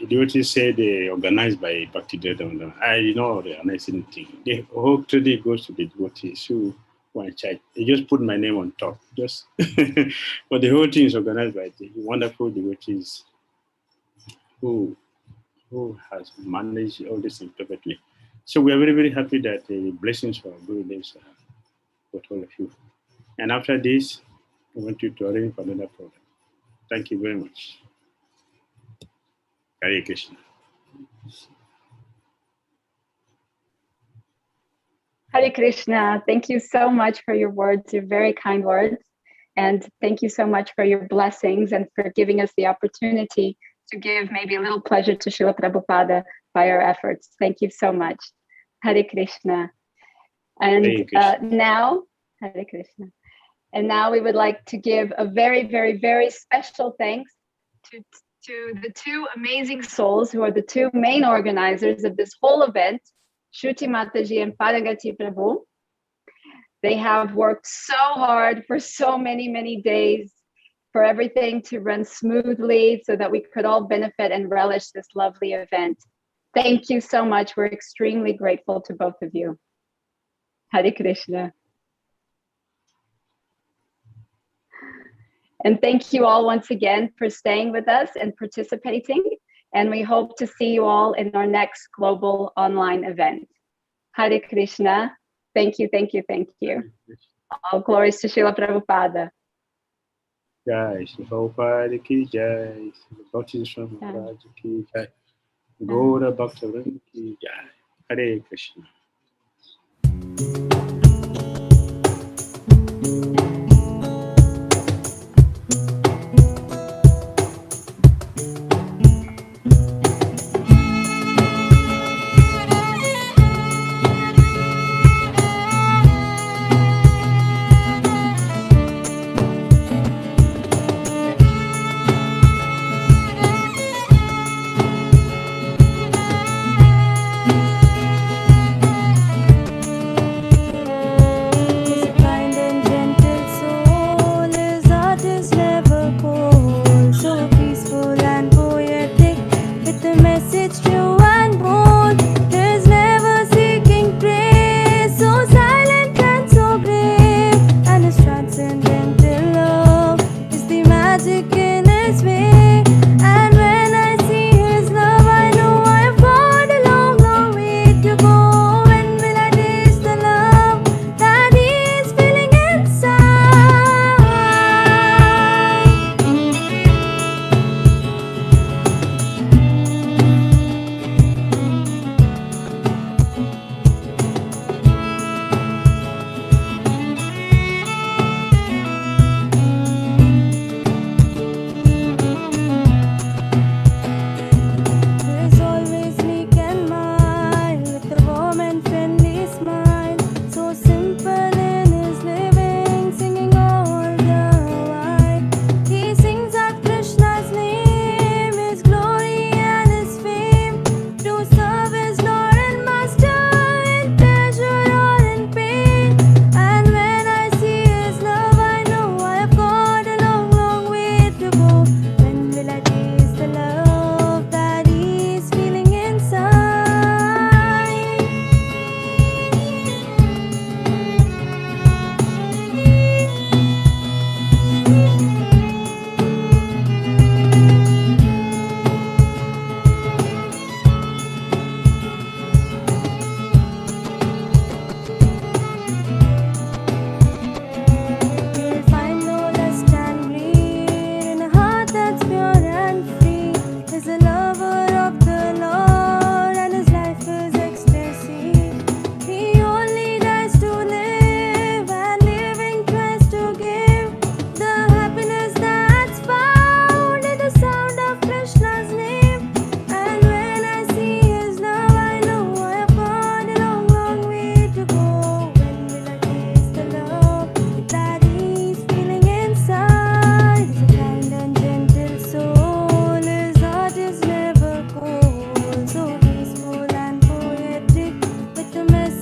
devotees say they organized by Bhakti Damodara. I did not organize anything. The whole credit goes to the devotees who were in charge. They just put my name on top. Just but the whole thing is organized by the wonderful devotees who has managed all this things perfectly. So we are very, very happy that the blessings for our Gurudevs are with all of you. And after this, I want you to arrange for another program. Thank you very much. Hare Krishna. Hare Krishna. Thank you so much for your words, your very kind words. And thank you so much for your blessings and for giving us the opportunity to give maybe a little pleasure to Srila Prabhupada by our efforts. Thank you so much. Hare Krishna. And Hare Krishna. now, Hare Krishna. And now we would like to give a very, very, very special thanks to the two amazing souls who are the two main organizers of this whole event, Shruti Mataji and Padagati Prabhu. They have worked so hard for so many, many days for everything to run smoothly so that we could all benefit and relish this lovely event. Thank you so much. We're extremely grateful to both of you. Hare Krishna. And thank you all once again for staying with us and participating. And we hope to see you all in our next global online event. Hare Krishna. Thank you, thank you, thank you. All glories to Srila Prabhupada. Jai Srila Prabhupada ki jai, Srila Bhakti Swami Maharaj ki jai, Gaura Bhaktivinoda ki jai. Hare Krishna.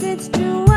it's true.